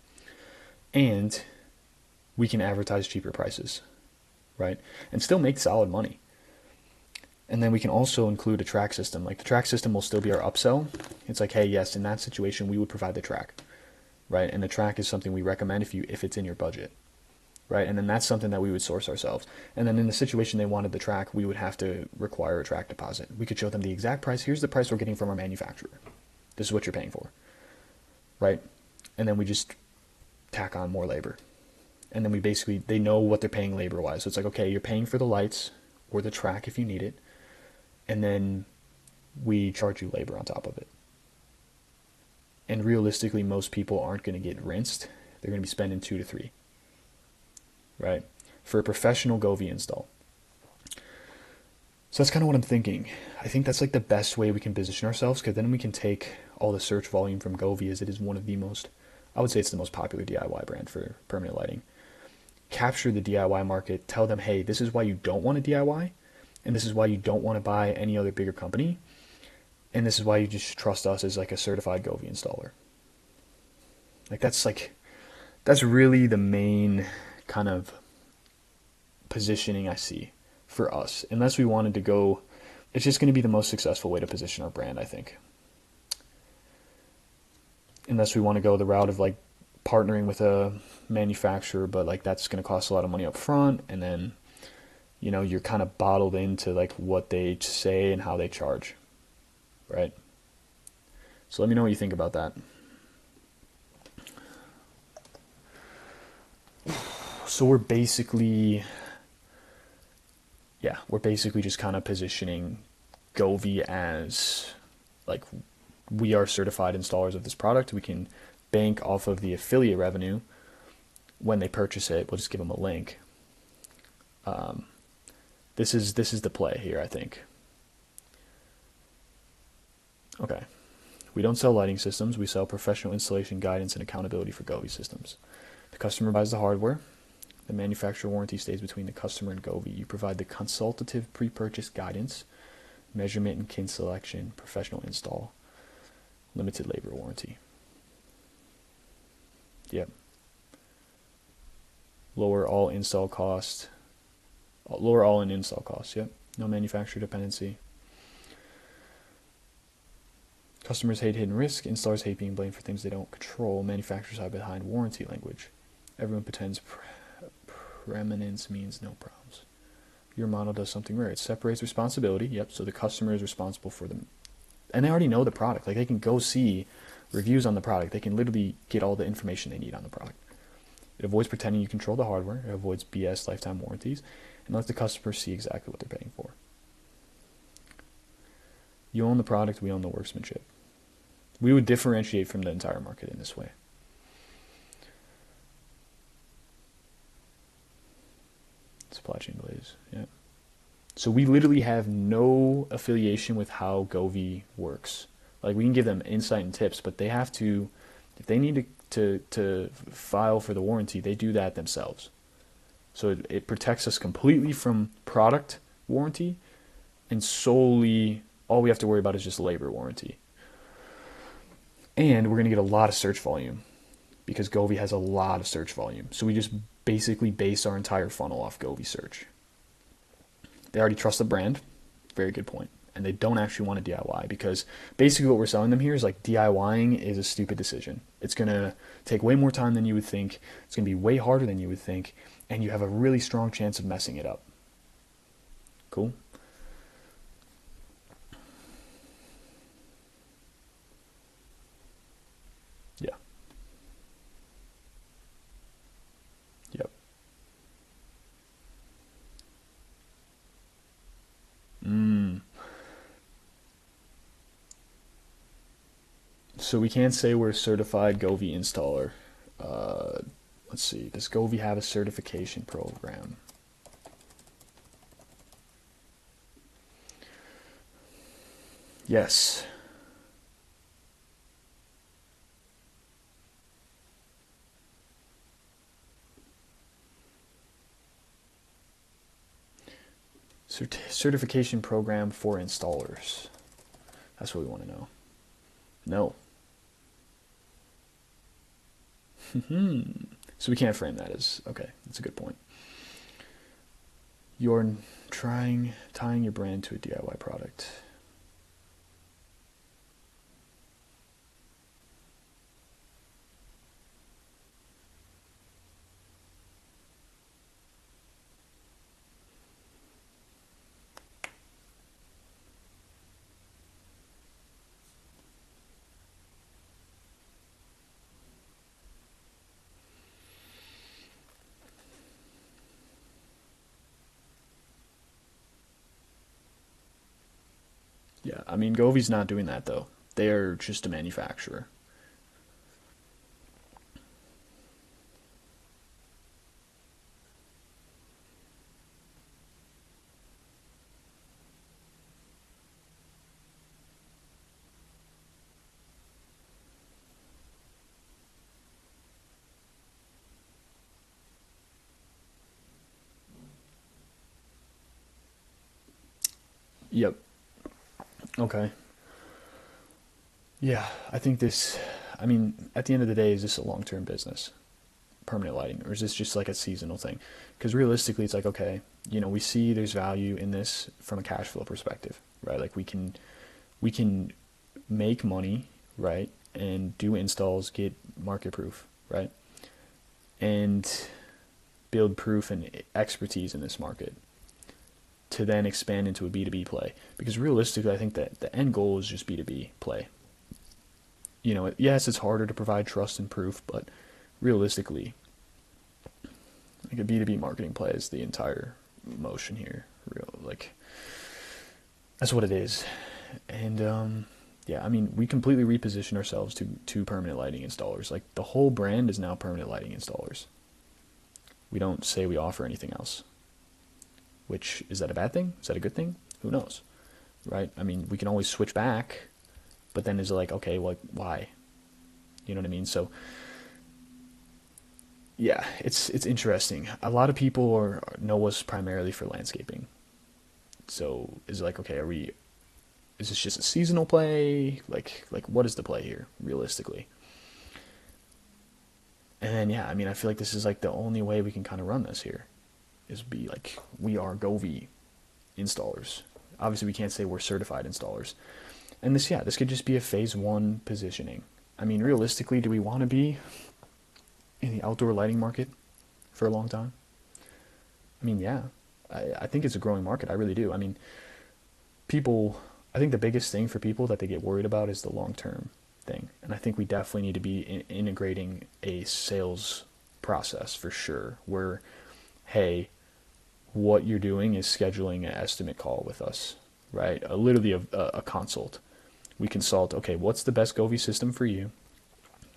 And we can advertise cheaper prices, right? And still make solid money. And then we can also include a track system. Like the track system will still be our upsell. It's like, hey, yes, in that situation, we would provide the track, right? And the track is something we recommend if it's in your budget, right? And then that's something that we would source ourselves. And then in the situation they wanted the track, we would have to require a track deposit. We could show them the exact price. Here's the price we're getting from our manufacturer. This is what you're paying for, right? And then we just tack on more labor. And then they know what they're paying labor-wise. So it's like, okay, you're paying for the lights or the track if you need it. And then we charge you labor on top of it. And realistically, most people aren't going to get rinsed. They're going to be spending 2 to 3, right? For a professional Govee install. So that's kind of what I'm thinking. I think that's like the best way we can position ourselves, because then we can take all the search volume from Govee, as it is one of the most, I would say it's the most popular DIY brand for permanent lighting. Capture the DIY market, tell them, hey, this is why you don't want to DIY, and this is why you don't want to buy any other bigger company, and this is why you just trust us as like a certified Govee installer. Like that's That's really the main kind of positioning I see for us. Unless we wanted to go, it's just going to be the most successful way to position our brand, I think. Unless we want to go the route of like partnering with a manufacturer, but like that's going to cost a lot of money up front, and then you're kind of bottled into like what they say and how they charge, right? So let me know what you think about that. So we're basically just kind of positioning Govee as like we are certified installers of this product. We can bank off of the affiliate revenue when they purchase it. We'll just give them a link. This is the play here, I think. Okay. We don't sell lighting systems. We sell professional installation guidance and accountability for Govee systems. The customer buys the hardware. The manufacturer warranty stays between the customer and Govee. You provide the consultative pre-purchase guidance, measurement and kin selection, professional install, limited labor warranty. Yep. Lower all in install costs. Yep. No manufacturer dependency. Customers hate hidden risk. Installers hate being blamed for things they don't control. Manufacturers hide behind warranty language. Everyone pretends preeminence means no problems. Your model does something rare. It separates responsibility. Yep. So the customer is responsible for them, and they already know the product. Like they can go see reviews on the product. They can literally get all the information they need on the product. It avoids pretending you control the hardware. It avoids BS lifetime warranties, and lets the customer see exactly what they're paying for. You own the product. We own the workmanship. We would differentiate from the entire market in this way. Supply chain delays, yeah. So we literally have no affiliation with how Govee works. Like we can give them insight and tips, but they have to, if they need to file for the warranty, they do that themselves. So it protects us completely from product warranty, and solely all we have to worry about is just labor warranty. And we're going to get a lot of search volume because Govee has a lot of search volume. So we just basically base our entire funnel off Govee search. They already trust the brand. Very good point. And they don't actually want to DIY, because basically what we're selling them here is like DIYing is a stupid decision. It's going to take way more time than you would think. It's going to be way harder than you would think. And you have a really strong chance of messing it up. Cool? Yeah. Yep. So we can't say we're a certified Govee installer. Let's see. Does Govee have a certification program? Yes. Certification program for installers. That's what we want to know. No. So we can't frame that as, okay, that's a good point. You're tying your brand to a DIY product. Yeah, I mean, Govee's not doing that though. They're just a manufacturer. Yep. Okay. Yeah, I think this, I mean, at the end of the day, is this a long-term business? permanent lighting, or is this just like a seasonal thing? Because realistically, it's like, okay, we see there's value in this from a cash flow perspective, right? Like we can make money, right, and do installs, get market proof, right, and build proof and expertise in this market to then expand into a B2B play. Because realistically, I think that the end goal is just B2B play. Yes, it's harder to provide trust and proof, but realistically, like a B2B marketing play is the entire motion here. Like, that's what it is. And yeah, I mean, we completely reposition ourselves to permanent lighting installers. Like, the whole brand is now permanent lighting installers. We don't say we offer anything else. Which, is that a bad thing? Is that a good thing? Who knows, right? I mean, we can always switch back, but then is it like, okay, well, why? You know what I mean? So, yeah, it's interesting. A lot of people know us primarily for landscaping. So, is it like, okay, is this just a seasonal play? Like what is the play here, realistically? And then, yeah, I mean, I feel like this is like the only way we can kind of run this here, is be like, we are Govee installers. Obviously, we can't say we're certified installers. And this could just be a phase 1 positioning. I mean, realistically, do we want to be in the outdoor lighting market for a long time? I mean, yeah, I think it's a growing market. I really do. I mean, I think the biggest thing for people that they get worried about is the long-term thing. And I think we definitely need to be integrating a sales process for sure, where, hey, what you're doing is scheduling an estimate call with us, right? Literally a consult. We consult, okay, what's the best Govee system for you?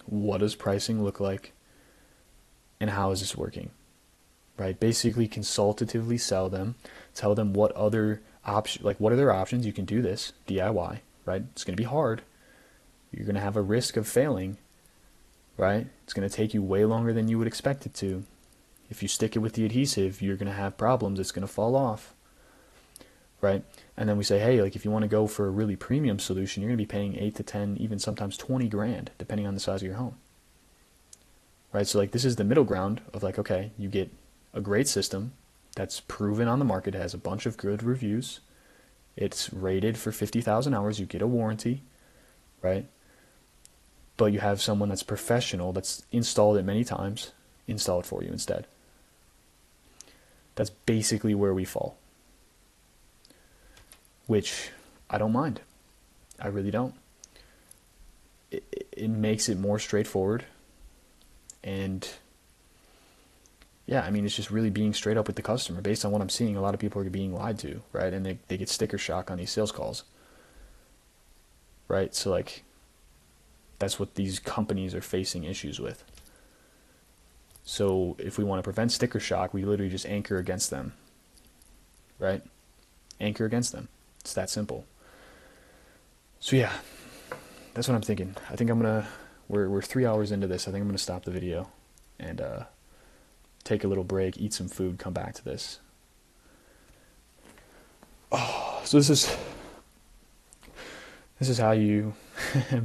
What does pricing look like? And how is this working? Right? Basically consultatively sell them, tell them what other options, like what are their options? You can do this DIY, right? It's going to be hard. You're going to have a risk of failing, right? It's going to take you way longer than you would expect it to. If you stick it with the adhesive, you're going to have problems. It's going to fall off, right? And then we say, hey, like if you want to go for a really premium solution, you're going to be paying 8 to 10, even sometimes 20 grand, depending on the size of your home, right? So like this is the middle ground of like, okay, you get a great system that's proven on the market, has a bunch of good reviews. It's rated for 50,000 hours. You get a warranty, right? But you have someone that's professional, that's installed it many times, install it for you instead. That's basically where we fall, which I don't mind. I really don't. It makes it more straightforward. And yeah, I mean, it's just really being straight up with the customer. Based on what I'm seeing, a lot of people are being lied to, right? And they get sticker shock on these sales calls, right? So like, that's what these companies are facing issues with. So if we want to prevent sticker shock, we literally just anchor against them, right? Anchor against them. It's that simple. So yeah, that's what I'm thinking. I think we're 3 hours into this. I think I'm gonna stop the video and take a little break, eat some food, come back to this. Oh, so this is how you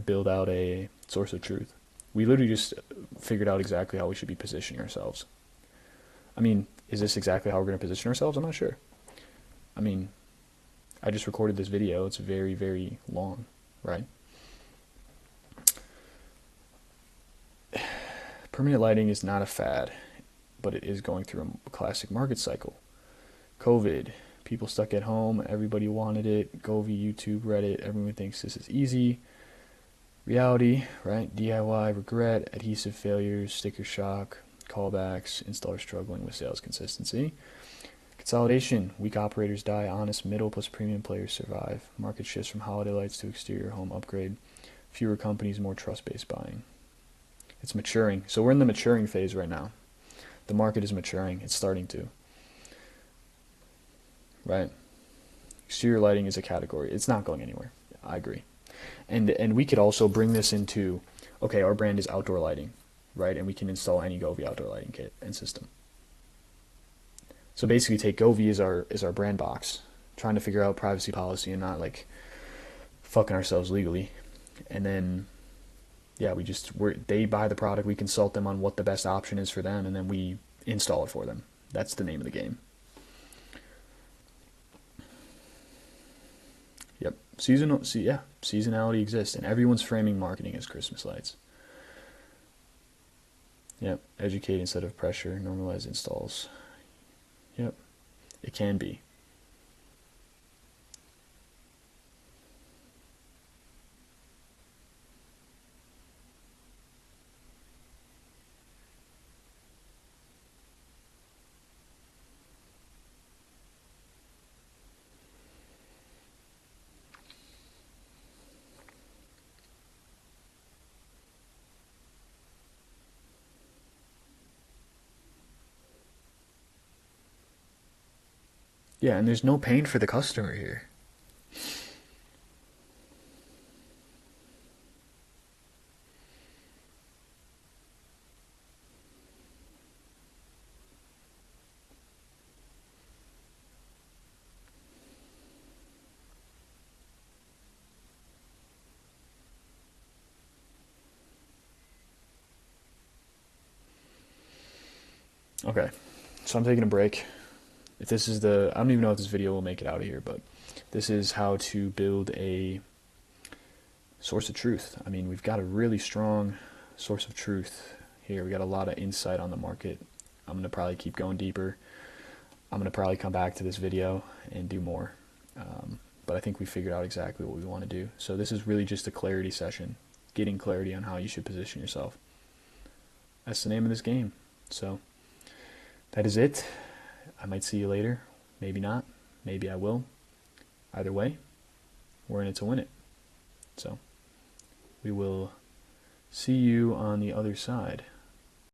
build out a source of truth. We literally just figured out exactly how we should be positioning ourselves. I mean, is this exactly how we're going to position ourselves? I'm not sure. I mean, I just recorded this video. It's very, very long, right? Permanent lighting is not a fad, but it is going through a classic market cycle. COVID, people stuck at home, everybody wanted it. Govee, YouTube, Reddit, everyone thinks this is easy. Reality, right? DIY, regret, adhesive failures, sticker shock, callbacks, installers struggling with sales consistency. Consolidation, weak operators die, honest middle plus premium players survive. Market shifts from holiday lights to exterior home upgrade. Fewer companies, more trust-based buying. It's maturing. So we're in the maturing phase right now. The market is maturing. It's starting to. Right? Exterior lighting is a category. It's not going anywhere. I agree. And we could also bring this into, okay, our brand is outdoor lighting, right? And we can install any Govee outdoor lighting kit and system. So basically take Govee as our brand box, trying to figure out privacy policy and not like fucking ourselves legally. And then Yeah, they buy the product, we consult them on what the best option is for them, and then we install it for them. That's the name of the game. Yep. Seasonality exists, and everyone's framing marketing as Christmas lights. Yep. Educate instead of pressure. Normalize installs. Yep. It can be. Yeah, and there's no pain for the customer here. Okay, so I'm taking a break. If this is I don't even know if this video will make it out of here, but this is how to build a source of truth. I mean, we've got a really strong source of truth here. We got a lot of insight on the market. I'm going to probably keep going deeper. I'm going to probably come back to this video and do more. But I think we figured out exactly what we want to do. So this is really just a clarity session, getting clarity on how you should position yourself. That's the name of this game. So that is it. I might see you later. Maybe not. Maybe I will. Either way, we're in it to win it. So we will see you on the other side.